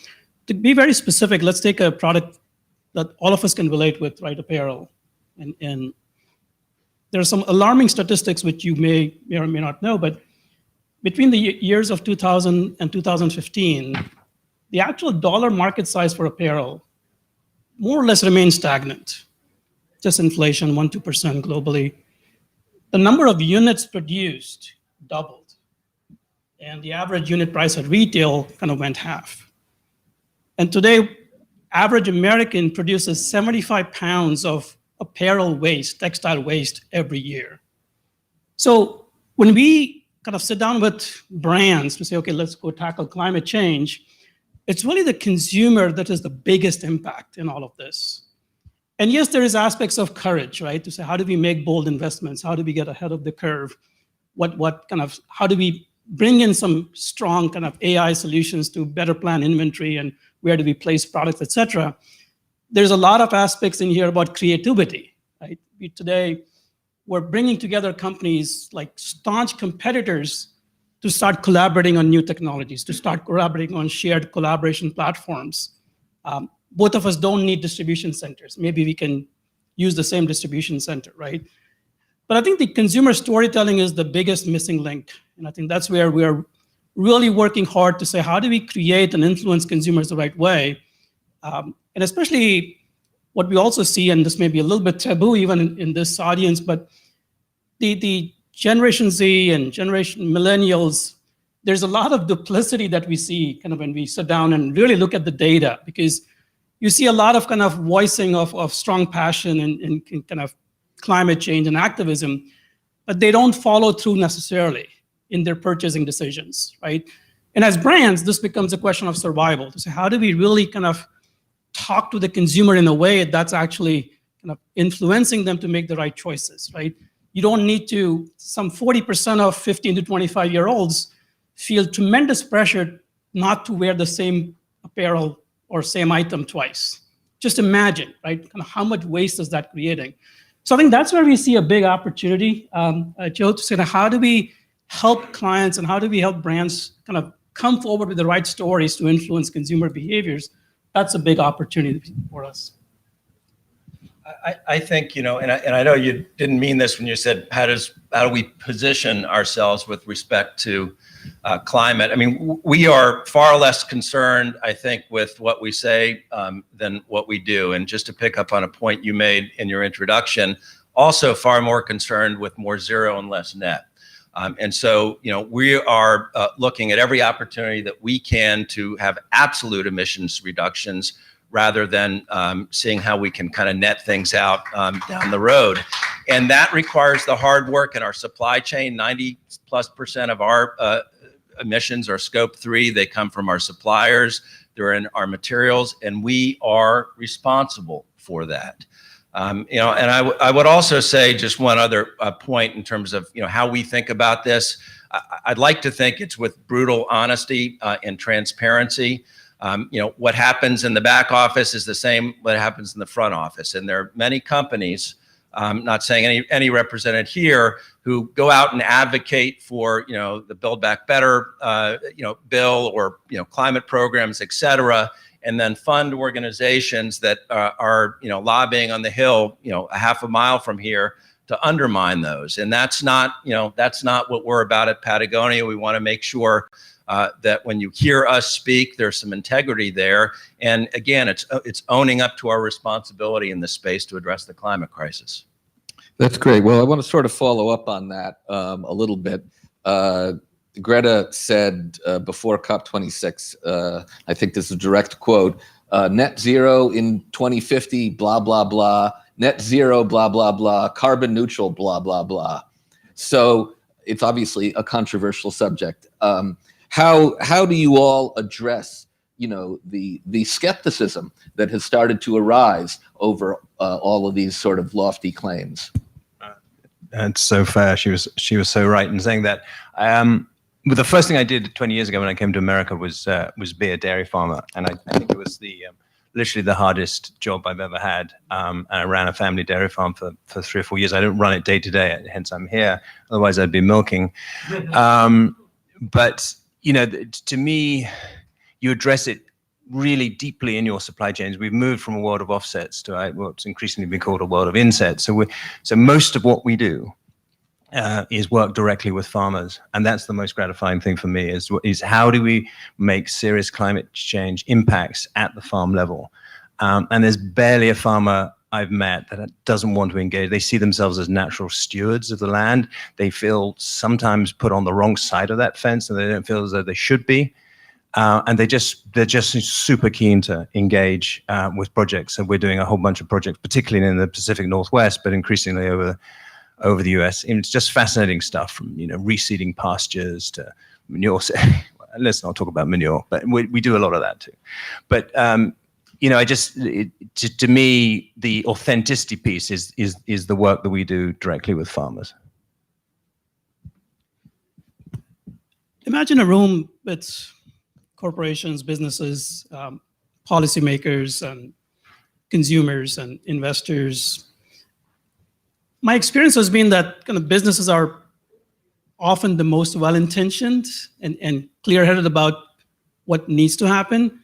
to be very specific, let's take a product that all of us can relate with, right? Apparel. And there are some alarming statistics which you may or may not know, but between the years of 2000 and 2015, the actual dollar market size for apparel more or less remained stagnant. Just inflation, 1-2% globally. The number of units produced doubled, and the average unit price at retail kind of went half. And today, average American produces 75 pounds of apparel waste, textile waste every year. So when we kind of sit down with brands to say, okay, let's go tackle climate change, it's really the consumer that is the biggest impact in all of this. And yes, there is aspects of courage, right? To say, how do we make bold investments? How do we get ahead of the curve? How do we bring in some strong kind of AI solutions to better plan inventory, and where do we place products, et cetera? There's a lot of aspects in here about creativity, right? Today, we're bringing together companies like staunch competitors to start collaborating on new technologies, to start collaborating on shared collaboration platforms. Both of us don't need distribution centers. Maybe we can use the same distribution center, right? But I think the consumer storytelling is the biggest missing link. And I think that's where we are really working hard to say, how do we create and influence consumers the right way? And especially what we also see, and this may be a little bit taboo even in this audience, but the Generation Z and Generation Millennials, there's a lot of duplicity that we see kind of when we sit down and really look at the data, because you see a lot of kind of voicing of strong passion and kind of climate change and activism, but they don't follow through necessarily in their purchasing decisions, right? And as brands, this becomes a question of survival, to say, how do we really kind of talk to the consumer in a way that's actually kind of influencing them to make the right choices, right? You don't need to, some 40% of 15 to 25-year-olds feel tremendous pressure not to wear the same apparel or same item twice. Just imagine, right? Kind of how much waste is that creating? So I think that's where we see a big opportunity, Joe, to say, how do we help clients and how do we help brands kind of come forward with the right stories to influence consumer behaviors? That's a big opportunity for us. I think, and I know you didn't mean this when you said, how do we position ourselves with respect to climate? I mean, we are far less concerned, I think, with what we say than what we do. And just to pick up on a point you made in your introduction, also far more concerned with more zero and less net. And so, we are looking at every opportunity that we can to have absolute emissions reductions rather than seeing how we can kind of net things out down the road. And that requires the hard work in our supply chain. 90+% of our emissions are scope 3. They come from our suppliers. They're in our materials, and we are responsible for that. And I would also say just one other point in terms of how we think about this. I'd like to think it's with brutal honesty and transparency. What happens in the back office is the same what happens in the front office, and there are many companies, not saying any represented here, who go out and advocate for the Build Back Better bill or climate programs, et cetera, and then fund organizations that are lobbying on the Hill a half a mile from here to undermine those. And that's not what we're about at Patagonia. We want to make sure that when you hear us speak, there's some integrity there. And again, it's owning up to our responsibility in this space to address the climate crisis. That's great. Well, I want to sort of follow up on that a little bit. Greta said before COP26, I think this is a direct quote, net zero in 2050, blah, blah, blah, net zero, blah, blah, blah, carbon neutral, blah, blah, blah. So it's obviously a controversial subject. How do you all address, the skepticism that has started to arise over all of these sort of lofty claims? That's so fair. She was so right in saying that. But the first thing I did 20 years ago when I came to America was be a dairy farmer, and I think it was literally the hardest job I've ever had. And I ran a family dairy farm for 3 or 4 years. I didn't run it day to day, hence I'm here. Otherwise, I'd be milking. But to me, you address it really deeply in your supply chains. We've moved from a world of offsets to what's increasingly been called a world of insets. So most of what we do is work directly with farmers, and that's the most gratifying thing for me. Is how do we make serious climate change impacts at the farm level? And there's barely a farmer I've met that doesn't want to engage. They see themselves as natural stewards of the land. They feel sometimes put on the wrong side of that fence, and they don't feel as though they should be. And they're just super keen to engage with projects. So we're doing a whole bunch of projects, particularly in the Pacific Northwest, but increasingly over the US. And it's just fascinating stuff, from reseeding pastures to manure. Let's not talk about manure, but we do a lot of that too. But to me, the authenticity piece is the work that we do directly with farmers. Imagine a room with corporations, businesses, policymakers, and consumers and investors. My experience has been that kind of businesses are often the most well-intentioned and clear-headed about what needs to happen.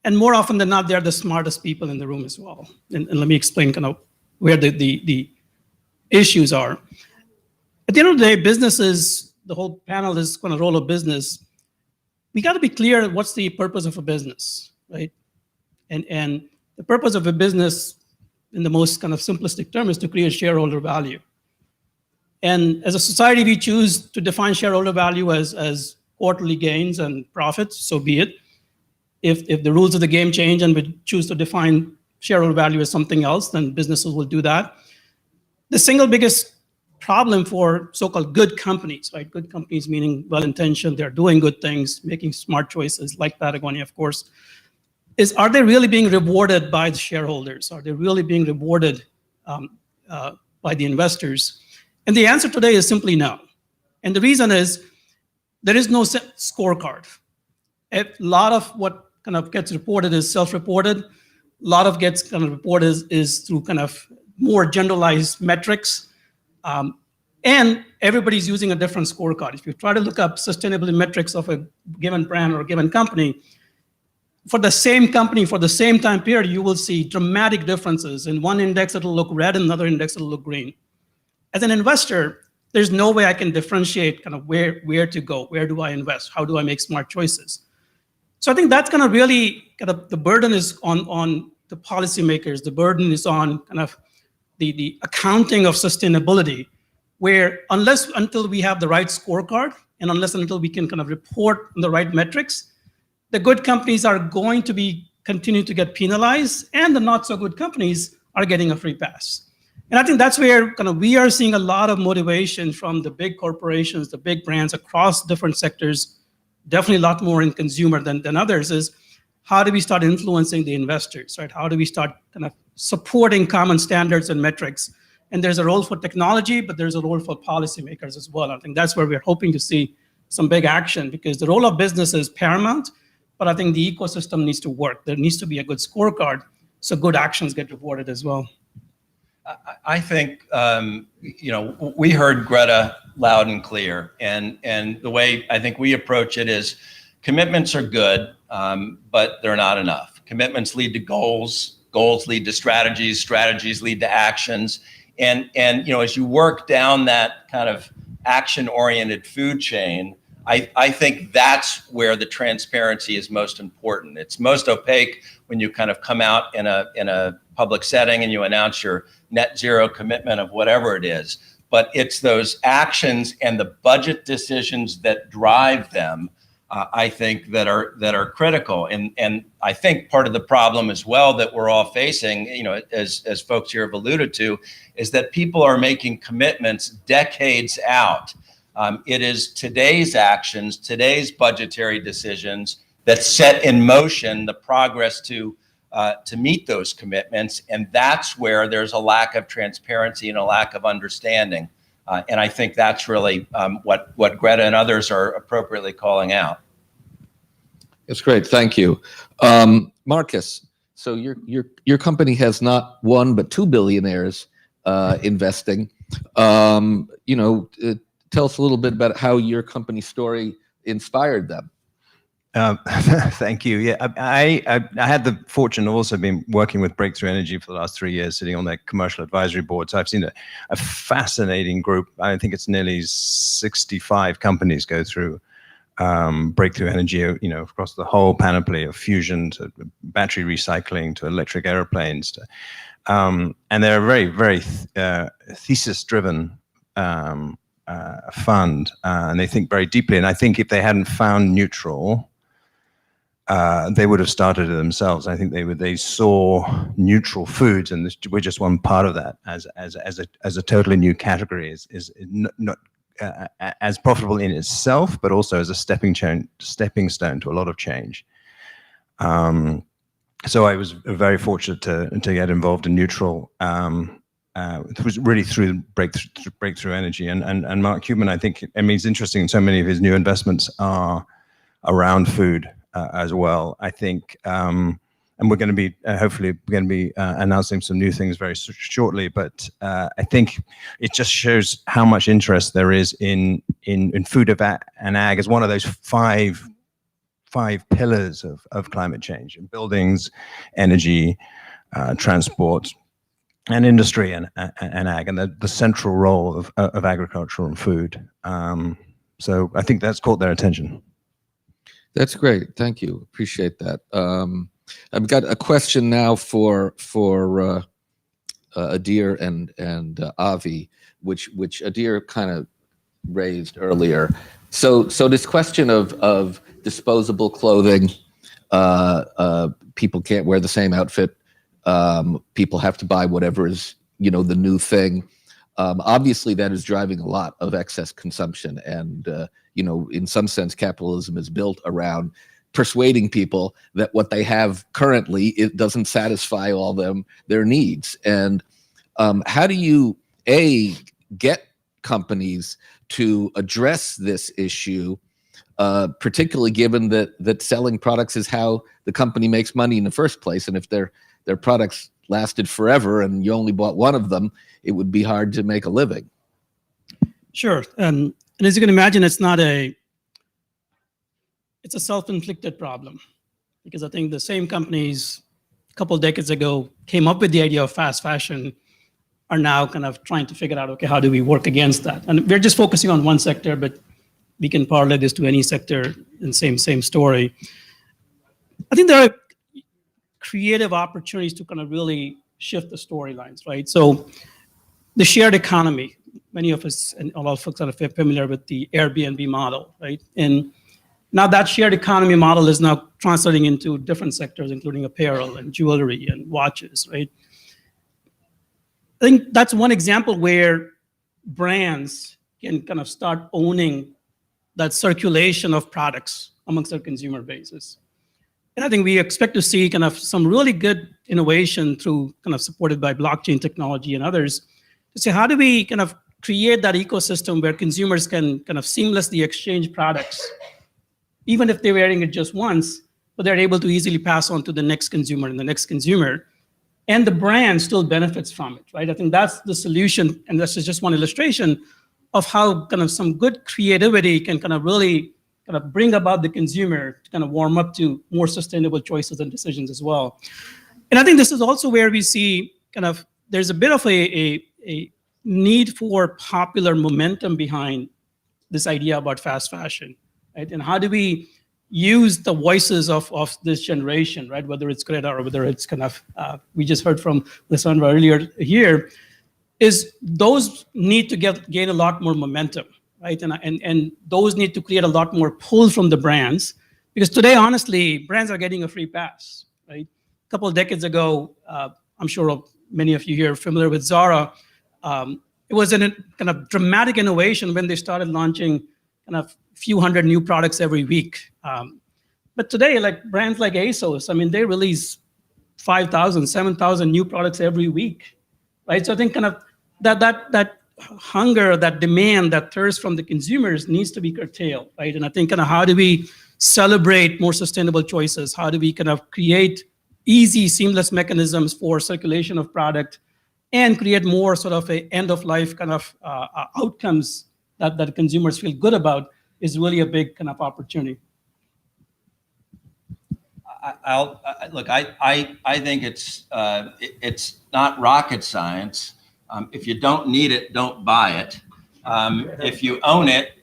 And more often than not, they're the smartest people in the room as well. And let me explain kind of where the issues are. At the end of the day, businesses, the whole panel is going to role of business. We got to be clear what's the purpose of a business, right? And the purpose of a business, in the most kind of simplistic term, is to create shareholder value. And as a society, we choose to define shareholder value as quarterly gains and profits, so be it. If the rules of the game change and we choose to define shareholder value as something else, then businesses will do that. The single biggest problem for so-called good companies, right? Good companies meaning well-intentioned, they're doing good things, making smart choices, like Patagonia, of course, is, are they really being rewarded by the shareholders? Are they really being rewarded by the investors? And the answer today is simply no. And the reason is there is no set scorecard. A lot of what kind of gets reported is self-reported. A lot of gets kind of reported is through kind of more generalized metrics. And everybody's using a different scorecard. If you try to look up sustainability metrics of a given brand or a given company, for the same company, for the same time period, you will see dramatic differences. In one index, it'll look red, in another index, it'll look green. As an investor, there's no way I can differentiate kind of where to go, where do I invest, how do I make smart choices. So I think that's kind of really kind of the burden is on the policymakers. The burden is on kind of the accounting of sustainability, where until we have the right scorecard and until we can kind of report on the right metrics, the good companies are going to be continue to get penalized, and the not so good companies are getting a free pass. And I think that's where kind of we are seeing a lot of motivation from the big corporations, the big brands across different sectors, definitely a lot more in consumer than others, is how do we start influencing the investors, right? How do we start kind of supporting common standards and metrics? And there's a role for technology, but there's a role for policymakers as well. I think that's where we're hoping to see some big action, because the role of business is paramount, but I think the ecosystem needs to work. There needs to be a good scorecard so good actions get rewarded as well. I think, we heard Greta loud and clear, and the way I think we approach it is commitments are good, but they're not enough. Commitments lead to goals, goals lead to strategies, strategies lead to actions. And as you work down that kind of action-oriented food chain, I think that's where the transparency is most important. It's most opaque when you kind of come out in a public setting and you announce your net zero commitment of whatever it is. But it's those actions and the budget decisions that drive them, I think, that are critical. And I think part of the problem as well that we're all facing, as folks here have alluded to, is that people are making commitments decades out. It is today's actions, today's budgetary decisions that set in motion the progress to meet those commitments, and that's where there's a lack of transparency and a lack of understanding. And I think that's really what Greta and others are appropriately calling out. It's great, thank you, Marcus. So your company has not one but two billionaires investing. Tell us a little bit about how your company story inspired them. Thank you. Yeah, I had the fortune of also been working with Breakthrough Energy for the last 3 years, sitting on their commercial advisory board. So I've seen a fascinating group. I think it's nearly 65 companies go through Breakthrough Energy, across the whole panoply of fusion to battery recycling to electric airplanes. And they're a very, very thesis-driven fund, and they think very deeply. And I think if they hadn't found neutral, they would have started it themselves. I think they saw neutral foods, and we're just one part of that as a totally new category. Is not as profitable in itself, but also as a stepping stone to a lot of change. So I was very fortunate to get involved in neutral. It was really through Breakthrough Energy, and Mark Cuban. I think, it's interesting. So many of his new investments are around food as well. I think, and we're going to be hopefully announcing some new things very shortly. But I think it just shows how much interest there is in food and ag as one of those five pillars of climate change: in buildings, energy, transport, and industry, and ag, and the central role of agriculture and food. So I think that's caught their attention. That's great. Thank you. Appreciate that. I've got a question now for Adir and Avi, which Adir kind of raised earlier. So this question of disposable clothing, people can't wear the same outfit. People have to buy whatever is, the new thing. Obviously, that is driving a lot of excess consumption. And, in some sense, capitalism is built around persuading people that what they have currently, it doesn't satisfy all their needs. And how do you, get companies to address this issue, particularly given that selling products is how the company makes money in the first place? And if their products lasted forever and you only bought one of them, it would be hard to make a living. Sure. And as you can imagine, it's a self-inflicted problem. because I think the same companies a couple of decades ago came up with the idea of fast fashion are now kind of trying to figure out, okay, how do we work against that? And we're just focusing on one sector, but we can parlay this to any sector and same story. I think there are creative opportunities to kind of really shift the storylines, right? So the shared economy, many of us and a lot of folks are familiar with the Airbnb model, right? And now that shared economy model is now translating into different sectors, including apparel and jewelry and watches, right? I think that's one example where brands can kind of start owning that circulation of products amongst their consumer bases. And I think we expect to see kind of some really good innovation through kind of supported by blockchain technology and others to say, how do we kind of create that ecosystem where consumers can kind of seamlessly exchange products, even if they're wearing it just once, but they're able to easily pass on to the next consumer and the next consumer. And the brand still benefits from it, right? I think that's the solution. And this is just one illustration of how kind of some good creativity can kind of really kind of bring about the consumer to kind of warm up to more sustainable choices and decisions as well. And I think this is also where we see kind of, there's a bit of a need for popular momentum behind this idea about fast fashion, right? And how do we use the voices of this generation, right? Whether it's Greta or whether it's kind of, we just heard from Lysandra earlier here, is those need to gain a lot more momentum, right? And those need to create a lot more pull from the brands, because today, honestly, brands are getting a free pass, right? A couple of decades ago, I'm sure many of you here are familiar with Zara. It was a kind of dramatic innovation when they started launching kind of few hundred new products every week. But today, like brands like ASOS, I mean, they release 5,000, 7,000 new products every week, right? So I think kind of that hunger, that demand, that thirst from the consumers needs to be curtailed, right? And I think kind of how do we celebrate more sustainable choices? How do we kind of create easy, seamless mechanisms for circulation of product and create more sort of a end-of-life kind of outcomes that consumers feel good about is really a big kind of opportunity. Look, I think it's not rocket science. If you don't need it, don't buy it. If you own it,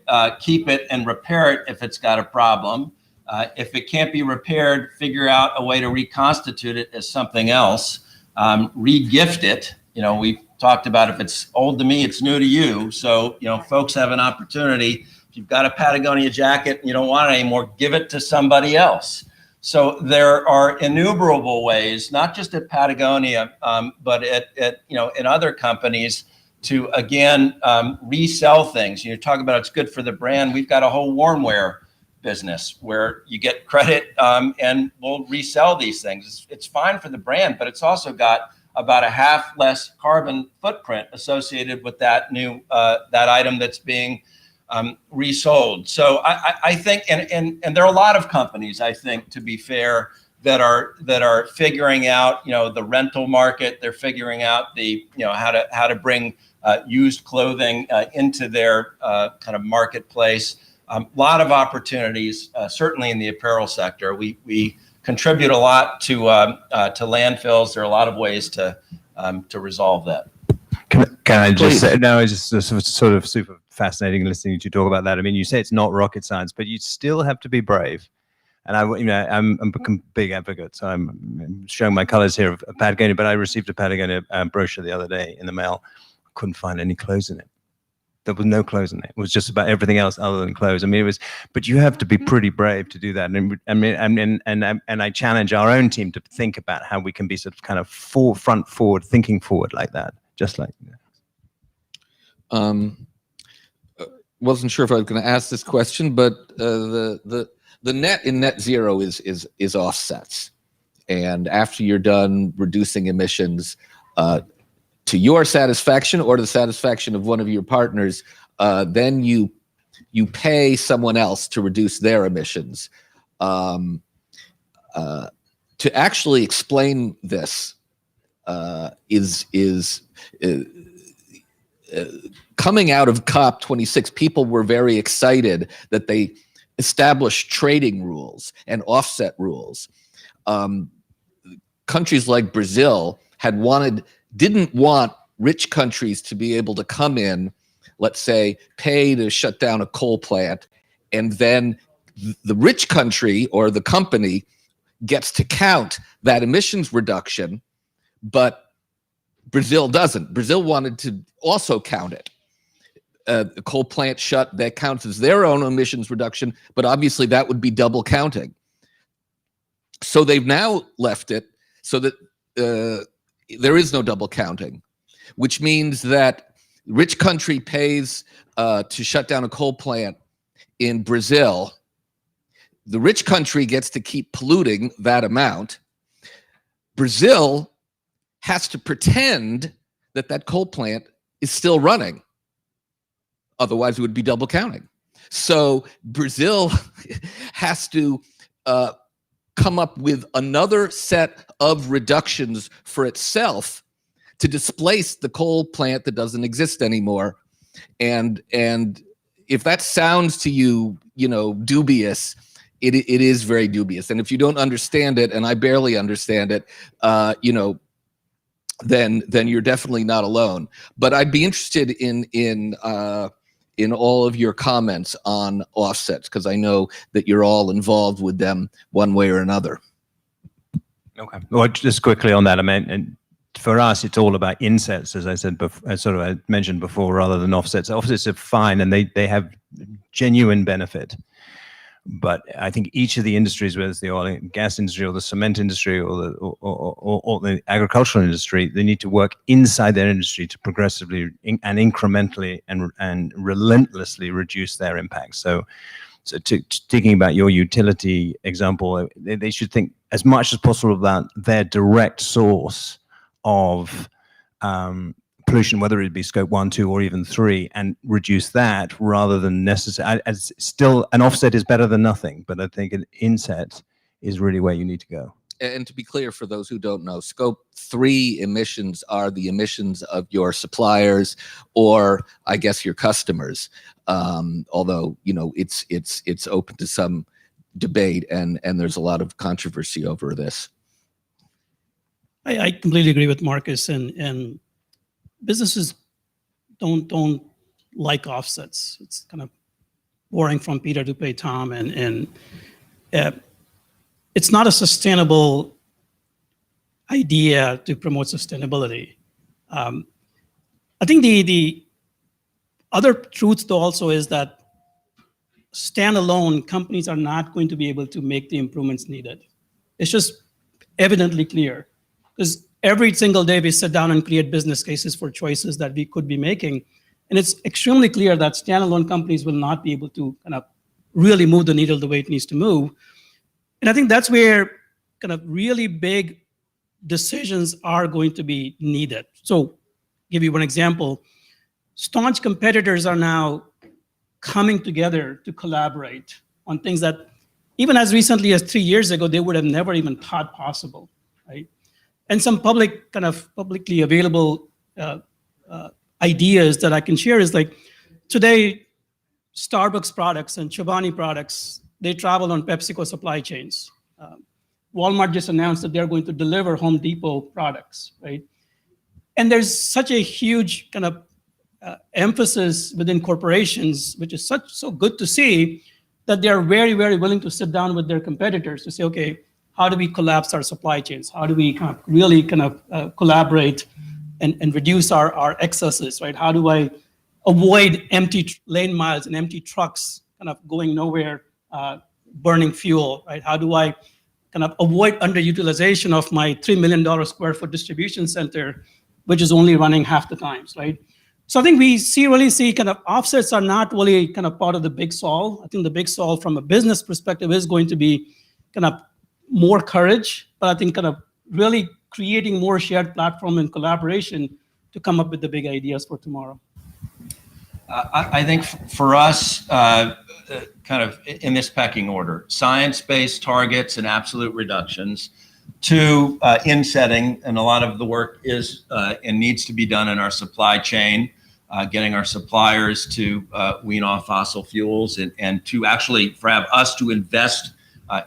keep it and repair it if it's got a problem. If it can't be repaired, figure out a way to reconstitute it as something else. Re-gift it. You know, we talked about if it's old to me, it's new to you. So, you know, folks have an opportunity. If you've got a Patagonia jacket and you don't want it anymore, give it to somebody else. So there are innumerable ways, not just at Patagonia, but at you know, in other companies to, again, resell things. You talk about it's good for the brand. We've got a whole warm wear business where you get credit and we'll resell these things. It's fine for the brand, but it's also got about a half less carbon footprint associated with that new that item that's being resold. So I think, and there are a lot of companies, I think, to be fair, that are figuring out, you know, the rental market. They're figuring out the, you know, how to bring used clothing into their kind of marketplace. A lot of opportunities, certainly in the apparel sector. We contribute a lot to landfills. There are a lot of ways to resolve that. Can I just Please. say, no, it's just sort of super fascinating listening to you talk about that. I mean, you say it's not rocket science, but you still have to be brave. And I'm a big advocate, so I'm showing my colors here of Patagonia, but I received a Patagonia brochure the other day in the mail. I couldn't find any clothes in it. There was no clothes in it. It was just about everything else other than clothes. I mean, it was, but you have to be pretty brave to do that. And I challenge our own team to think about how we can be sort of kind of front forward, thinking forward like that, just like that. Wasn't sure if I was going to ask this question, but the net in net zero is offsets, and after you're done reducing emissions, to your satisfaction or to the satisfaction of one of your partners, then you pay someone else to reduce their emissions. To actually explain this is coming out of COP26, people were very excited that they established trading rules and offset rules. countries like Brazil didn't want rich countries to be able to come in, let's say, pay to shut down a coal plant, and then the rich country or the company gets to count that emissions reduction, but Brazil doesn't. Brazil wanted to also count it. The coal plant shut, that counts as their own emissions reduction, but obviously that would be double counting. So they've now left it so that there is no double counting, which means that rich country pays to shut down a coal plant in Brazil. The rich country gets to keep polluting that amount. Brazil has to pretend that that coal plant is still running. Otherwise, it would be double counting. So Brazil has to come up with another set of reductions for itself to displace the coal plant that doesn't exist anymore. And if that sounds to you, dubious, it is very dubious. And if you don't understand it, and I barely understand it, then you're definitely not alone. But I'd be interested in all of your comments on offsets, because I know that you're all involved with them one way or another. Okay. Well, just quickly on that, I mean, and for us, it's all about insets, as I said, I mentioned before, rather than offsets. Offsets are fine, and they have genuine benefit. But I think each of the industries, whether it's the oil and gas industry or the cement industry or the agricultural industry, they need to work inside their industry to progressively and incrementally and relentlessly reduce their impact. So thinking about your utility example, they should think as much as possible about their direct source of pollution, whether it be scope 1, 2, or even 3, and reduce that rather than necessary. Still, an offset is better than nothing, but I think an inset is really where you need to go. And to be clear, for those who don't know, scope 3 emissions are the emissions of your suppliers, or I guess your customers. Although it's open to some debate, and there's a lot of controversy over this. I completely agree with Marcus, and businesses don't like offsets. It's kind of boring from Peter to pay Tom, and it's not a sustainable idea to promote sustainability. I think the other truth though also is that standalone companies are not going to be able to make the improvements needed. It's just evidently clear, because every single day we sit down and create business cases for choices that we could be making. And it's extremely clear that standalone companies will not be able to kind of really move the needle the way it needs to move. And I think that's where kind of really big decisions are going to be needed. So give you one example. Staunch competitors are now coming together to collaborate on things that even as recently as 3 years ago, they would have never even thought possible, right? And some publicly available ideas that I can share is like, today, Starbucks products and Chobani products, they travel on PepsiCo supply chains. Walmart just announced that they're going to deliver Home Depot products, right? And there's such a huge kind of emphasis within corporations, which is so good to see, that they're very, very willing to sit down with their competitors to say, okay, how do we collapse our supply chains? How do we kind of really collaborate and reduce our excesses, right? How do I avoid empty lane miles and empty trucks kind of going nowhere, burning fuel, right? How do I kind of avoid underutilization of my $3 million square foot distribution center, which is only running half the times, right? So I think we really see kind of offsets are not really kind of part of the big solve. I think the big solve from a business perspective is going to be kind of more courage, but I think kind of really creating more shared platform and collaboration to come up with the big ideas for tomorrow. I think for us, kind of in this pecking order, science-based targets and absolute reductions, 2, insetting, and a lot of the work is and needs to be done in our supply chain, getting our suppliers to wean off fossil fuels and to actually for us to invest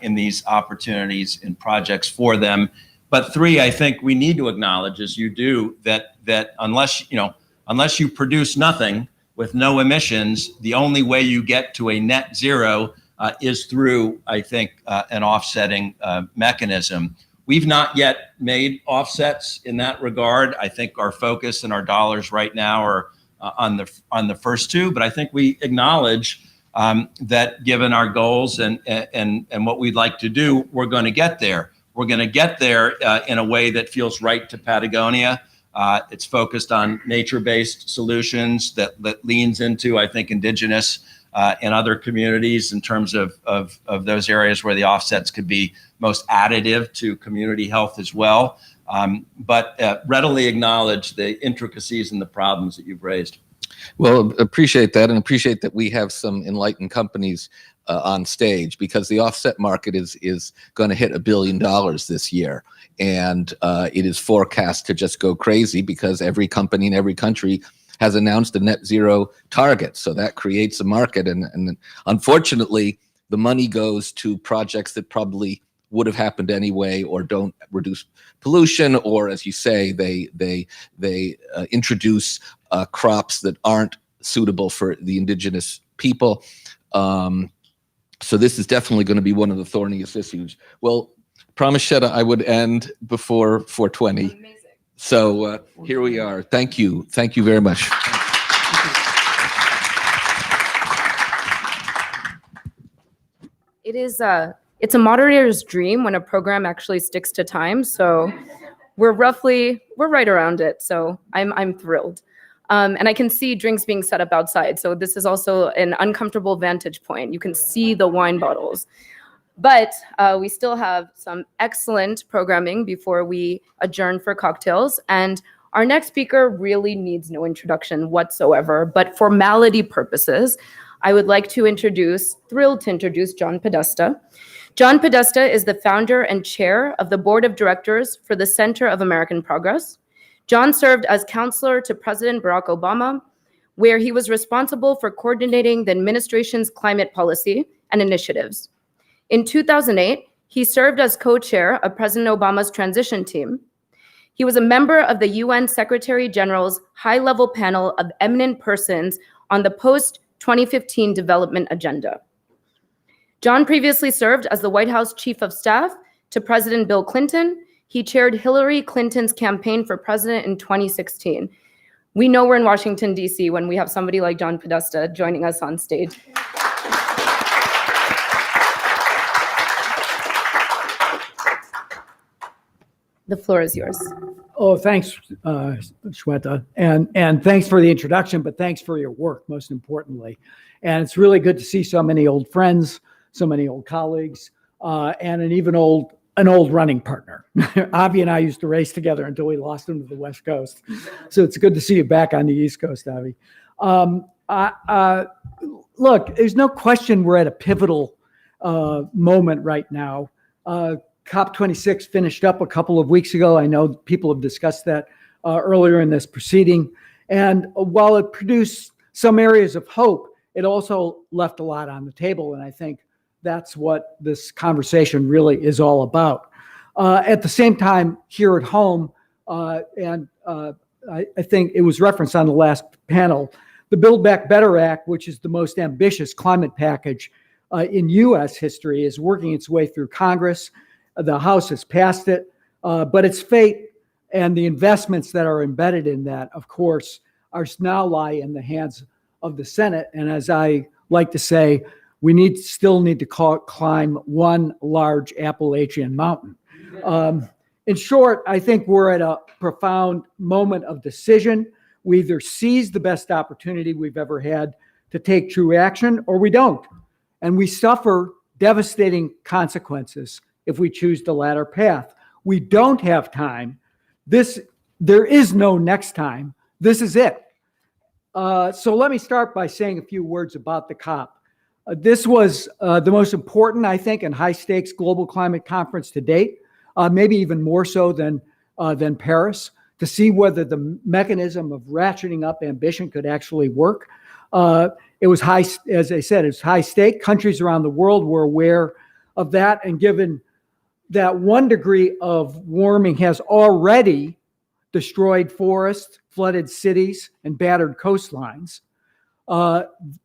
in these opportunities and projects for them. But three, I think we need to acknowledge, as you do, that unless you produce nothing with no emissions, the only way you get to a net zero is through, I think, an offsetting mechanism. We've not yet made offsets in that regard. I think our focus and our dollars right now are on the first two, but I think we acknowledge that given our goals and what we'd like to do, we're going to get there. We're going to get there in a way that feels right to Patagonia. It's focused on nature-based solutions that leans into, I think, indigenous and other communities in terms of those areas where the offsets could be most additive to community health as well. But readily acknowledge the intricacies and the problems that you've raised. Well, appreciate that, and appreciate that we have some enlightened companies on stage, because the offset market is going to hit $1 billion this year. And it is forecast to just go crazy because every company in every country has announced a net zero target. So that creates a market. And unfortunately, the money goes to projects that probably would have happened anyway, or don't reduce pollution, or, as you say, they introduce crops that aren't suitable for the indigenous people. So this is definitely going to be one of the thorniest issues. Well, promise, Shetta, I would end before 4:20. Amazing. So here we are. Thank you. Thank you very much. It's a moderator's dream when a program actually sticks to time. So we're right around it. So I'm thrilled. And I can see drinks being set up outside. So this is also an uncomfortable vantage point. You can see the wine bottles. But we still have some excellent programming before we adjourn for cocktails. And our next speaker really needs no introduction whatsoever. But formality purposes, I would like to thrilled to introduce John Podesta. John Podesta is the founder and chair of the board of directors for the Center of American Progress. John served as counselor to President Barack Obama, where he was responsible for coordinating the administration's climate policy and initiatives. In 2008, he served as co-chair of President Obama's transition team. He was a member of the UN Secretary General's high-level panel of eminent persons on the post-2015 development agenda. John previously served as the White House Chief of Staff to President Bill Clinton. He chaired Hillary Clinton's campaign for president in 2016. We know we're in Washington, D.C. when we have somebody like John Podesta joining us on stage. The floor is yours. Oh, thanks, Shweta. And thanks for the introduction, but thanks for your work, most importantly. And it's really good to see so many old friends, so many old colleagues, and an old running partner. Avi and I used to race together until we lost him to the West Coast. So it's good to see you back on the East Coast, Avi. Look, there's no question we're at a pivotal moment right now. COP26 finished up a couple of weeks ago. I know people have discussed that earlier in this proceeding. And while it produced some areas of hope, it also left a lot on the table. And I think that's what this conversation really is all about. At the same time, here at home, I think it was referenced on the last panel, the Build Back Better Act, which is the most ambitious climate package in U.S. history, is working its way through Congress. The House has passed it, but its fate and the investments that are embedded in that, of course, now lie in the hands of the Senate. And as I like to say, we still need to climb one large Appalachian mountain. In short, I think we're at a profound moment of decision. We either seize the best opportunity we've ever had to take true action, or we don't. And we suffer devastating consequences if we choose the latter path. We don't have time. There is no next time. This is it. So let me start by saying a few words about the COP. This was the most important, I think, and high-stakes global climate conference to date, maybe even more so than Paris, to see whether the mechanism of ratcheting up ambition could actually work. It was high, as I said, it's high stake. Countries around the world were aware of that, and given that 1 degree of warming has already destroyed forests, flooded cities, and battered coastlines,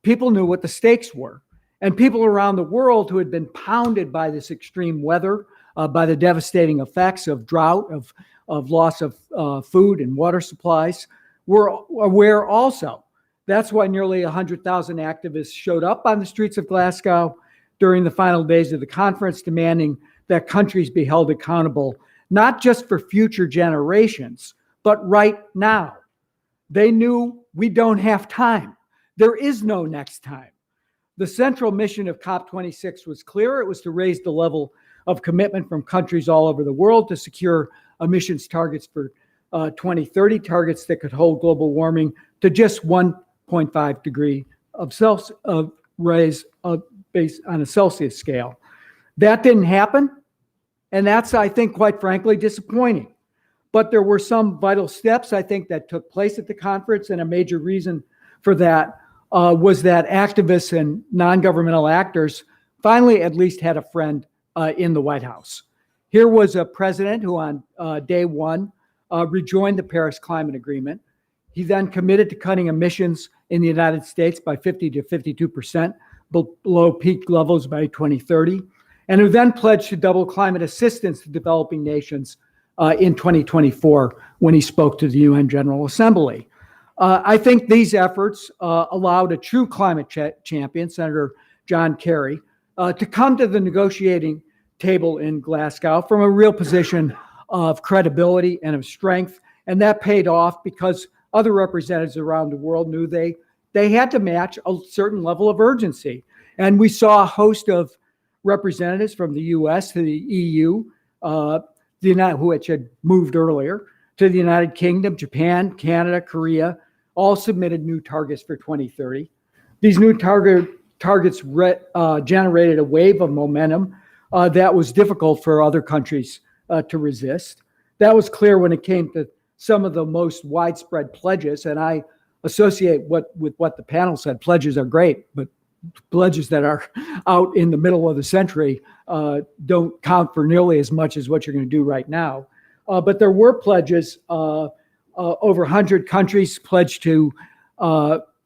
people knew what the stakes were. And people around the world who had been pounded by this extreme weather, by the devastating effects of drought, of loss of food and water supplies, were aware also. That's why nearly 100,000 activists showed up on the streets of Glasgow during the final days of the conference, demanding that countries be held accountable, not just for future generations, but right now. They knew we don't have time. There is no next time. The central mission of COP26 was clear. It was to raise the level of commitment from countries all over the world to secure emissions targets for 2030, targets that could hold global warming to just 1.5 degree of raise based on a Celsius scale. That didn't happen, and that's, I think, quite frankly, disappointing. But there were some vital steps, I think, that took place at the conference, and a major reason for that was that activists and non-governmental actors finally at least had a friend in the White House. Here was a president who on day one rejoined the Paris Climate Agreement. He then committed to cutting emissions in the United States by 50 to 52% below peak levels by 2030, and who then pledged to double climate assistance to developing nations in 2024 when he spoke to the UN General Assembly. I think these efforts allowed a true climate champion, Senator John Kerry, to come to the negotiating table in Glasgow from a real position of credibility and of strength. And that paid off because other representatives around the world knew they had to match a certain level of urgency. And we saw a host of representatives from the US to the EU, which had moved earlier, to the United Kingdom, Japan, Canada, Korea, all submitted new targets for 2030. These new targets generated a wave of momentum that was difficult for other countries to resist. That was clear when it came to some of the most widespread pledges, and I associate with what the panel said. Pledges are great, but pledges that are out in the middle of the century don't count for nearly as much as what you're going to do right now. But there were pledges. Over 100 countries pledged to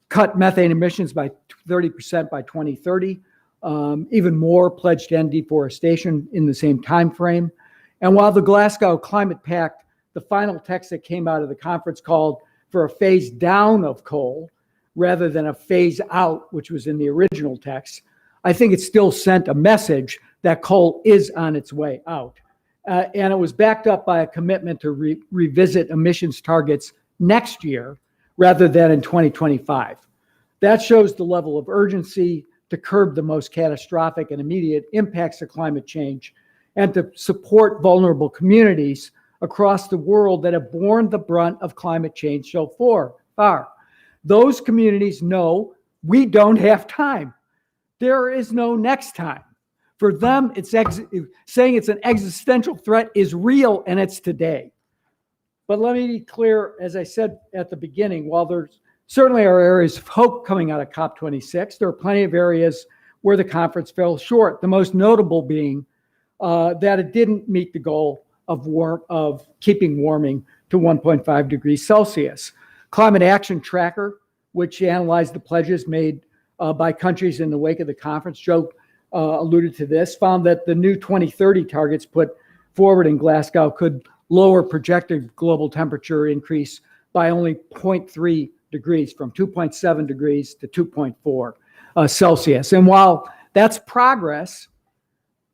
cut methane emissions by 30% by 2030. Even more pledged to end deforestation in the same time frame. And while the Glasgow Climate Pact, the final text that came out of the conference, called for a phase down of coal rather than a phase out, which was in the original text, I think it still sent a message that coal is on its way out. And it was backed up by a commitment to revisit emissions targets next year rather than in 2025. That shows the level of urgency to curb the most catastrophic and immediate impacts of climate change and to support vulnerable communities across the world that have borne the brunt of climate change so far. Those communities know we don't have time. There is no next time. For them, it's saying it's an existential threat is real, and it's today. But let me be clear, as I said at the beginning, while there's certainly are areas of hope coming out of COP26, there are plenty of areas where the conference fell short, the most notable being that it didn't meet the goal of keeping warming to 1.5 degrees Celsius. Climate Action Tracker, which analyzed the pledges made by countries in the wake of the conference, Joe alluded to this, found that the new 2030 targets put forward in Glasgow could lower projected global temperature increase by only 0.3 degrees, from 2.7 degrees to 2.4 Celsius. And while that's progress,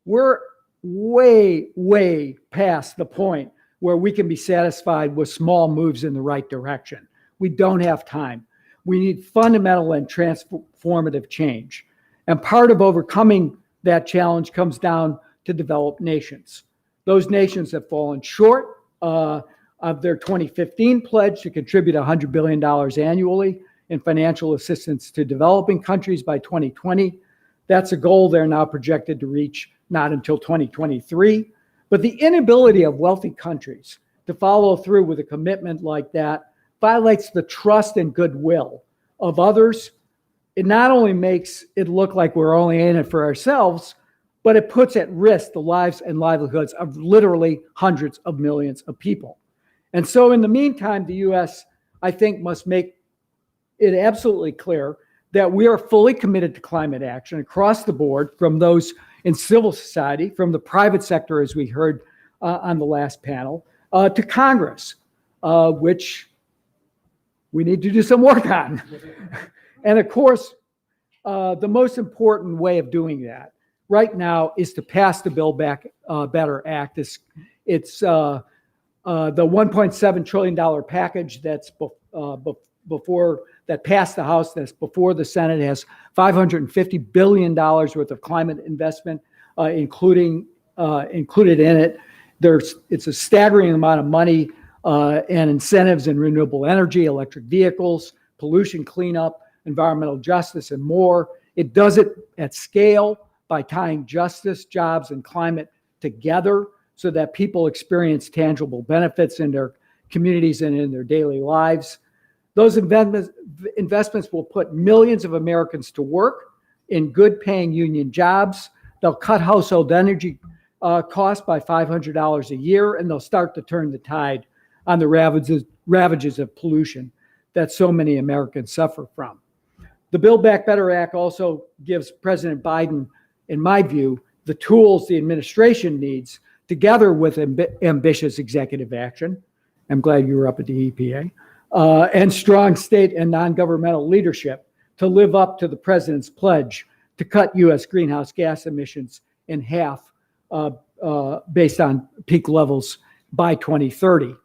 we're way past the point where we can be satisfied with small moves in the right direction. We don't have time. We need fundamental and transformative change. And part of overcoming that challenge comes down to developed nations. Those nations have fallen short of their 2015 pledge to contribute $100 billion annually in financial assistance to developing countries by 2020. That's a goal they're now projected to reach not until 2023. But the inability of wealthy countries to follow through with a commitment like that violates the trust and goodwill of others. It not only makes it look like we're only in it for ourselves, but it puts at risk the lives and livelihoods of literally hundreds of millions of people. And so in the meantime, the U.S., I think, must make it absolutely clear that we are fully committed to climate action across the board, from those in civil society, from the private sector, as we heard on the last panel, to Congress, which we need to do some work on. And of course, the most important way of doing that right now is to pass the Build Back Better Act. It's the $1.7 trillion package that's before that passed the House, that's before the Senate, has $550 billion worth of climate investment included in it. It's a staggering amount of money and incentives in renewable energy, electric vehicles, pollution cleanup, environmental justice, and more. It does it at scale by tying justice, jobs, and climate together so that people experience tangible benefits in their communities and in their daily lives. Those investments will put millions of Americans to work in good-paying union jobs. They'll cut household energy costs by $500 a year, and they'll start to turn the tide on the ravages of pollution that so many Americans suffer from. The Build Back Better Act also gives President Biden, in my view, the tools the administration needs, together with ambitious executive action. I'm glad you were up at the EPA. And strong state and non-governmental leadership to live up to the president's pledge to cut U.S. greenhouse gas emissions in half based on peak levels by 2030.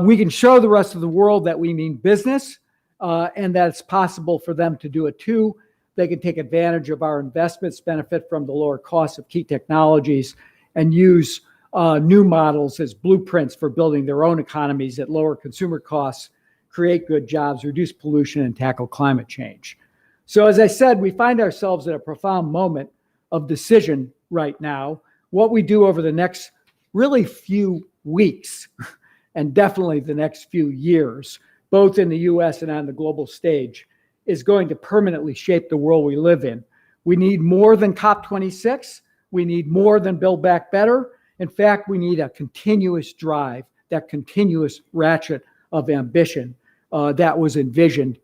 We can show the rest of the world that we mean business and that it's possible for them to do it too. They can take advantage of our investments, benefit from the lower costs of key technologies, and use new models as blueprints for building their own economies at lower consumer costs, create good jobs, reduce pollution, and tackle climate change. So as I said, we find ourselves at a profound moment of decision right now. What we do over the next really few weeks, and definitely the next few years, both in the US and on the global stage, is going to permanently shape the world we live in. We need more than COP26. We need more than Build Back Better. In fact, we need a continuous drive, that continuous ratchet of ambition that was envisioned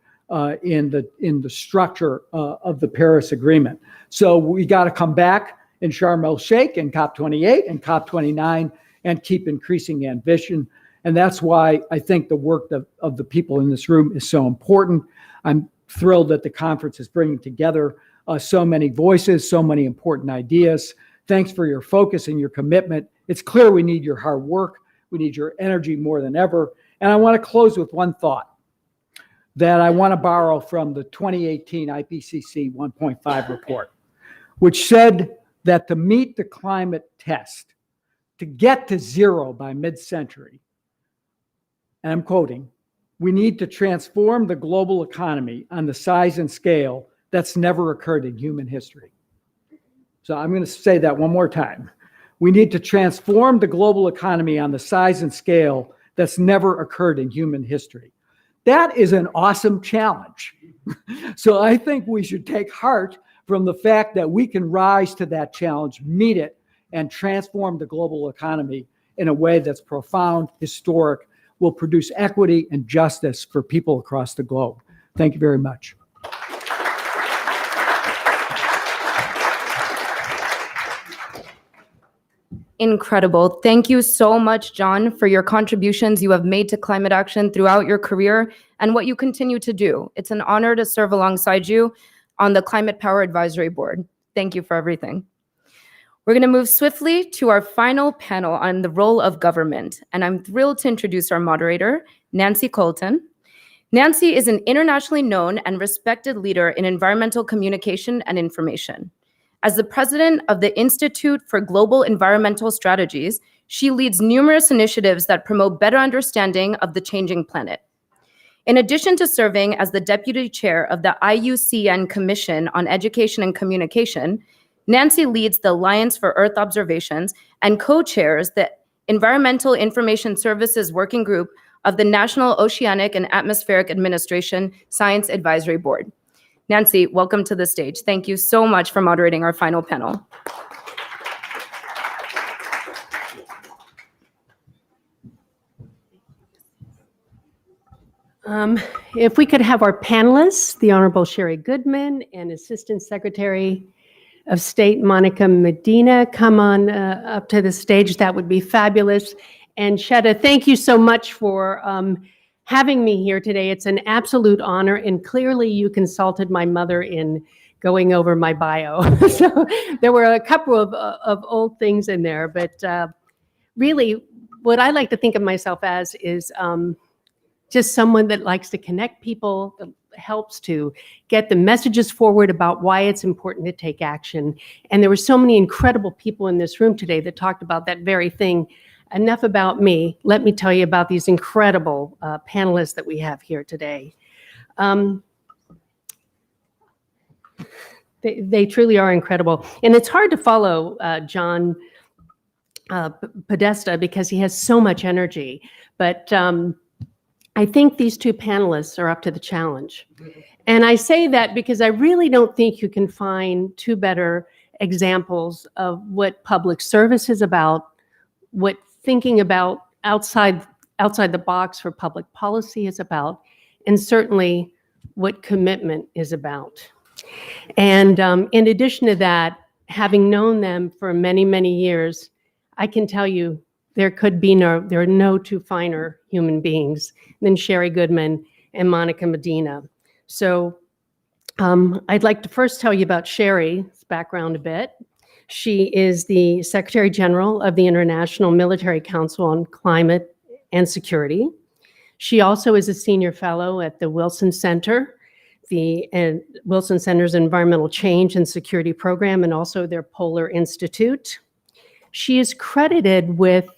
in the structure of the Paris Agreement. So we got to come back in Sharm el-Sheikh and COP28 and COP29 and keep increasing ambition. And that's why I think the work of the people in this room is so important. I'm thrilled that the conference is bringing together so many voices, so many important ideas. Thanks for your focus and your commitment. It's clear we need your hard work. We need your energy more than ever. And I want to close with one thought that I want to borrow from the 2018 IPCC 1.5 report, which said that to meet the climate test, to get to zero by mid-century, and I'm quoting, we need to transform the global economy on the size and scale that's never occurred in human history. So I'm going to say that one more time. We need to transform the global economy on the size and scale that's never occurred in human history. That is an awesome challenge. So I think we should take heart from the fact that we can rise to that challenge, meet it, and transform the global economy in a way that's profound, historic, will produce equity and justice for people across the globe. Thank you very much. Incredible. Thank you so much, John, for your contributions you have made to climate action throughout your career and what you continue to do. It's an honor to serve alongside you on the Climate Power Advisory Board. Thank you for everything. We're going to move swiftly to our final panel on the role of government, and I'm thrilled to introduce our moderator, Nancy Colton. Nancy is an internationally known and respected leader in environmental communication and information. As the president of the Institute for Global Environmental Strategies, she leads numerous initiatives that promote better understanding of the changing planet. In addition to serving as the deputy chair of the IUCN Commission on Education and Communication, Nancy leads the Alliance for Earth Observations and co-chairs the Environmental Information Services Working Group of the National Oceanic and Atmospheric Administration Science Advisory Board. Nancy, welcome to the stage. Thank you so much for moderating our final panel. If we could have our panelists, the Honorable Sherry Goodman and Assistant Secretary of State Monica Medina, come on up to the stage, that would be fabulous. And Shetta, thank you so much for having me here today. It's an absolute honor, and clearly you consulted my mother in going over my bio. So there were a couple of old things in there, but really what I like to think of myself as is just someone that likes to connect people, that helps to get the messages forward about why it's important to take action. And there were so many incredible people in this room today that talked about that very thing. Enough about me. Let me tell you about these incredible panelists that we have here today. They truly are incredible. And it's hard to follow John Podesta because he has so much energy. But I think these two panelists are up to the challenge. And I say that because I really don't think you can find two better examples of what public service is about, what thinking about outside the box for public policy is about, and certainly what commitment is about. And in addition to that, having known them for many, many years, I can tell you there are no two finer human beings than Sherry Goodman and Monica Medina. So I'd like to first tell you about Sherry's background a bit. She is the Secretary General of the International Military Council on Climate and Security. She also is a senior fellow at the Wilson Center, the Wilson Center's Environmental Change and Security Program, and also their Polar Institute. She is credited with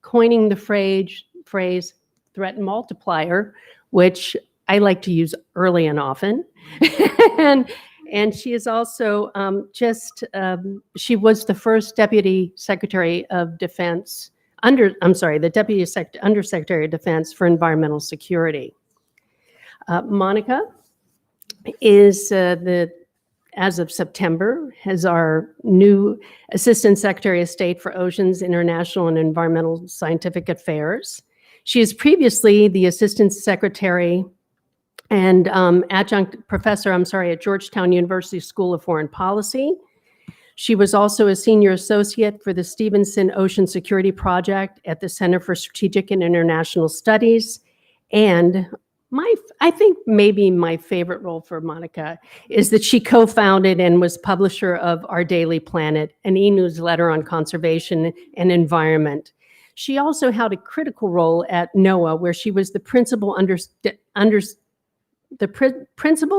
coining the phrase threat multiplier, which I like to use early and often. And she is also she was the first Deputy Secretary of Defense, the Deputy Undersecretary of Defense for Environmental Security. Monica is as of September, has our new Assistant Secretary of State for Oceans, International and Environmental Scientific Affairs. She is previously the Assistant Secretary and Adjunct Professor, at Georgetown University School of Foreign Policy. She was also a Senior Associate for the Stevenson Ocean Security Project at the Center for Strategic and International Studies. And I think maybe my favorite role for Monica is that she co-founded and was publisher of Our Daily Planet, an e-newsletter on conservation and environment. She also held a critical role at NOAA, where she was the principal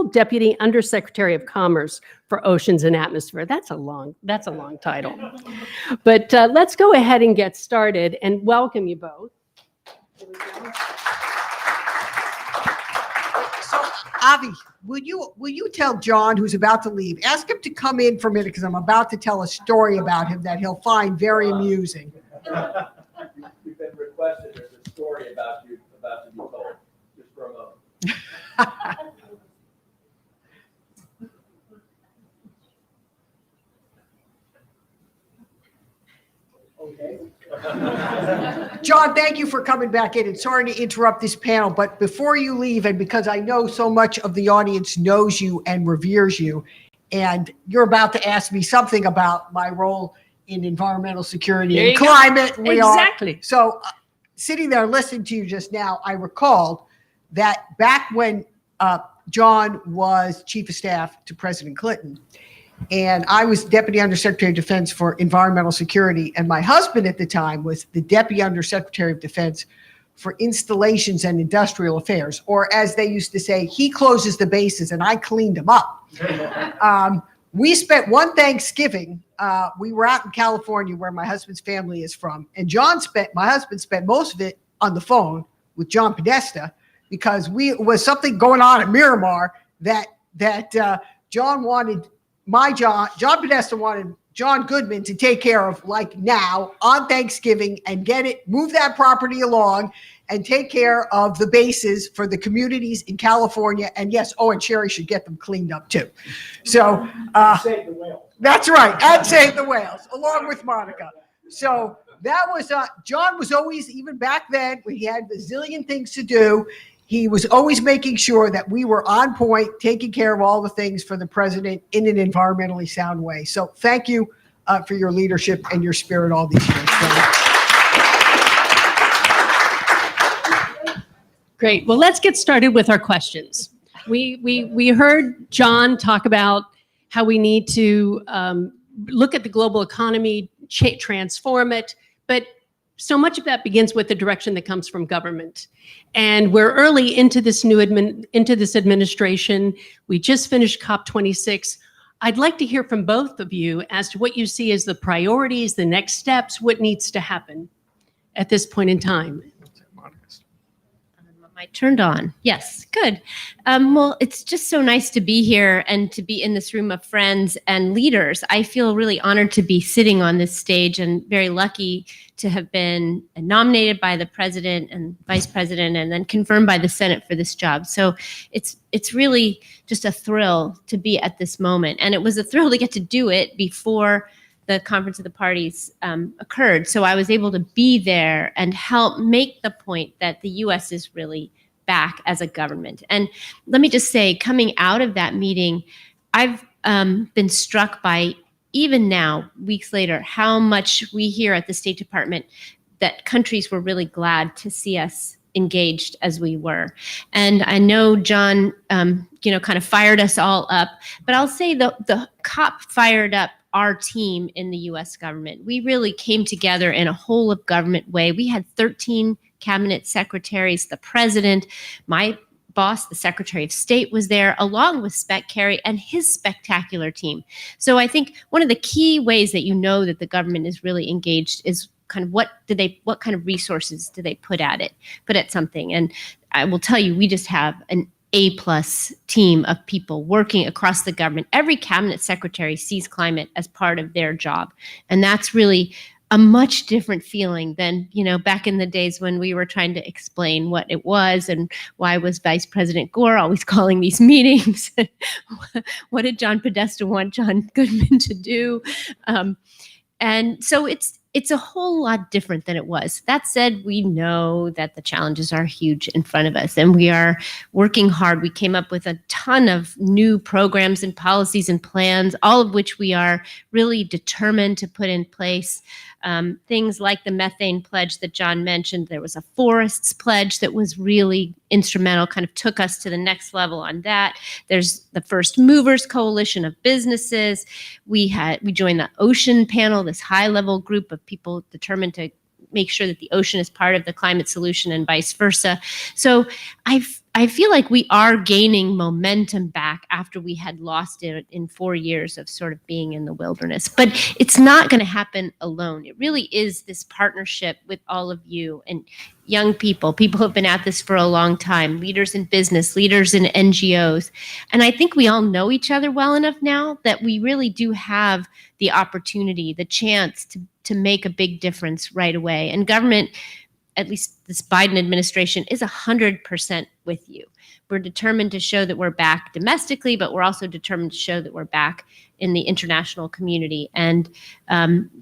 Deputy Undersecretary of Commerce for Oceans and Atmosphere. That's a long title. But let's go ahead and get started and welcome you both. Avi, will you tell John, who's about to leave, ask him to come in for a minute because I'm about to tell a story about him that he'll find very amusing. You've been requested. There's a story about you about to be told. Just for a moment. Okay. John, thank you for coming back in, and sorry to interrupt this panel, but before you leave, and because I know so much of the audience knows you and reveres you, and you're about to ask me something about my role in environmental security and climate. Exactly. So sitting there listening to you just now, I recalled that back when John was Chief of Staff to President Clinton, and I was Deputy Undersecretary of Defense for Environmental Security, and my husband at the time was the Deputy Undersecretary of Defense for Installations and Industrial Affairs, or as they used to say, he closes the bases and I cleaned them up. We spent one Thanksgiving, we were out in California where my husband's family is from, and my husband spent most of it on the phone with John Podesta because was something going on at Miramar that John Podesta wanted John Goodman to take care of, like now on Thanksgiving, and move that property along and take care of the bases for the communities in California. And yes, and Sherry should get them cleaned up too. So save the whales. That's right, and save the whales along with Monica. So that was John was always, even back then when he had a zillion things to do, He was always making sure that we were on point, taking care of all the things for the president in an environmentally sound way. So thank you for your leadership and your spirit all these years. Great. Well, let's get started with our questions. We heard John talk about how we need to look at the global economy, transform it, but so much of that begins with the direction that comes from government. And we're early into this administration. We just finished COP26. I'd like to hear from both of you as to what you see as the priorities, the next steps, what needs to happen at this point in time. Am I turned on? Yes, good. Well, it's just so nice to be here and to be in this room of friends and leaders. I feel really honored to be sitting on this stage and very lucky to have been nominated by the president and vice president and then confirmed by the Senate for this job. So it's really just a thrill to be at this moment. And it was a thrill to get to do it before the Conference of the Parties occurred. So I was able to be there and help make the point that the US is really back as a government. And let me just say, coming out of that meeting, I've been struck by, even now, weeks later, how much we hear at the State Department that countries were really glad to see us engaged as we were. And I know John, kind of fired us all up, but I'll say the COP fired up our team in the US government. We really came together in a whole of government way. We had 13 cabinet secretaries, the president, my boss, the Secretary of State, was there, along with Spec Carey and his spectacular team. So I think one of the key ways that you know that the government is really engaged is kind of what kind of resources do they put at something. And I will tell you, we just have an A+ team of people working across the government. Every cabinet secretary sees climate as part of their job. And that's really a much different feeling than, back in the days when we were trying to explain what it was and why was Vice President Gore always calling these meetings. What did John Podesta want John Goodman to do? And so it's a whole lot different than it was. That said, we know that the challenges are huge in front of us, and we are working hard. We came up with a ton of new programs and policies and plans, all of which we are really determined to put in place. Things like the methane pledge that John mentioned. There was a forests pledge that was really instrumental, kind of took us to the next level on that. There's the First Movers Coalition of businesses. We joined the Ocean Panel, this high-level group of people determined to make sure that the ocean is part of the climate solution and vice versa. So I feel like we are gaining momentum back after we had lost it in 4 years of sort of being in the wilderness. But it's not going to happen alone. It really is this partnership with all of you and young people who have been at this for a long time, leaders in business, leaders in NGOs. And I think we all know each other well enough now that we really do have the opportunity, the chance to make a big difference right away. And government, at least this Biden administration, is 100% with you. We're determined to show that we're back domestically, but we're also determined to show that we're back in the international community. And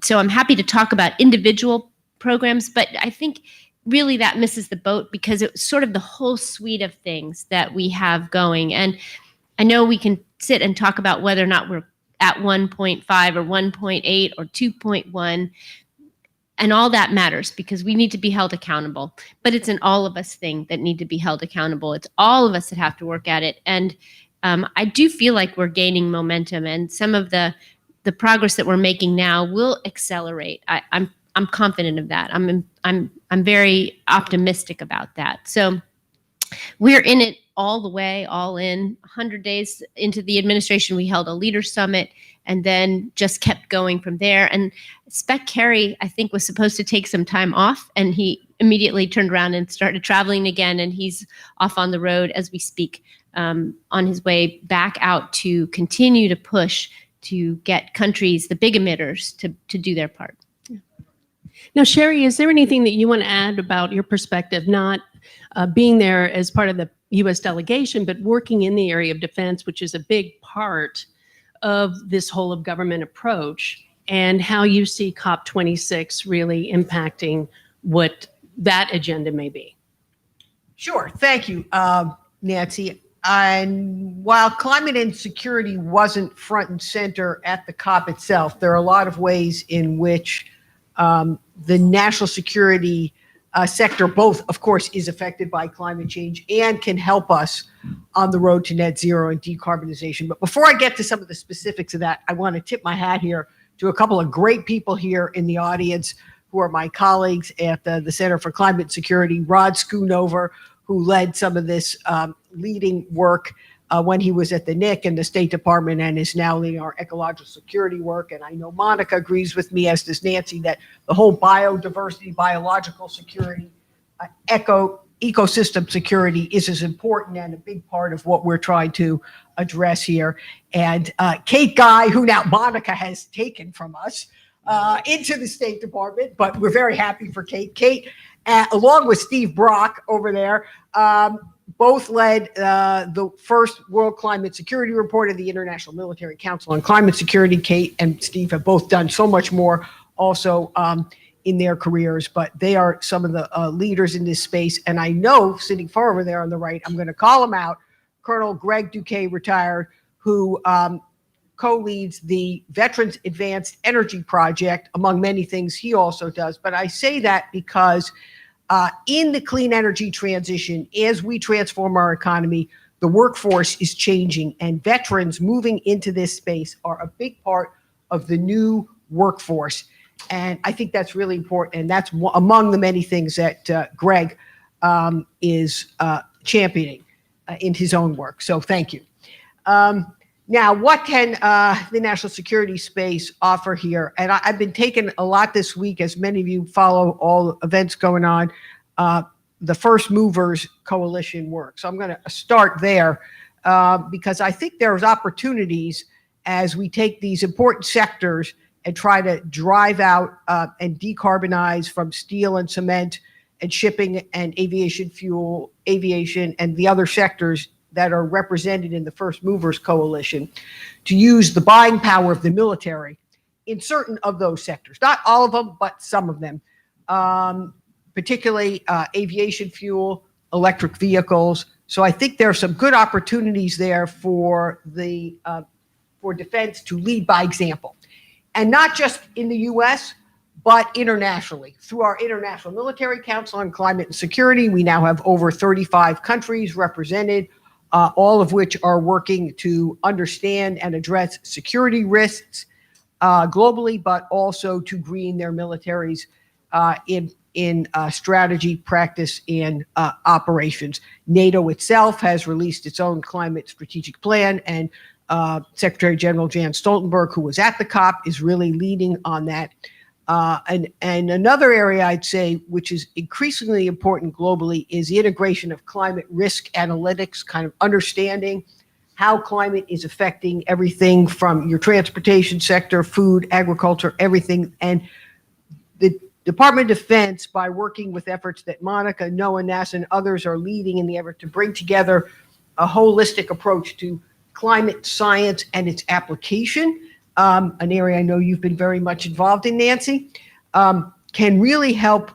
so I'm happy to talk about individual programs, but I think really that misses the boat because it's sort of the whole suite of things that we have going. And I know we can sit and talk about whether or not we're at 1.5 or 1.8 or 2.1. And all that matters because we need to be held accountable. But it's an all of us thing that need to be held accountable. It's all of us that have to work at it. And I do feel like we're gaining momentum, and some of the progress that we're making now will accelerate. I'm confident of that. I'm very optimistic about that. So we're in it all the way, all in. 100 days into the administration, we held a leaders summit and then just kept going from there. And Spec Carey, I think, was supposed to take some time off, and he immediately turned around and started traveling again, and he's off on the road as we speak, on his way back out to continue to push to get countries, the big emitters, to do their part. Now, Sherry, is there anything that you want to add about your perspective, not being there as part of the U.S. delegation, but working in the area of defense, which is a big part of this whole of government approach, and how you see COP26 really impacting what that agenda may be? Sure. Thank you, Nancy. And while climate and security wasn't front and center at the COP itself, there are a lot of ways in which the national security sector, both, of course, is affected by climate change and can help us on the road to net zero and decarbonization. But before I get to some of the specifics of that, I want to tip my hat here to a couple of great people here in the audience who are my colleagues at the Center for Climate Security, Rod Schoonover, who led some of this leading work when he was at the NIC and the State Department and is now leading our ecological security work. And I know Monica agrees with me, as does Nancy, that the whole biodiversity, biological security, ecosystem security is as important and a big part of what we're trying to address here. And Kate Guy, who now Monica has taken from us into the State Department, but we're very happy for Kate. Kate, along with Steve Brock over there, both led the first World Climate Security Report of the International Military Council on Climate Security. Kate and Steve have both done so much more also in their careers, but they are some of the leaders in this space. And I know, sitting far over there on the right, I'm going to call him out, Colonel Greg Duque, retired, who co-leads the Veterans Advanced Energy Project, among many things he also does. But I say that because in the clean energy transition, as we transform our economy, the workforce is changing, and veterans moving into this space are a big part of the new workforce. And I think that's really important, and that's among the many things that Greg is championing in his own work. So thank you. Now, what can the national security space offer here? And I've been taking a lot this week, as many of you follow all events going on, the First Movers Coalition work. So I'm going to start there because I think there's opportunities as we take these important sectors and try to drive out and decarbonize from steel and cement and shipping and aviation fuel, aviation, and the other sectors that are represented in the First Movers Coalition, to use the buying power of the military in certain of those sectors. Not all of them, but some of them, particularly aviation fuel, electric vehicles. So I think there are some good opportunities there for the for defense to lead by example. And not just in the US, but internationally. Through our International Military Council on Climate and Security, we now have over 35 countries represented, all of which are working to understand and address security risks globally, but also to green their militaries in strategy, practice, and operations. NATO itself has released its own climate strategic plan, and Secretary General Jan Stoltenberg, who was at the COP, is really leading on that. And another area I'd say, which is increasingly important globally, is the integration of climate risk analytics, kind of understanding how climate is affecting everything from your transportation sector, food, agriculture, everything. And the Department of Defense, by working with efforts that Monica, NOAA, NASA, and others are leading in the effort to bring together a holistic approach to climate science and its application, an area I know you've been very much involved in, Nancy, can really help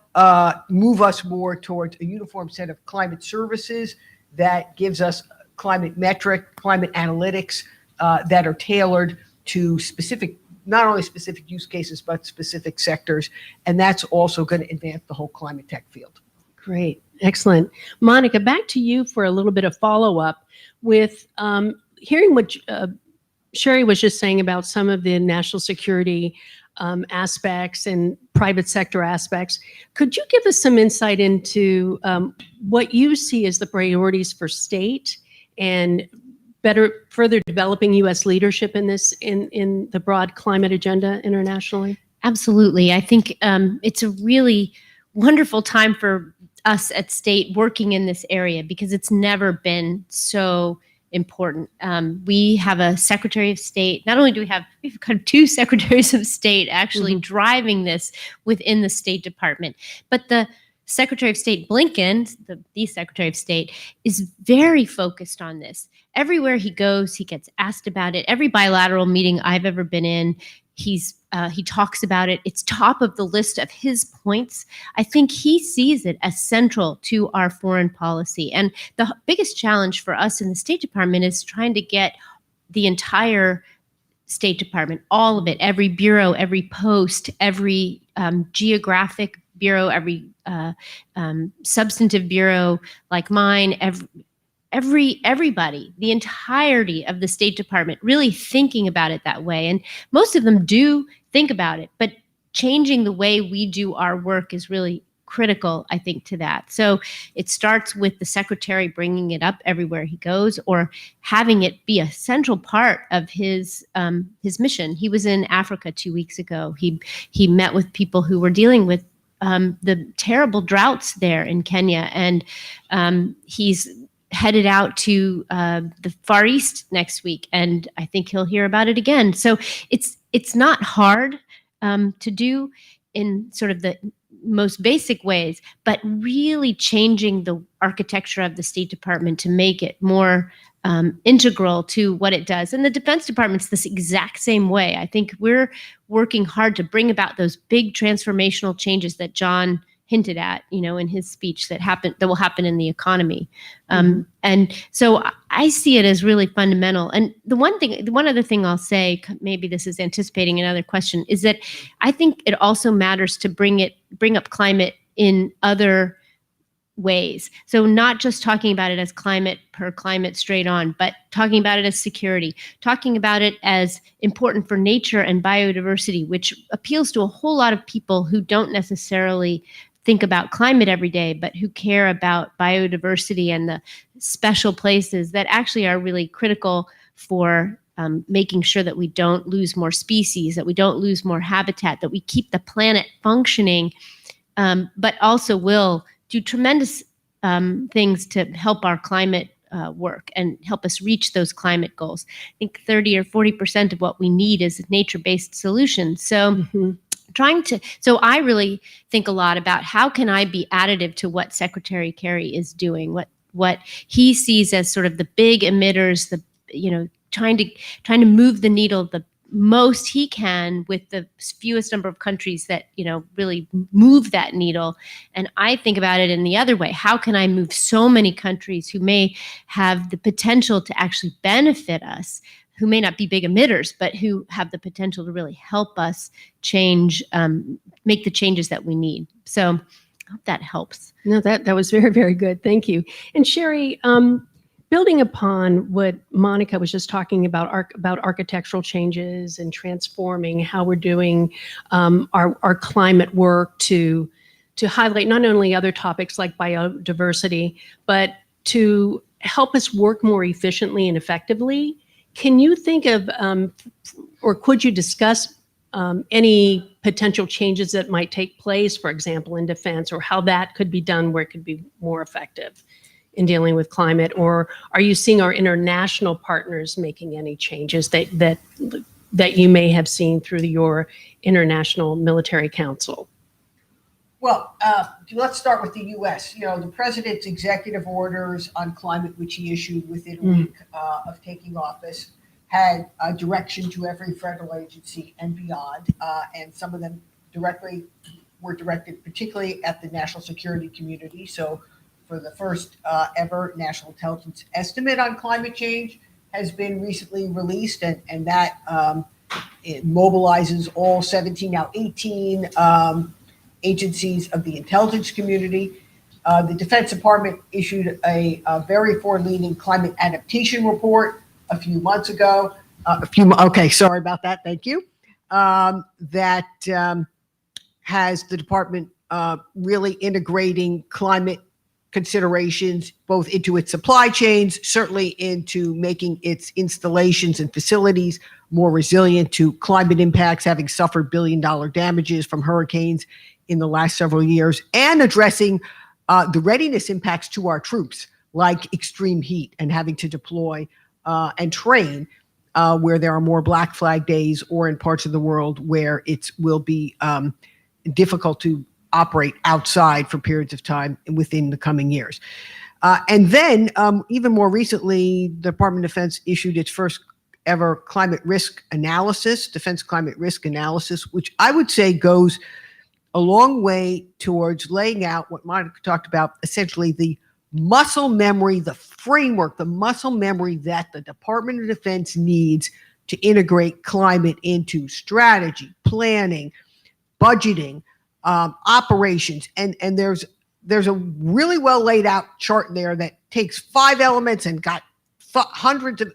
move us more towards a uniform set of climate services that gives us climate metric, climate analytics that are tailored to specific, not only specific use cases, but specific sectors. And that's also going to advance the whole climate tech field. Great. Excellent. Monica, back to you for a little bit of follow-up with hearing what Sherry was just saying about some of the national security aspects and private sector aspects. Could you give us some insight into what you see as the priorities for state and further developing U.S. leadership in this, in the broad climate agenda internationally? Absolutely. I think it's a really wonderful time for us at state working in this area because it's never been so important. We have a Secretary of State. Not only do we have kind of two Secretaries of State actually driving this within the State Department, but the Secretary of State Blinken, the Secretary of State, is very focused on this. Everywhere he goes, he gets asked about it. Every bilateral meeting I've ever been in, He talks about it. It's top of the list of his points. I think he sees it as central to our foreign policy. And the biggest challenge for us in the State Department is trying to get the entire State Department, all of it, every bureau, every post, every geographic bureau, every substantive bureau like mine, everybody, the entirety of the State Department really thinking about it that way. And most of them do think about it, but changing the way we do our work is really critical, I think, to that. So it starts with the secretary bringing it up everywhere he goes, or having it be a central part of his mission. He was in Africa 2 weeks ago. He met with people who were dealing with the terrible droughts there in Kenya, and he's headed out to the Far East next week, and I think he'll hear about it again. So it's not hard to do in sort of the most basic ways, but really changing the architecture of the State Department to make it more integral to what it does. And the Defense Department's this exact same way. I think we're working hard to bring about those big transformational changes that John hinted at, in his speech that will happen in the economy. And so I see it as really fundamental. And the one other thing I'll say, maybe this is anticipating another question, is that I think it also matters to bring up climate in other ways. So not just talking about it as climate per climate straight on, but talking about it as security, talking about it as important for nature and biodiversity, which appeals to a whole lot of people who don't necessarily think about climate every day, but who care about biodiversity and the special places that actually are really critical for making sure that we don't lose more species, that we don't lose more habitat, that we keep the planet functioning, but also will do tremendous things to help our climate work and help us reach those climate goals. I think 30 or 40% of what we need is nature-based solutions. So so I really think a lot about how can I be additive to what Secretary Kerry is doing, what he sees as sort of the big emitters, trying to move the needle the most he can with the fewest number of countries that, really move that needle. And I think about it in the other way. How can I move so many countries who may have the potential to actually benefit us, who may not be big emitters, but who have the potential to really help us change, make the changes that we need. So I hope that helps. No, that was very, very good. Thank you. And Sherry, building upon what Monica was just talking about architectural changes and transforming how we're doing our climate work to highlight not only other topics like biodiversity, but to help us work more efficiently and effectively. Can you think of, or could you discuss any potential changes that might take place, for example, in defense, or how that could be done where it could be more effective in dealing with climate? Or are you seeing our international partners making any changes that you may have seen through your International Military Council? Well, let's start with the U.S. The president's executive orders on climate, which he issued within a week of taking office, had a direction to every federal agency and beyond, and some of them were directed particularly at the national security community. So for the first ever national intelligence estimate on climate change has been recently released, and that it mobilizes all 18 agencies of the intelligence community. The Defense Department issued a very forward-leaning climate adaptation report a few months ago. Okay, sorry about that. Thank you. That has the department really integrating climate considerations both into its supply chains, certainly into making its installations and facilities more resilient to climate impacts, having suffered billion-dollar damages from hurricanes in the last several years, and addressing the readiness impacts to our troops, like extreme heat and having to deploy and train where there are more Black Flag days, or in parts of the world where it will be difficult to operate outside for periods of time within the coming years. And then, even more recently, the Department of Defense issued its first ever climate risk analysis, defense climate risk analysis, which I would say goes a long way towards laying out what Monica talked about, essentially the muscle memory, the framework, the muscle memory that the Department of Defense needs to integrate climate into strategy, planning, budgeting, operations. And there's a really well laid out chart there that takes 5 elements and got hundreds of,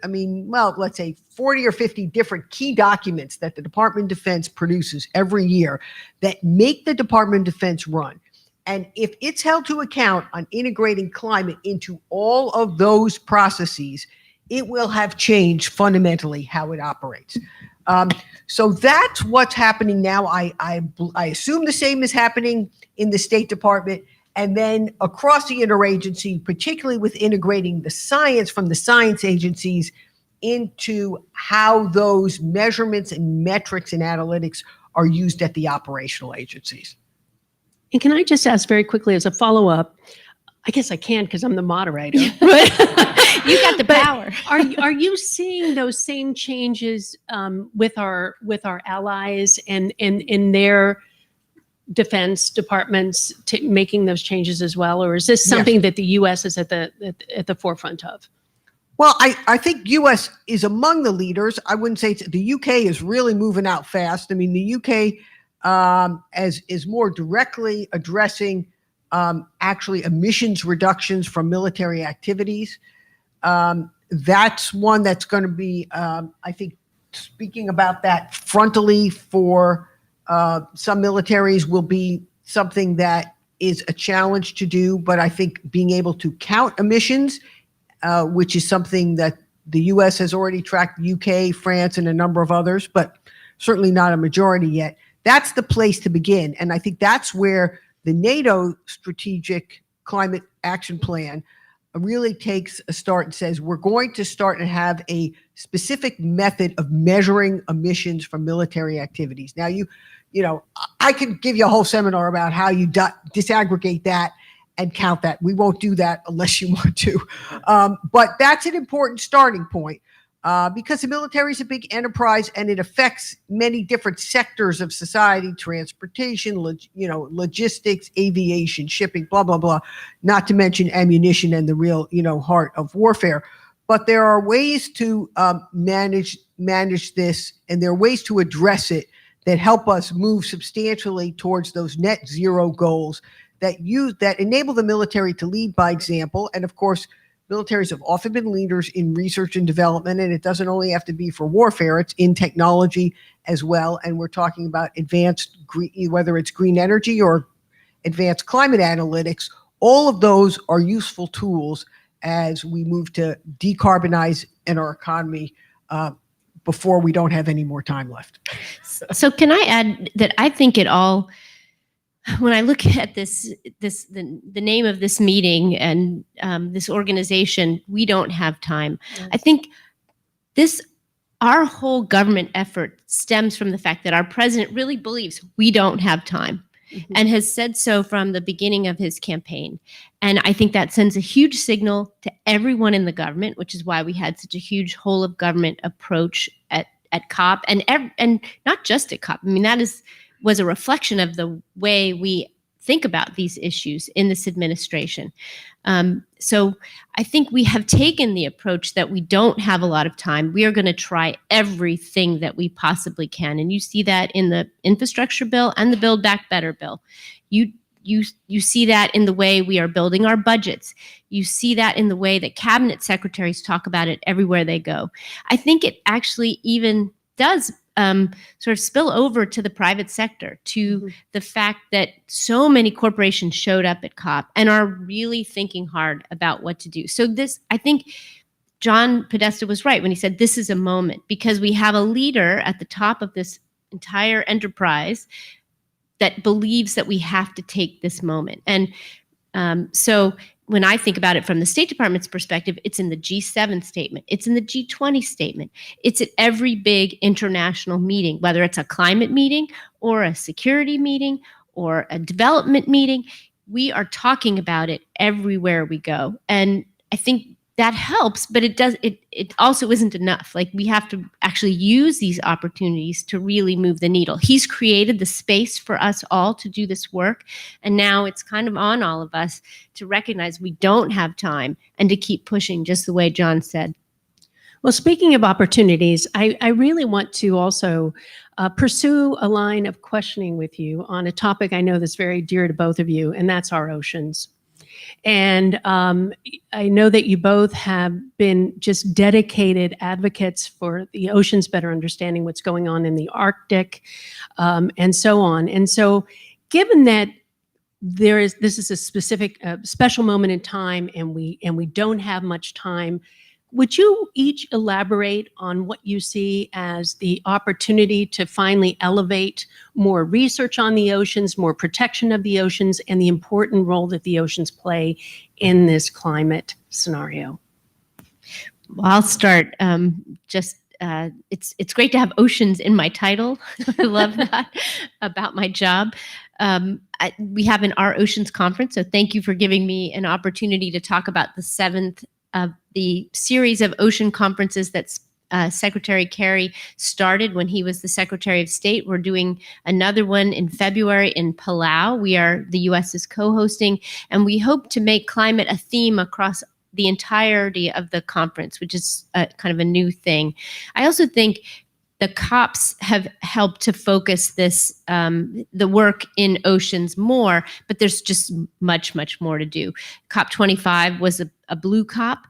let's say 40 or 50 different key documents that the Department of Defense produces every year that make the Department of Defense run. And if it's held to account on integrating climate into all of those processes, it will have changed fundamentally how it operates. So that's what's happening now. I assume the same is happening in the State Department. And then across the interagency, particularly with integrating the science from the science agencies into how those measurements and metrics and analytics are used at the operational agencies. And can I just ask very quickly as a follow-up? I guess I can because I'm the moderator. You got the power. Are you seeing those same changes with our allies and in their defense departments making those changes as well, or is this something that the U.S. is at the forefront of? Well, I think U.S. is among the leaders. I wouldn't say the U.K. is really moving out fast. I mean, the U.K. Is more directly addressing actually emissions reductions from military activities. That's one that's going to be, I think, speaking about that frontally for some militaries will be something that is a challenge to do, but I think being able to count emissions, which is something that the U.S. has already tracked, UK, France, and a number of others, but certainly not a majority yet. That's the place to begin. And I think that's where the NATO Strategic Climate Action Plan really takes a start and says, we're going to start and have a specific method of measuring emissions from military activities. Now, I could give you a whole seminar about how you disaggregate that and count that. We won't do that unless you want to. But that's an important starting point because the military is a big enterprise and it affects many different sectors of society, transportation, logistics, aviation, shipping, blah, blah, blah, not to mention ammunition and the real, heart of warfare. But there are ways to manage this, and there are ways to address it that help us move substantially towards those net zero goals that enable the military to lead by example. And of course, militaries have often been leaders in research and development, and it doesn't only have to be for warfare, it's in technology as well. And we're talking about advanced, whether it's green energy or advanced climate analytics, all of those are useful tools as we move to decarbonize in our economy before we don't have any more time left. So can I add that I think it all, when I look at the name of this meeting and this organization, we don't have time. Yes. I think our whole government effort stems from the fact that our president really believes we don't have time. Mm-hmm. And has said so from the beginning of his campaign. And I think that sends a huge signal to everyone in the government, which is why we had such a huge whole of government approach at COP and not just at COP. I mean, that was a reflection of the way we think about these issues in this administration. So I think we have taken the approach that we don't have a lot of time. We are going to try everything that we possibly can. And you see that in the infrastructure bill and the Build Back Better bill. You see that in the way we are building our budgets. You see that in the way that cabinet secretaries talk about it everywhere they go. I think it actually even does sort of spill over to the private sector, to the fact that so many corporations showed up at COP and are really thinking hard about what to do. So I think John Podesta was right when he said this is a moment, because we have a leader at the top of this entire enterprise that believes that we have to take this moment. And so when I think about it from the State Department's perspective, it's in the G7 statement, it's in the G20 statement, it's at every big international meeting, whether it's a climate meeting or a security meeting or a development meeting, we are talking about it everywhere we go. And I think that helps, but it also isn't enough. Like, we have to actually use these opportunities to really move the needle. He's created the space for us all to do this work, and now it's kind of on all of us to recognize we don't have time and to keep pushing, just the way John said. Well, speaking of opportunities, I really want to also pursue a line of questioning with you on a topic I know that's very dear to both of you, and that's our oceans. And I know that you both have been just dedicated advocates for the oceans, better understanding what's going on in the Arctic, and so on. And so, given that this is a specific, special moment in time, and we don't have much time, would you each elaborate on what you see as the opportunity to finally elevate more research on the oceans, more protection of the oceans, and the important role that the oceans play in this climate scenario? Well, I'll start. It's great to have oceans in my title. I love that about my job. We have an Our Oceans conference, so thank you for giving me an opportunity to talk about the 7th of the series of ocean conferences that Secretary Kerry started when he was the Secretary of State. We're doing another one in February in Palau. The U.S. is co-hosting, and we hope to make climate a theme across the entirety of the conference, which is kind of a new thing. I also think the COPs have helped to focus the work in oceans more, but there's just much, much more to do. COP25 was a blue COP.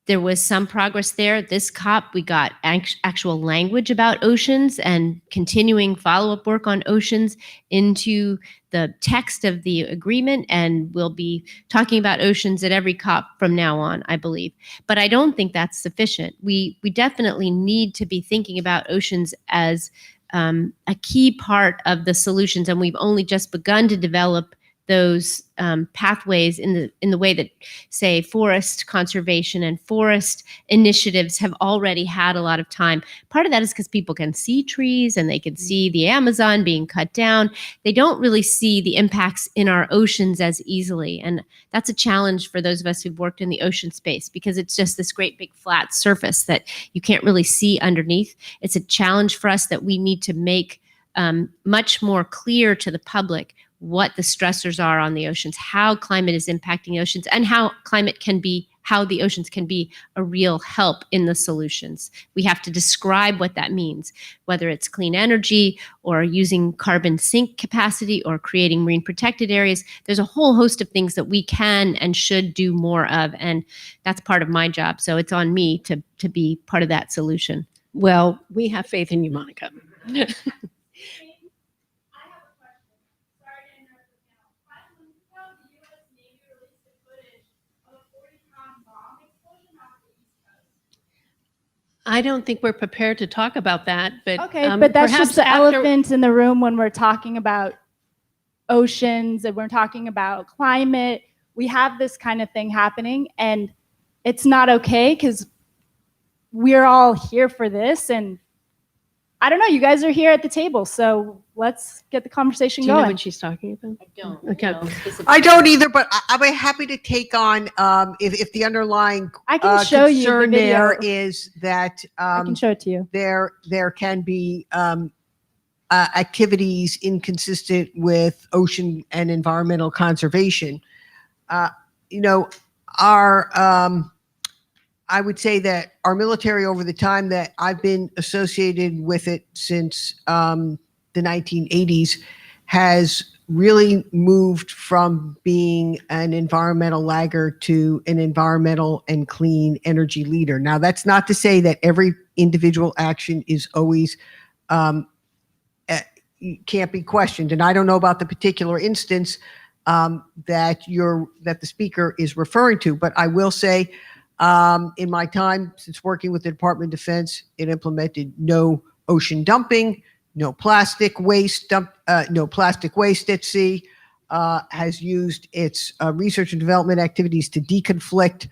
There was some progress there. This COP, we got actual language about oceans and continuing follow-up work on oceans into the text of the agreement, and we'll be talking about oceans at every COP from now on, I believe. But I don't think that's sufficient. We definitely need to be thinking about oceans as a key part of the solutions, and we've only just begun to develop those pathways in the way that, say, forest conservation and forest initiatives have already had a lot of time. Part of that is because people can see trees and they can see the Amazon being cut down. They don't really see the impacts in our oceans as easily. And that's a challenge for those of us who've worked in the ocean space, because it's just this great big flat surface that you can't really see underneath. It's a challenge for us that we need to make much more clear to the public what the stressors are on the oceans, how climate is impacting the oceans, and how the oceans can be a real help in the solutions. We have to describe what that means, whether it's clean energy or using carbon sink capacity or creating marine protected areas. There's a whole host of things that we can and should do more of, and that's part of my job. So it's on me to be part of that solution. Well, we have faith in you, Monica. I don't think we're prepared to talk about that, but okay, but that's perhaps just the after- elephant in the room when we're talking about oceans and we're talking about climate. We have this kind of thing happening, and it's not okay because we're all here for this. And I don't know, you guys are here at the table, so let's get the conversation Do you going. know what she's talking about? I don't. Okay. I don't either, but I'll be happy to take on if the underlying I can show you the concern video. there is that I can show it to you. there can be activities inconsistent with ocean and environmental conservation. I would say that our military, over the time that I've been associated with it since the 1980s, has really moved from being an environmental laggard to an environmental and clean energy leader. Now, that's not to say that every individual action is always can't be questioned. And I don't know about the particular instance that the speaker is referring to, but I will say, in my time since working with the Department of Defense, it implemented no ocean dumping, no plastic waste at sea, has used its research and development activities to deconflict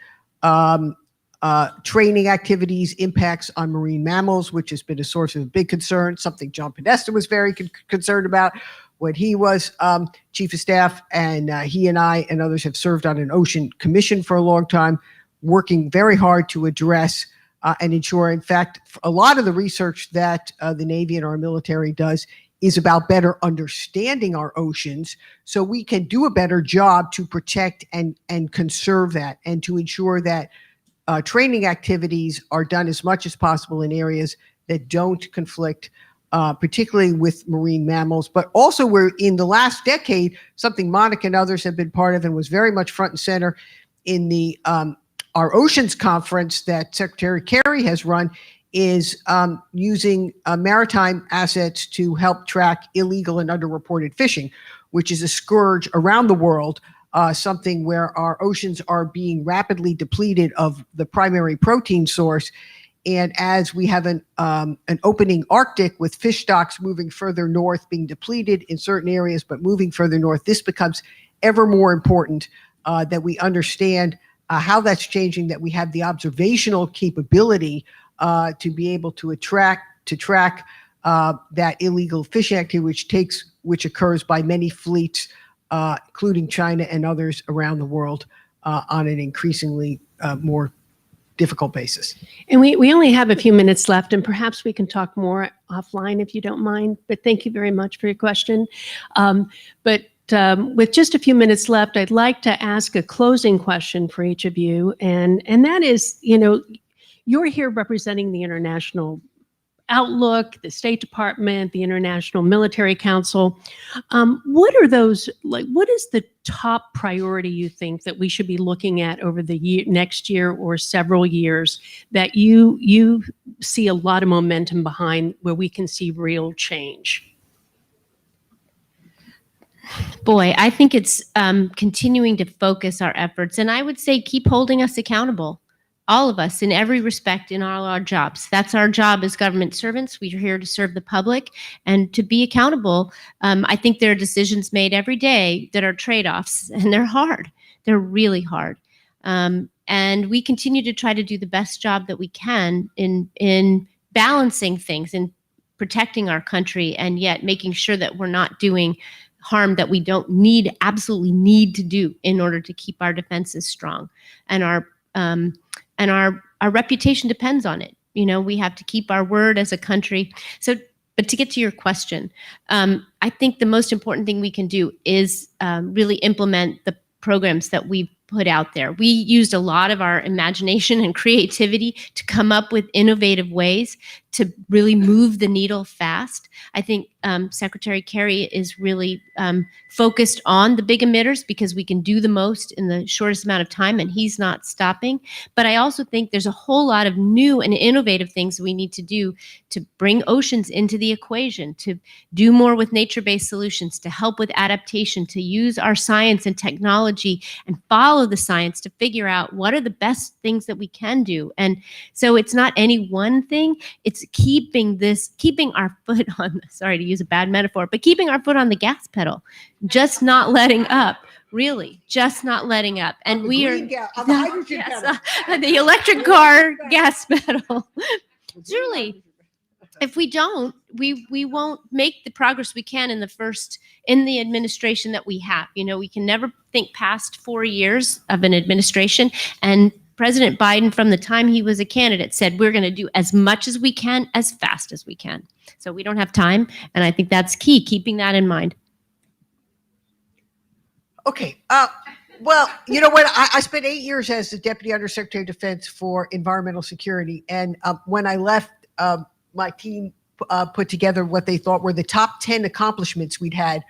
training activities, impacts on marine mammals, which has been a source of big concern, something John Podesta was very concerned about. when he was chief of staff, and he and I and others have served on an ocean commission for a long time, working very hard to address and ensure. In fact, a lot of the research that the Navy and our military does is about better understanding our oceans so we can do a better job to protect and conserve that, and to ensure that training activities are done as much as possible in areas that don't conflict, particularly with marine mammals. But also, we're in the last decade, something Monica and others have been part of and was very much front and center in the our Oceans Conference that Secretary Kerry has run, is using maritime assets to help track illegal and underreported fishing, which is a scourge around the world, something where our oceans are being rapidly depleted of the primary protein source. And as we have an opening Arctic with fish stocks moving further north, being depleted in certain areas, but moving further north, this becomes ever more important that we understand how that's changing, that we have the observational capability to be able to track that illegal fishing activity, which occurs by many fleets, including China and others around the world, on an increasingly more difficult basis. And we only have a few minutes left, and perhaps we can talk more offline if you don't mind. But thank you very much for your question. With just a few minutes left, I'd like to ask a closing question for each of you, and that is, you're here representing the international outlook, the State Department, the International Military Council. What are those, what is the top priority you think that we should be looking at over the next year or several years that you see a lot of momentum behind, where we can see real change? Boy, I think it's continuing to focus our efforts, and I would say keep holding us accountable. All of us, in every respect, in all our jobs. That's our job as government servants. We're here to serve the public and to be accountable. I think there are decisions made every day that are trade-offs, and they're hard. They're really hard. And we continue to try to do the best job that we can in balancing things, in protecting our country, and yet making sure that we're not doing harm that we don't absolutely need to do in order to keep our defenses strong. And our reputation depends on it. We have to keep our word as a country. But to get to your question, I think the most important thing we can do is really implement the programs that we've put out there. We used a lot of our imagination and creativity to come up with innovative ways to really move the needle fast. I think Secretary Kerry is really focused on the big emitters because we can do the most in the shortest amount of time, and he's not stopping. But I also think there's a whole lot of new and innovative things we need to do to bring oceans into the equation, to do more with nature-based solutions, to help with adaptation, to use our science and technology and follow the science to figure out what are the best things that we can do. And so it's not any one thing, it's keeping our foot on, sorry to use a bad metaphor, but keeping our foot on the gas pedal, just not letting up, really, just not letting up. And we are, the electric car gas pedal. Truly, if we don't, we won't make the progress we can in the administration that we have. We can never think past 4 years of an administration. And President Biden, from the time he was a candidate, said we're going to do as much as we can, as fast as we can. So we don't have time. And I think that's key, keeping that in mind. Okay. Well, you know what? I spent 8 years as the Deputy Undersecretary of Defense for Environmental Security. And when I left, my team put together what they thought were the top 10 accomplishments we'd had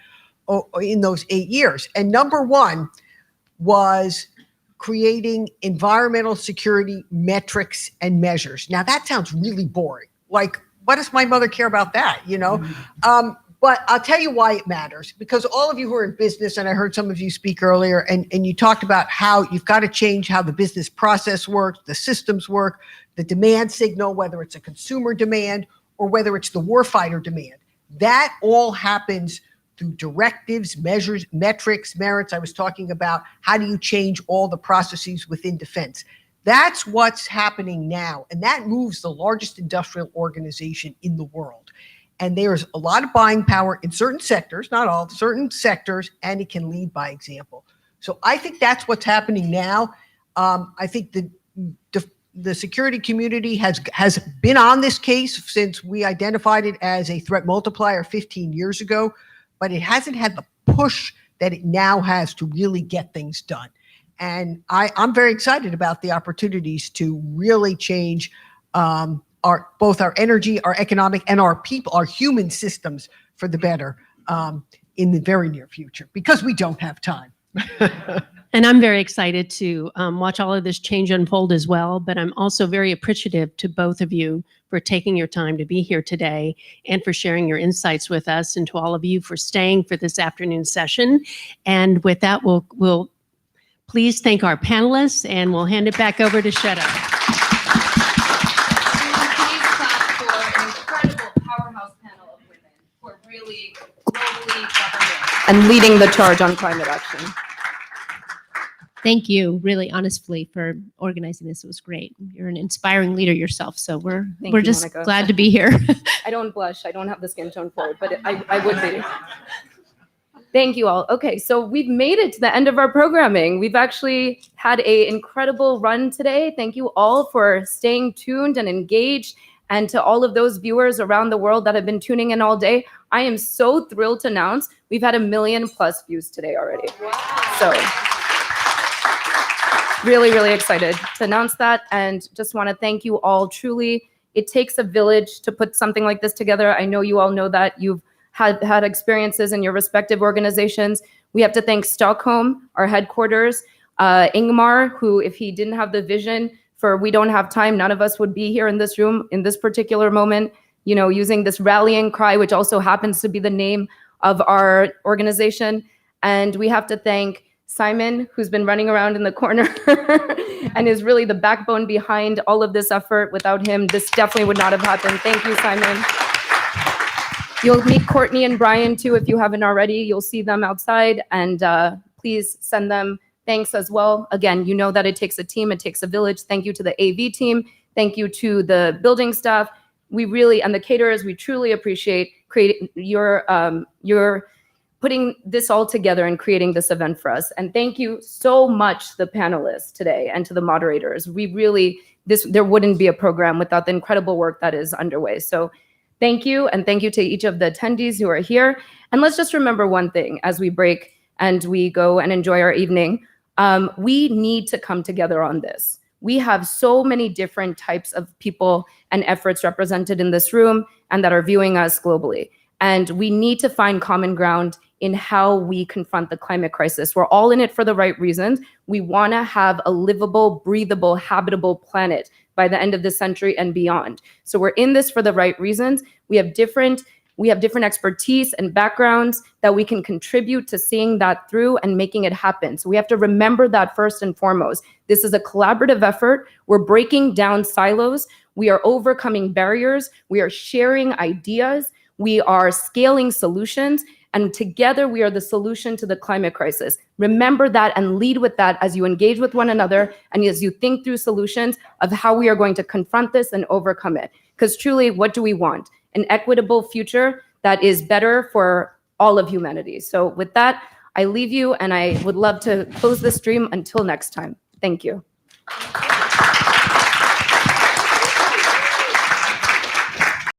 in those 8 years. And number one was creating environmental security metrics and measures. Now, that sounds really boring. Like, what does my mother care about that, But I'll tell you why it matters, because all of you who are in business, and I heard some of you speak earlier, and you talked about how you've got to change how the business process works, the systems work, the demand signal, whether it's a consumer demand or whether it's the warfighter demand. That all happens through directives, measures, metrics, merits. I was talking about how do you change all the processes within defense. That's what's happening now, and that moves the largest industrial organization in the world. And there's a lot of buying power in certain sectors, not all, certain sectors, and it can lead by example. So I think that's what's happening now. I think the security community has been on this case since we identified it as a threat multiplier 15 years ago, but it hasn't had the push that it now has to really get things done. And I'm very excited about the opportunities to really change both our energy, our economic, and our people, our human systems for the better in the very near future, because we don't have time. And I'm very excited to watch all of this change unfold as well, but I'm also very appreciative to both of you for taking your time to be here today and for sharing your insights with us, and to all of you for staying for this afternoon session. And with that, we'll please thank our panelists, and we'll hand it back over to Shetta. Please clap for an incredible powerhouse panel of women who are really globally government and leading the charge on climate action. Thank you, really, honestly, for organizing this. It was great. You're an inspiring leader yourself, so we're Thank you, just Monica. glad to be here. I don't blush. I don't have the skin tone for it, but I would be. Thank you all. Okay, so we've made it to the end of our programming. We've actually had an incredible run today. Thank you all for staying tuned and engaged, and to all of those viewers around the world that have been tuning in all day. I am so thrilled to announce we've had 1 million+ views today already. Wow. So really, really excited to announce that, and just want to thank you all. Truly, it takes a village to put something like this together. I know you all know that. You've had experiences in your respective organizations. We have to thank Stockholm, our headquarters, Ingmar, who, if he didn't have the vision for We Don't Have Time, none of us would be here in this room in this particular moment, using this rallying cry, which also happens to be the name of our organization. And we have to thank Simon, who's been running around in the corner and is really the backbone behind all of this effort. Without him, this definitely would not have happened. Thank you, Simon. You'll meet Courtney and Brian too if you haven't already. You'll see them outside, and please send them thanks as well. Again, you know that it takes a team, it takes a village. Thank you to the AV team. Thank you to the building staff. We really, and the caterers, we truly appreciate creating your putting this all together and creating this event for us. And thank you so much to the panelists today and to the moderators. We really, there wouldn't be a program without the incredible work that is underway. So thank you, and thank you to each of the attendees who are here. And let's just remember one thing as we break and we go and enjoy our evening. We need to come together on this. We have so many different types of people and efforts represented in this room and that are viewing us globally. And we need to find common ground in how we confront the climate crisis. We're all in it for the right reasons. We want to have a livable, breathable, habitable planet by the end of this century and beyond. So we're in this for the right reasons. We have different expertise and backgrounds that we can contribute to seeing that through and making it happen. So we have to remember that first and foremost. This is a collaborative effort. We're breaking down silos. We are overcoming barriers. We are sharing ideas. We are scaling solutions. And together we are the solution to the climate crisis. Remember that and lead with that as you engage with one another and as you think through solutions of how we are going to confront this and overcome it. Because truly, what do we want? An equitable future that is better for all of humanity. So with that, I leave you, and I would love to close the stream until next time. Thank you.